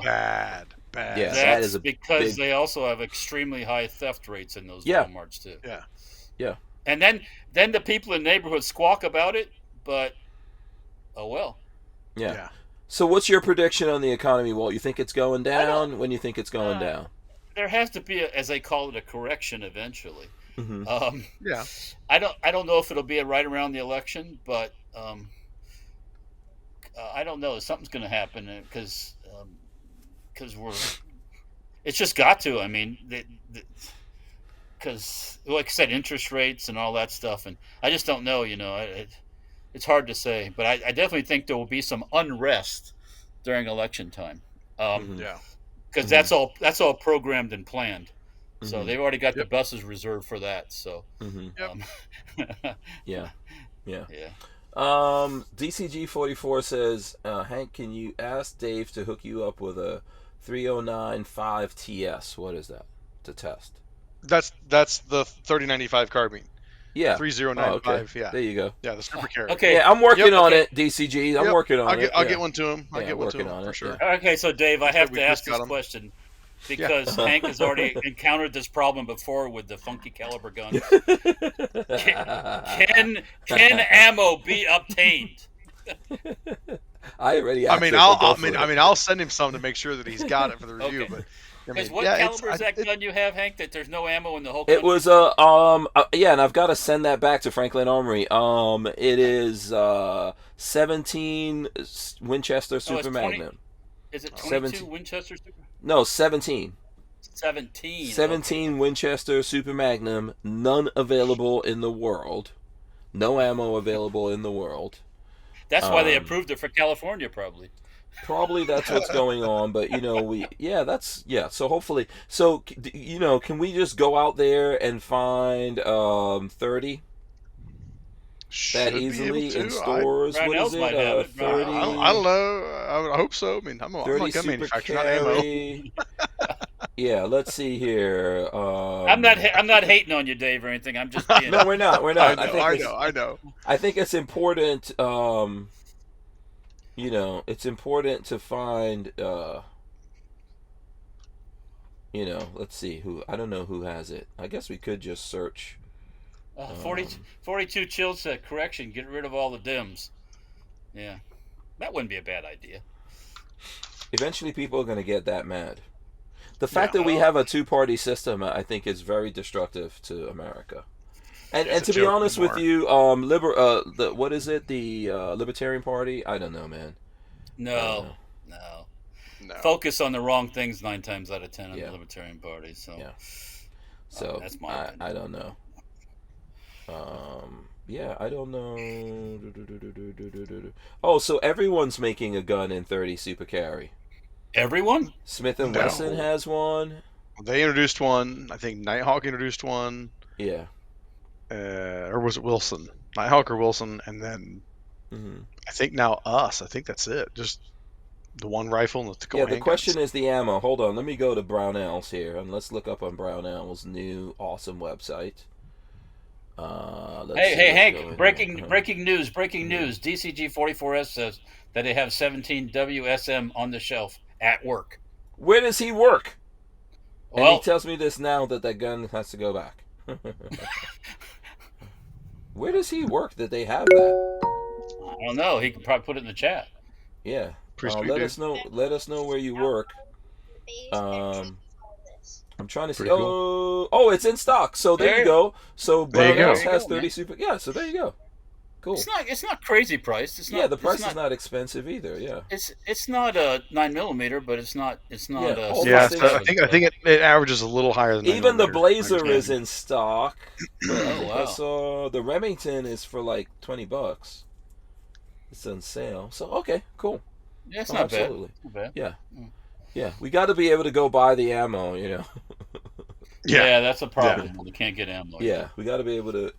bad. bad. Yeah, That's that is a because big- they also have extremely high theft rates in those Yeah. Walmarts too. Yeah. Yeah. And then the people in the neighborhood squawk about it, but oh well. Yeah. Yeah. So what's your prediction on the economy, Walt? You think it's going I down? When you think it's going down? There has to be, as they call it, a correction eventually. Mm-hmm. Yeah. I don't know if it'll be right around the election, but I don't know. Something's going to happen because we're. It's just got to. I mean, because like I said, interest rates and all that stuff, and I just don't know. It's hard to say, but I definitely think there will be some unrest during election time. Mhm. Yeah. Because that's all programmed and planned. So Mhm. they've already got the Yep. buses reserved for that. So Mm-hmm. Yep. Yeah. Yeah. yeah. DCG44 says, Hank, can you ask Dave to hook you up with a 3095 TS? What is that to test? That's the 3095 carbine. Yeah. 3095. Okay. Yeah. There you go. Yeah, the super carry. Okay. Yeah, I'm working Yep. on Okay. it, DCG. I'm Yep. working on it. I'll Yeah. get one to him. I'll Yeah, get one to working him on for it, sure. yeah. Okay, so Dave, I have We to ask just got this 'em. question because Hank has already encountered this problem before with the funky caliber gun. Can ammo be obtained? I already I asked mean, it, I'll but go for it. I'll send him some to make sure that he's got it for the review. Okay. But I Because mean, what yeah, caliber is that gun you have, Hank? That there's no ammo in the whole. It country? was yeah, and I've got to send that back to Franklin Armory. It is 17 Winchester Super 20 Magnum. Is it 22 17. Winchester? Super? No, 17. 17. 17 Winchester Super Magnum, none available in the world. No ammo available in the world. That's why they Um, approved it for California, probably. Probably that's what's going on, but so hopefully, can we just go out there and find 30 should that be easily able in to. stores? What Brownells is it? might have it. 30 I don't know. I hope so. I mean, I'm a 30 gun super manufacturer, not ammo. carry. Yeah, let's see here. I'm not hating on you, Dave, or anything. I'm just being. No, we're not. We're not. I know. I think it's important. It's important to find. Let's see who. I don't know who has it. I guess we could just search. 42 chill set correction. Get rid of all the dims. Yeah, that wouldn't be a bad idea. Eventually, people are going to get that mad. The fact Yeah. that we have a two-party system, I think, is very destructive to America. And It's to a be joke honest anymore. with you, what is it? The Libertarian Party? I don't know, man. No. No. Focus on the wrong things 9 times out of 10 in Yeah. the Libertarian Party. So, Yeah. So that's my opinion. I don't know. I don't know. Oh, so everyone's making a gun in 30 Super Carry. Everyone? Smith & No. Wesson has one. They introduced one. I think Nighthawk introduced one. Yeah. Or was it Wilson? Nighthawk or Wilson, and then I think now us. I think that's it. Just the one rifle and the Tacoma The handguns. question is the ammo. Hold on, let me go to Barnauls here and let's look up on Barnauls' new awesome website. Hey, Hank! Breaking news! DCG 44S says that they have 17 WSM on the shelf at work. Where does he work? And Well, he tells me this now that gun has to go back. Where does he work that they have that? I don't know. He can probably put it in the chat. Yeah. Pretty sweet, let dude. us know. Let us know where you work. I'm trying to see. Pretty cool. Oh, it's in stock. So there you go. So There you go. Barnauls There you has go, 30 man. super. Yeah. So there you go. Cool. It's not crazy priced. It's not. Yeah, the price it's is not expensive either. Yeah. It's not a 9mm, but it's not. Yeah, all Yeah, those so things. I think it averages a little higher than Even the 9mm. Blazer I is understand. in stock. Oh, wow. I saw the Remington is for like $20. It's on sale. So okay, cool. Yeah, it's Oh, not absolutely. bad. Not bad. Yeah. Mm. Yeah. We got to be able to go buy the ammo. Yeah, that's a problem. You can't get ammo. Yeah. We got to be able to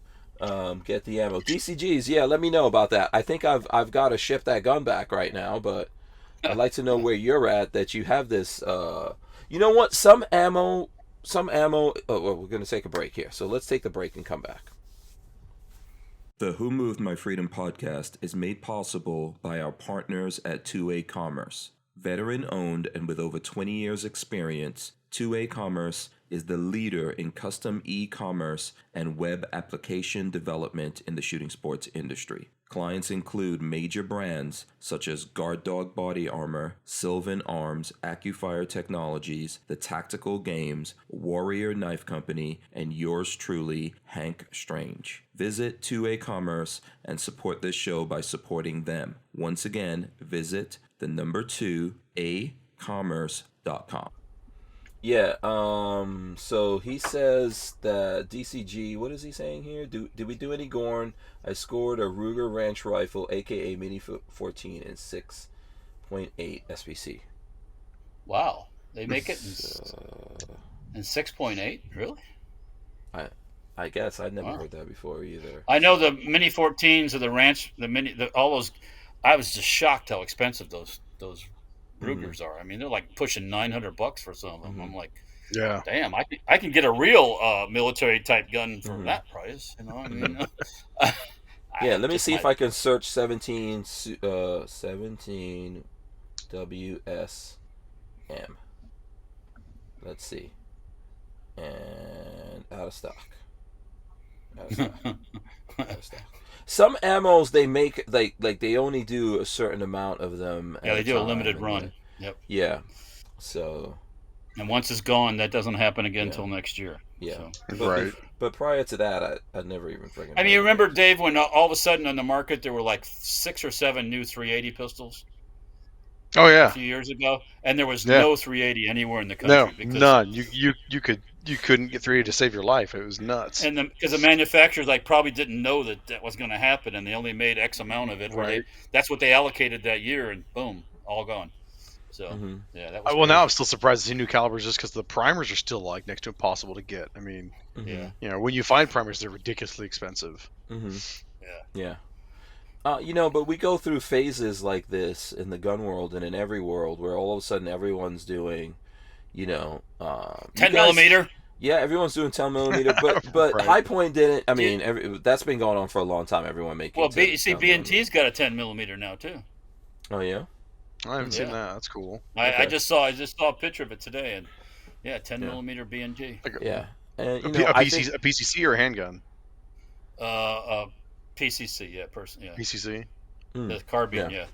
get the ammo. DCGs. Yeah. Let me know about that. I think I've got to ship that gun back right now, but I'd like to know where you're at. That you have this. You know what? Some ammo. Oh, well, we're gonna take a break here. So let's take the break and come back. The Who Moved My Freedom podcast is made possible by our partners at 2A Commerce. Veteran owned and with over 20 years experience, 2A Commerce is the leader in custom e-commerce and web application development in the shooting sports industry. Clients include major brands such as Guard Dog Body Armor, Sylvan Arms, AccuFire Technologies, The Tactical Games, Warrior Knife Company, and yours truly, Hank Strange. Visit 2A Commerce and support this show by supporting them. Once again, visit the number 2acommerce.com. Yeah, so he says that DCG, what is he saying here? Did we do any Gorn? I scored a Ruger Ranch rifle, aka Mini 14 in 6.8 SPC. Wow. They make it in 6.8? Really? I guess I'd never heard that before either. I know the Mini 14s or the Ranch, all those. I was just shocked how expensive those Rugers are. I mean, they're like pushing $900 for some of them. I'm like, Yeah. damn, I can get a real military type gun for that price. You know, I mean, yeah, let me see if I can search 17 WSM. Let's see. And out of stock. Some ammos they make like they only do a certain amount of them. Yeah, they do a limited run. Yep. Yeah. So. And once it's gone, that doesn't happen again until next year. Yeah. So. Right. But prior to that, I'd never even freaking. I mean, you remember, Dave, when all of a sudden on the market there were like 6 or 7 new 380 pistols? Oh yeah. A few years ago, and there was no 380 anywhere in the country. No, because none. You couldn't get 380 to save your life. It was nuts. And because the manufacturers probably didn't know that was going to happen, and they only made X amount of it. Right. That's what they allocated that year, and boom, all gone. So yeah, that was. Well, now I'm still surprised to see new calibers just because the primers are still like next to impossible to get. I mean, when you find primers, they're ridiculously expensive. Yeah. But we go through phases like this in the gun world and in every world where all of a sudden everyone's doing, 10 millimeter. Yeah, everyone's doing 10 millimeter, but Right. High Point didn't. I mean, that's been going on for a long time. Everyone making. Well, B&T's got a 10 millimeter now too. Oh yeah. I haven't seen that. That's cool. I just saw a picture of it today, and 10 millimeter B&T. Yeah, and a PCC or a handgun? PCC, PCC. The carbine, yeah.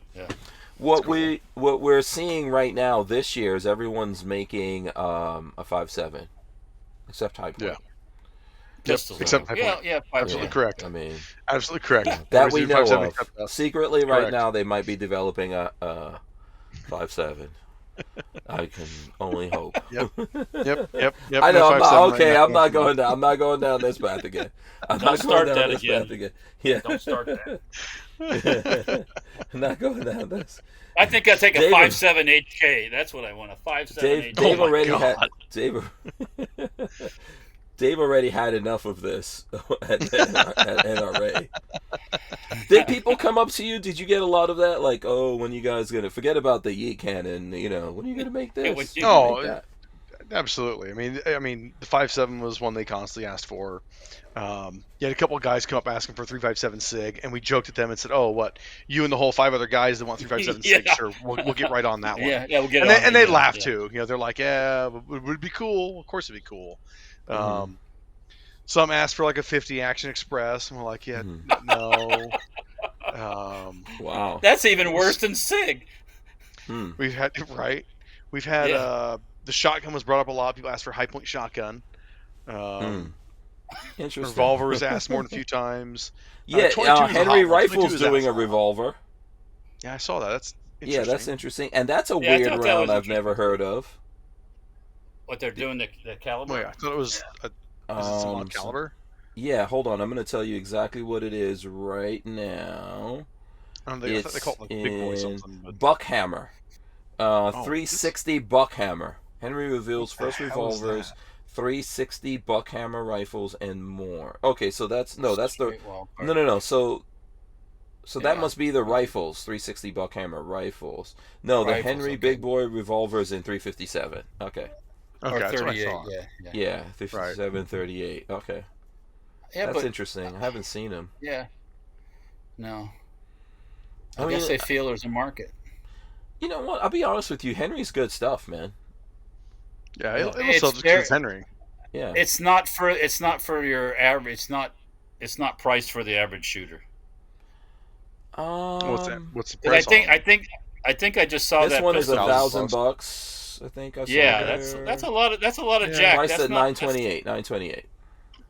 What we're seeing right now this year is everyone's making a 5.7, except High Point. Yeah. Pistols. Except High Point. Yeah, Absolutely correct. I mean, absolutely correct. That we know of. Except Secretly, right Correct. now, they might be developing a 5.7. I can only hope. Yep. I know. I'm not 5.7 going down. I'm not going down this path again. Don't start that again. Yeah. Don't start that. I'm not going down this. I think I'll take a David. 5.7 HK. That's what I want. A 5.7 HK. Dave my already God. had. Dave already had enough of this at NRA. Did people come up to you? Did you get a lot of that? Like, oh, when you guys gonna forget about the yeet cannon? When are you gonna make this? when you- Oh, Make that? absolutely. I mean, the 5.7 was one they constantly asked for. You had a couple of guys come up asking for 3.57 SIG, and we joked at them and said, "Oh, what? You and the whole 5 other guys that want 3.57 SIG? Yeah. Sure, we'll get right on that one." Yeah, we'll get And it they, on and the, they laugh yeah. too. They're like, "Yeah, would it be cool? Of course it'd be cool." Some asked for like a 50 Action Express, and we're like, "Yeah, no." Wow. That's even worse than SIG. We've had the shotgun was brought up a lot. People asked for High Point shotgun. Interesting. Revolver was asked more than a few times. Yeah, 22 is a hot Henry one. 22 Rifle's is doing a awesome. revolver. Yeah, I saw that. That's Yeah, interesting. that's interesting, and that's a Yeah, I weird thought that round was I've never heard of. What they're doing, the caliber? Wait, I thought it was. Is it some odd caliber? Yeah, hold on. I'm going to tell you exactly what it is right now. I thought they called it like big boy something. But... Buckhammer. 360 Buckhammer. Henry reveals What the first hell is revolvers, that? 360 Buckhammer rifles, and more. Okay, so that's the Great wall card. no. So that Yeah. must be the rifles, 360 Buckhammer rifles. No, the Rifles, Henry okay. Big Boy revolvers in 357. Okay. Okay, Or that's what I 38, thought. yeah. Yeah, 357, 38. Okay. Yeah, That's but interesting. I haven't seen them. yeah, no. I I mean, guess they feel there's a market. You know what? I'll be honest with you. Henry's good stuff, man. Yeah, Yeah. it'll sell just 'cause it's Henry. Yeah. It's not for your average. It's not priced for the average shooter. What's that? What's the 'Cause price? I think I just saw This that one is pistol. $1,000. I think I saw. Yeah, there. that's a lot of jack. Priced That's at not, $928.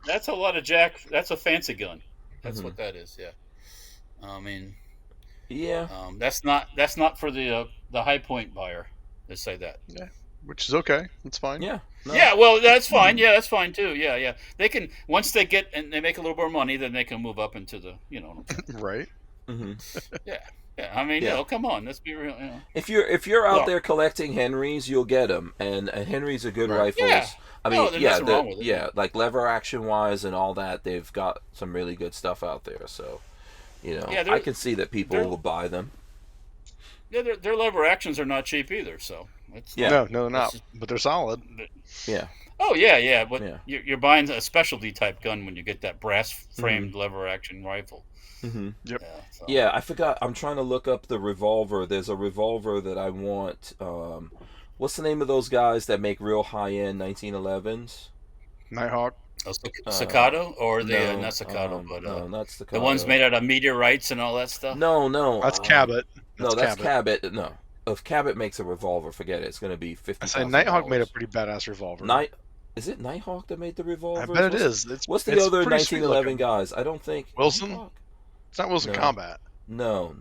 That's a lot of jack. That's a fancy gun. That's Mm-hmm. what that is. Yeah. I mean, Yeah. that's not for the high point buyer. Let's say that. Yeah, which is okay. That's fine. Yeah. No. Yeah, well, that's fine. Yeah, that's fine too. Yeah. They can once they get and they make a little more money, then they can move up into the Right. Mm-hmm. Yeah. I mean, Yeah. come on, let's be real. If you're out Well- there collecting Henrys, you'll get them, and Henrys are good Right. rifles. Yeah. I No, mean, there's yeah, nothing wrong with it. yeah, like lever action wise and all that, they've got some really good stuff out there. So, Yeah, I can see that people they're- will buy them. Yeah, their lever actions are not cheap either. So it's Yeah. No, they're not. It's- But they're solid. Yeah. Oh yeah. But Yeah. you're buying a specialty type gun when you get that brass framed lever action rifle. Mm-hmm. Yep. Yeah, so. Yeah, I forgot. I'm trying to look up the revolver. There's a revolver that I want. What's the name of those guys that make real high end 1911s? Nighthawk. Oh, Staccato or the No, not Staccato, but no, not the Staccato. ones made out of meteorites and all that stuff. No. That's Cabot. No, that's Cabot. No, if Cabot makes a revolver, forget it. It's going to be $50,000. I say Nighthawk made a pretty badass revolver. Is it Nighthawk that made the revolver? I bet it is. What's the it's other pretty sweet 1911 looking. guys? I don't think Wilson? Nighthawk? It's not Wilson No. Combat. No,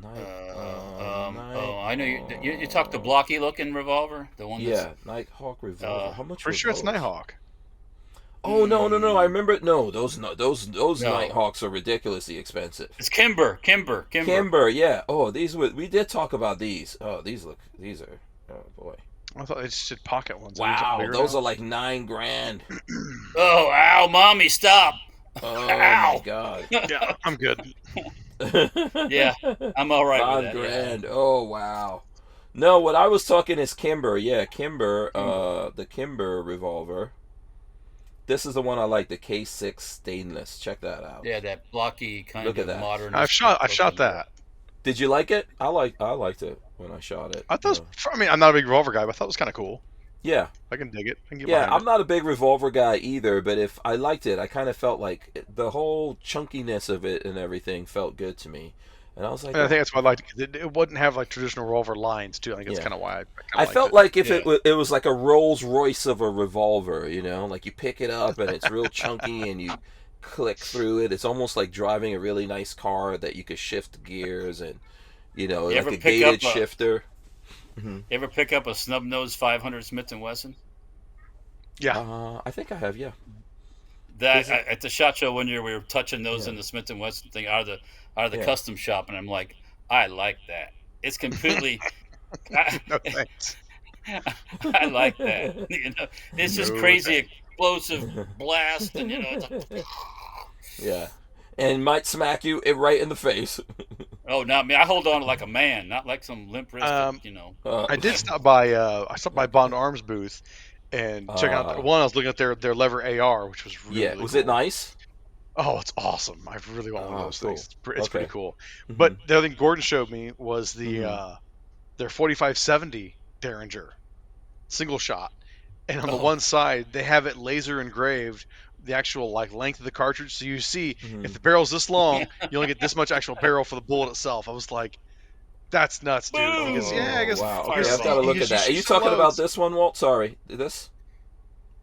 I know you talked the blocky looking revolver, the one. Yeah, Nighthawk revolver. How much? Pretty sure it's those? Nighthawk. Oh no! I remember. No, those Nighthawks are ridiculously expensive. It's Kimber. Kimber, yeah. Oh, we did talk about these. Oh, these are. Oh boy. I thought they just did pocket ones. Wow, those are like $9,000. Oh, ow, mommy, stop! Oh Ow. my god. Yeah, I'm good. Yeah, I'm all right with that. $5,000. Oh wow. No, what I was talking is Kimber. Yeah, Kimber. The Kimber revolver. This is the one I like. The K6 stainless. Check that out. Yeah, that blocky kind Look at of that. modern. I shot that. Did you like it? I liked it when I shot it. I thought. I mean, I'm not a big revolver guy, but I thought it was kind of cool. Yeah. I can dig it. I can get Yeah, behind I'm not a big revolver guy either, but if I liked it, I kind of felt like the whole chunkiness of it and everything felt good to me. And I was like, And I think that's why I liked it. It wouldn't have like traditional revolver lines too. I think that's kind of why I felt like if it was like a Rolls Royce of a revolver, like you pick it up and it's real chunky and you click through it. It's almost like driving a really nice car that you could shift gears and like a gated shifter. You ever pick up a snub nose 500 Smith & Wesson? Yeah. I think I have. Yeah. At the SHOT Show one year, we were touching those in the Smith & Wesson thing out of the custom shop, and I'm like, I like that. It's completely. No thanks. I like that. It's just crazy explosive blast, and it's like, yeah, and might smack you right in the face. Oh, not me. I hold on like a man, not like some limp wrist. I did stop by. I stopped by Barnauls Arms booth and check out I was looking at their lever AR, which was really was cool. it nice? Oh, it's awesome. I really want one of those cool. things. It's pretty cool. Mm-hmm. But the other thing Gordon showed me was the their 4570 Derringer single shot, and on the one side they have it laser engraved the actual length of the cartridge, so you see if the barrel's this long, you only get this much actual barrel for the bullet itself. I was like, that's nuts, dude. Because, I guess. Wow. Okay, I've got to look at that. Are you talking about this one, Walt? Sorry, this.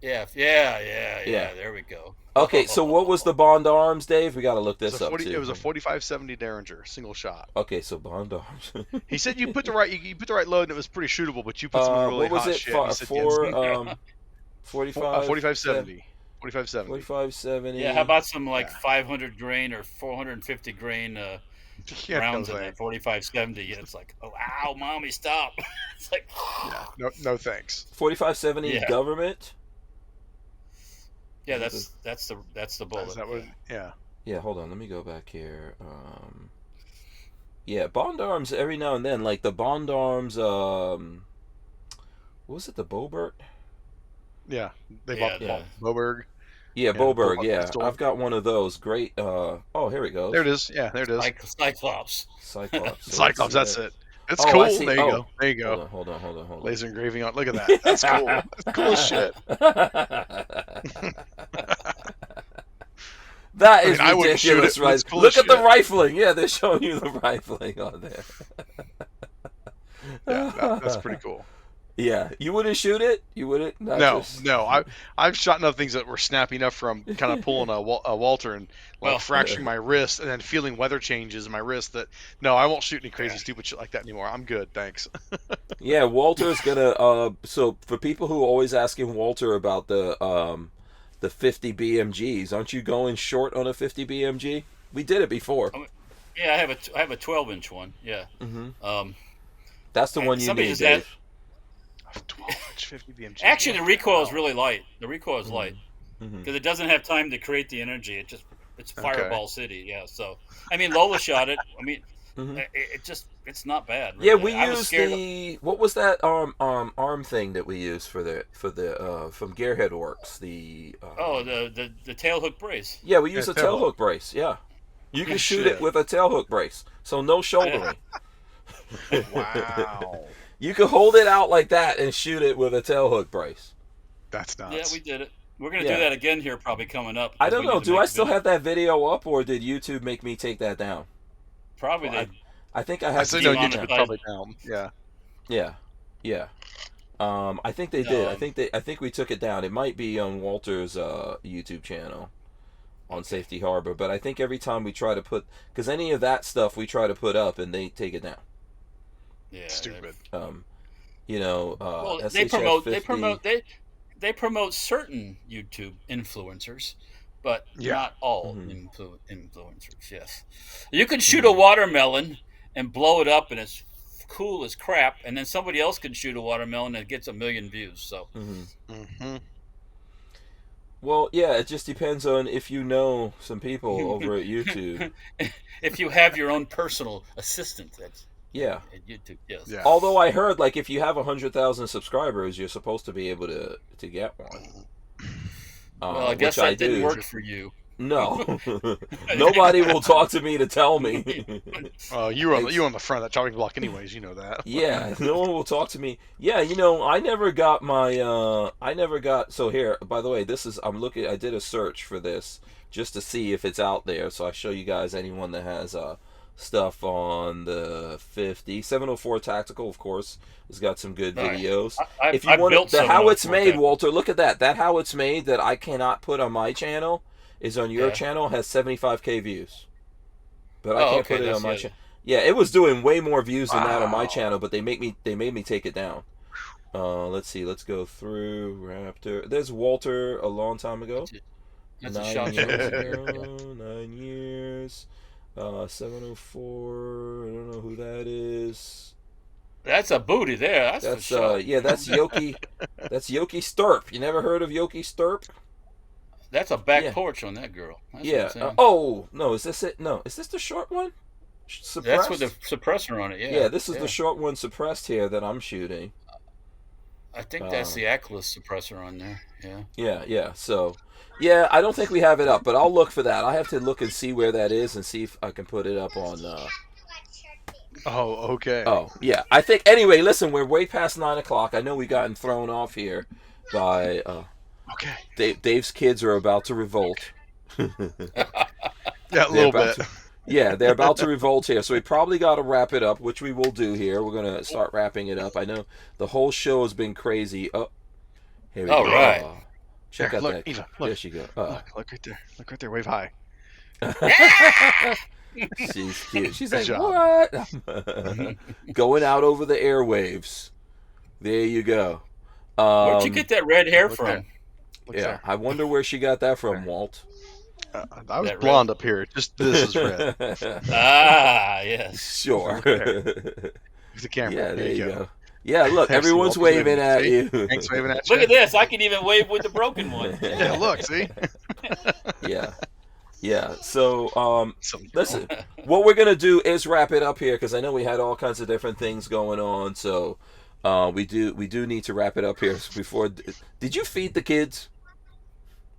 Yeah. There we go. Okay, so what was the Bond Arms, Dave? We got to look this up too. It was a 4570 Derringer single shot. Okay, so Bond Arms. He said you put the right load and it was pretty shootable, but you put some really hot shit. What was it? 4570. 4570. 4570. Yeah, how about some 500 grain or 450 grain rounds in that 4570? Yeah, it's like, oh, ow, mommy, stop. It's like, no thanks. 4570 government. Yeah, that's the bullet. Is that what? Yeah. Yeah, hold on. Let me go back here. Yeah, Bond Arms every now and then, like the Bond Arms. What was it? The Boberg? Yeah, they bought Boberg. Yeah, Boberg. Yeah, I've got one of those. Great. Oh, here we go. There it is. Yeah, there it is. Cyclops. Cyclops. Cyclops. That's it. It's Oh, cool. I see. There you Oh. go. There you go. Hold on. Laser engraving on. Look at that. That's cool. That's cool as shit. That is I wouldn't shoot ridiculous, it, but right? it's cool Look as at the shit. rifling. Yeah, they're showing you the rifling on there. Yeah, that's pretty cool. Yeah, you wouldn't shoot it? You wouldn't? Not No, just- no. I've shot enough things that were snappy enough from kind of pulling a Walther and like Well, fracturing my wrist and then feeling weather changes in my wrist. That no, I won't shoot any crazy stupid shit like that anymore. I'm good, thanks. Yeah, Walter's gonna. So for people who are always asking Walter about the 50 BMGs, aren't you going short on a 50 BMG? We did it before. Yeah, I have a 12-inch one. Yeah. Mm-hmm. That's the one you somebody need, just Dave. 12-inch 50 BMG. Actually, the recoil is really light. The recoil is light Mhm. because it doesn't have time to create the energy. It's Fireball City. Yeah. So I mean, Lola shot it. I mean, Mhm. it's not bad. Really. Yeah, we I was used scared the what was that arm thing that we used for the from Gearhead Works the the tail hook brace. yeah, we used Yeah, a tail hook brace. Yeah, you can shoot it Shit. with a tail hook brace, so no shouldering. Wow, You can hold it out like that and shoot it with a tail hook brace. that's nuts. Yeah, we did it. We're gonna Yeah. do that again here, probably coming up. I 'cause don't we know. need to Do make I a still video. have that video up, or did YouTube make me take that down? Probably Well, they. I think I I had said to no, take it YouTube down. probably down. Yeah. Yeah. I think they did. No. I think we took it down. It might be on Walter's YouTube channel on Safety Harbor, but I think every time we try to put, because any of that stuff we try to put up and they take it down. Yeah. Stupid. Well, SHF 50. they promote certain YouTube influencers, but Yeah. not all Mhm. influencers. Yes, you can shoot a watermelon and blow it up, and it's cool as crap, and then somebody else can shoot a watermelon and it gets 1 million views. So Mm-hmm. Well, yeah, it just depends on if you know some people over at YouTube. if you have your own personal assistant, that's Yeah. at YouTube. Yes. Yeah. Although I heard, like, if you have 100,000 subscribers, you're supposed to be able to get one. Well, I guess which that didn't do. work for you. No, nobody will talk to me to tell me. You were on the front of that chopping block, anyways. You know that. Yeah, no one will talk to me. Yeah, I never got my. So here, by the way, I did a search for this just to see if it's out there. So I show you guys anyone that has stuff on the 50 704 Tactical, of course, has got some good Nice. videos. I If you want built the how it's 704 made, Tactical. Walter, look at that. That how it's made that I cannot put on my channel is on your Yeah. channel, has 75K views. But I Oh, can't okay, put it on my that's- channel. Yeah, it was doing way more views than that on my Wow. channel, but they made me take it down. Let's see, let's go through Raptor. There's Walter a long time ago. That's a 9 shot. years ago. 9 years. 704. I don't know who that is. That's a booty there. That's for That's sure. that's Yoki. That's Yoki Sturp. You never heard of Yoki Sturp? That's a back Yeah. porch on that girl. That's what Yeah. I'm saying. Oh no, is this it? No, is this the short one? That's with the Suppressed? suppressor on it. Yeah. Yeah, this is the short one suppressed here that I'm shooting. I think that's the Ackless suppressor on there. Yeah. Yeah. So, yeah, I don't think we have it up, but I'll look for that. I have to look and see where that is and see if I can put it up on. Oh, okay. Oh, yeah. I think anyway. Listen, we're way past 9 o'clock. I know we gotten thrown off here by Okay. Dave's kids are about to revolt. Yeah, a They're little about bit. Yeah, they're about to revolt here, so we probably got to wrap it up, which we will do here. We're gonna start wrapping it up. I know the whole show has been crazy. Oh, here we All go. right. Check Here, out look, that. Eva, look. There she go. Look right there. Look right there. Wave high. She's cute. She's Good like, job. what? Going out over the airwaves. There you go. Where'd you get that red hair look from? there. Look Yeah, there. I wonder where she got that from, Walt. I was That red. blonde up here. Just this is red. Ah, yes. Sure. There's the camera. Yeah, there you go. go. Yeah, look, There's everyone's Walter's waving at See? you. Thanks waving at you. Look at this. I can even wave with the broken one. Yeah, look, see? Yeah. So, Something listen, what we're gonna do is wrap it up here because I know we had all kinds of different things going on. So, we do need to wrap it up here before. Did you feed the kids?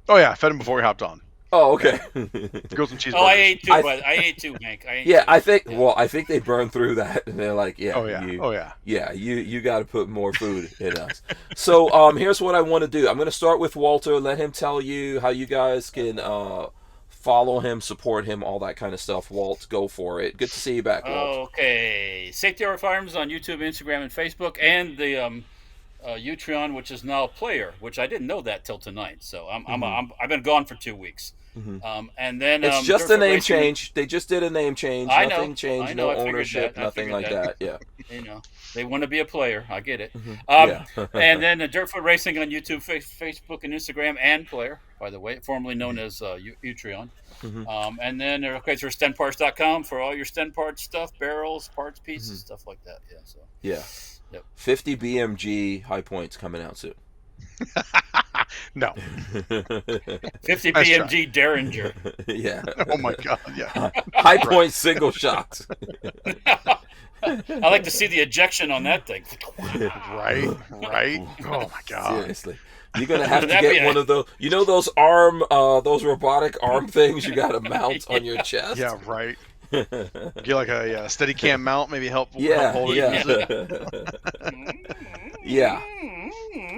Oh, yeah. I fed him before we hopped on. Oh, okay. Grilled some cheeseburgers. Oh, I ate two, but I ate two, Hank. I ate Yeah, two. I think. Well, I think they burned through that, and they're like, "Yeah, Oh yeah. yeah, you got to put more food in us." So, here's what I want to do. I'm going to start with Walter. Let him tell you how you guys can follow him, support him, all that kind of stuff. Walt, go for it. Good to see you back, Walt. Okay. Safety Harbor Firearms on YouTube, Instagram, and Facebook, and the Utreon, which is now Player, which I didn't know that till tonight. So I've been gone for 2 weeks. And then It's just a Dirt Foot name Racing- change. They just did a name change. I know. Nothing changed. I know, No I figured ownership. that. I Nothing figured like that. that. Yeah. You know, they want to be a player. I get it. Yeah. And then the Dirt Foot Racing on YouTube, Facebook, and Instagram, and Player, by the way, formerly known as Utreon. And then there's stenparts.com for all your Sten parts stuff, barrels, parts, pieces, stuff like that. Yeah. So Yeah. Yep. 50 BMG high points coming out soon. No. 50 Nice BMG Derringer. Yeah. Oh my god. Yeah. High point single shots. I like to see the ejection on that thing. Right. Oh my god. Seriously. You're going to have to That'd get be one of those, those those robotic arm things you got to mount on your chest? Yeah. Right. Get like a steady cam mount, maybe help Yeah, hold yeah. it. Yeah.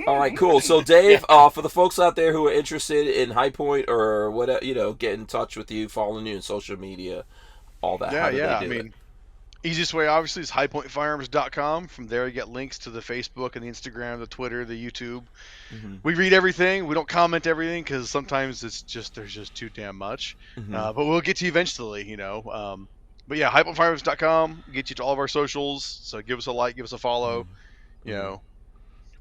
All right, cool. So, Dave, for the folks out there who are interested in High Point or whatever, get in touch with you, following you on social media, all that. How do they do I mean, easiest way obviously is highpointfirearms.com. From there, you get links to the Facebook and the Instagram, the Twitter, the YouTube. We read everything. We don't comment everything because sometimes there's just too damn much. But we'll get to you eventually, But yeah, highpointfirearms.com get you to all of our socials. So give us a like, give us a follow.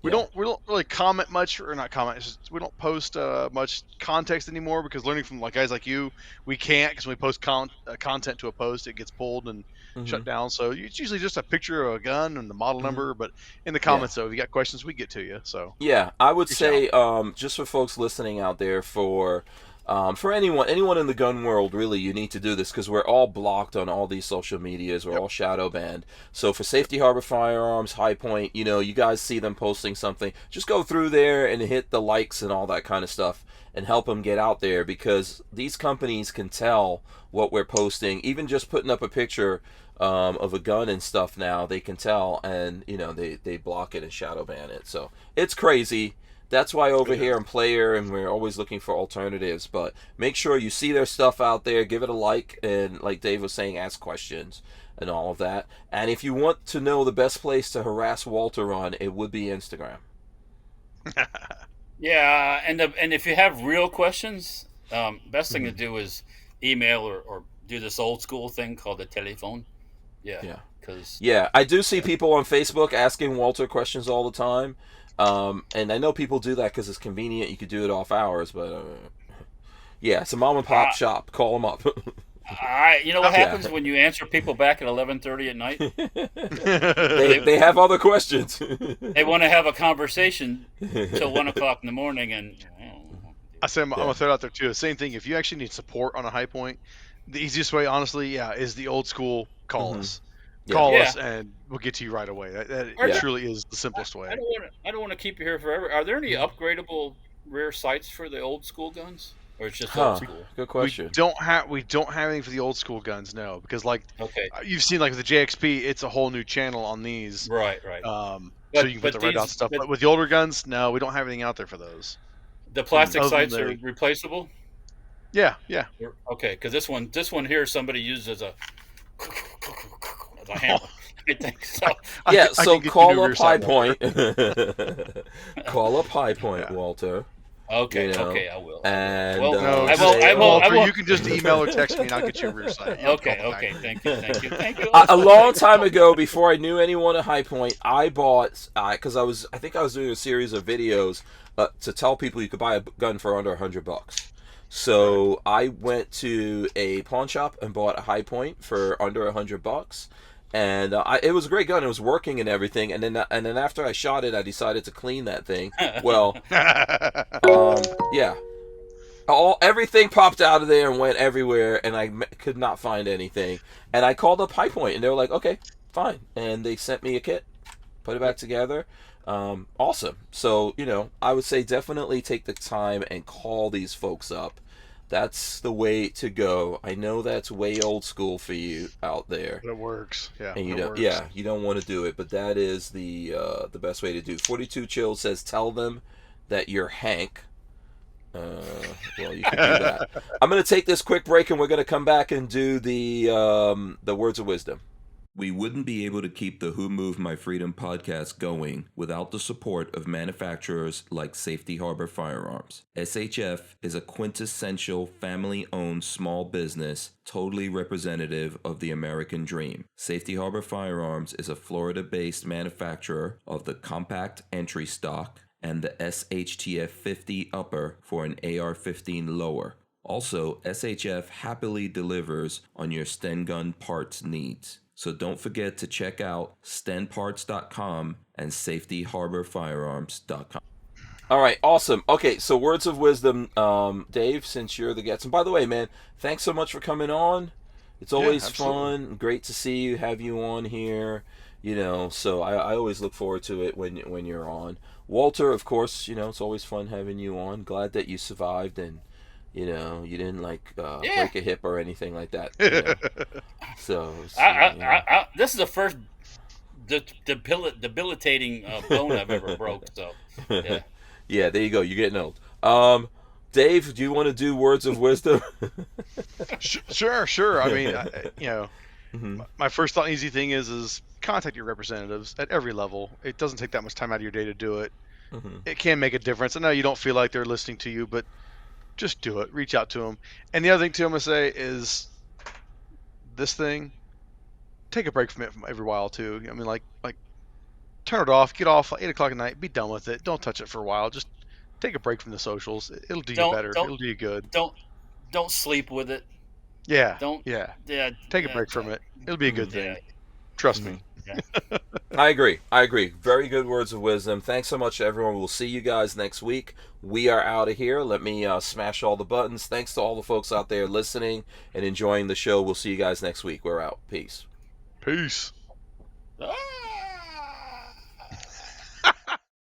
We don't really comment much, or not comment. It's just, we don't post much context anymore because learning from guys like you, we can't, because when we post content to a post, it gets pulled and shut down. So it's usually just a picture of a gun and the model number. But in the comments, though, if you got questions, we get to you. So yeah, I would say just for folks listening out there, for anyone in the gun world, really, you need to do this because we're all blocked on all these social medias. We're all shadow banned. So for Safety Harbor Firearms, High Point, you guys see them posting something, just go through there and hit the likes and all that kind of stuff and help them get out there, because these companies can tell what we're posting. Even just putting up a picture of a gun and stuff now, they can tell, and they block it and shadow ban it. So it's crazy. That's why over here in Player, and we're always looking for alternatives, but make sure you see their stuff out there, give it a like, and like Dave was saying, ask questions and all of that. And if you want to know the best place to harass Walter on, it would be Instagram. Yeah, and if you have real questions, best thing to do is email or do this old school thing called the telephone. Yeah. Yeah, I do see people on Facebook asking Walter questions all the time. And I know people do that because it's convenient. You could do it off hours, but yeah, it's a mom and pop shop. Call them up. You know what happens when you answer people back at 11:30 at night? they have other questions. They want to have a conversation till 1 o'clock in the morning, and I say I'm gonna throw it out there too. The same thing. If you actually need support on a High Point, the easiest way, honestly, is the old school. Call us. Call us, and we'll get to you right away. That truly is the simplest way. I don't want to keep you here forever. Are there any upgradable rear sights for the old school guns, or it's just old school? Good question. We don't have any for the old school guns, no, because you've seen with the JXP, it's a whole new channel on these. Right. So you can put the red dot stuff. But with the older guns, no, we don't have anything out there for those. The plastic sights are replaceable. Yeah. Okay, because this one here somebody used as a hammer. I think so. Yeah, so call up High Point. Call up High Point, Walter. Okay, I will. And I will. You can just email or text me, and I'll get you a rear sight. Okay. Thank you. A long time ago, before I knew anyone at High Point, I bought because I think I was doing a series of videos to tell people you could buy a gun for under $100. So I went to a pawn shop and bought a High Point for under $100. And it was a great gun. It was working and everything. And then after I shot it, I decided to clean that thing. Well, yeah, everything popped out of there and went everywhere, and I could not find anything. And I called up High Point, and they were like, "Okay, fine." And they sent me a kit, put it back together. Awesome. So I would say definitely take the time and call these folks up. That's the way to go. I know that's way old school for you out there, But it works. Yeah. and you it don't. works. Yeah, you don't want to do it, but that is the best way to do. 42 Chill says, "Tell them that you're Hank." Well, you can do that. I'm going to take this quick break, and we're going to come back and do the words of wisdom. We wouldn't be able to keep the Who Moved My Freedom podcast going without the support of manufacturers like Safety Harbor Firearms. SHF is a quintessential family-owned small business, totally representative of the American dream. Safety Harbor Firearms is a Florida-based manufacturer of the compact entry stock and the SHTF 50 upper for an AR-15 lower. Also, SHF happily delivers on your Sten gun parts needs. So don't forget to check out stenparts.com and safetyharborfirearms.com. All right, awesome. Okay, so words of wisdom, Dave, since you're the guest. And by the way, man, thanks so much for coming on. It's always fun, great to see you, have you on here. So I always look forward to it when you're on. Walter, of course, it's always fun having you on. Glad that you survived and you didn't break a hip or anything like that. So this is the first debilitating bone I've ever broke. So yeah. Yeah, there you go. You're getting old. Dave, do you want to do words of wisdom? Sure. I mean, my first thought, easy thing is contact your representatives at every level. It doesn't take that much time out of your day to do it. It can make a difference. I know you don't feel like they're listening to you, but just do it. Reach out to them. And the other thing too I'm gonna say is this thing. Take a break from it every while too. I mean, like turn it off. Get off 8 o'clock at night. Be done with it. Don't touch it for a while. Just take a break from the socials. It'll do you better. It'll do you good. Don't sleep with it. Yeah. Yeah. Take a break from it. It'll be a good thing. Trust me. Yeah. I agree. Very good words of wisdom. Thanks so much, everyone. We'll see you guys next week. We are out of here. Let me smash all the buttons. Thanks to all the folks out there listening and enjoying the show. We'll see you guys next week. We're out. Peace. Peace. Ah!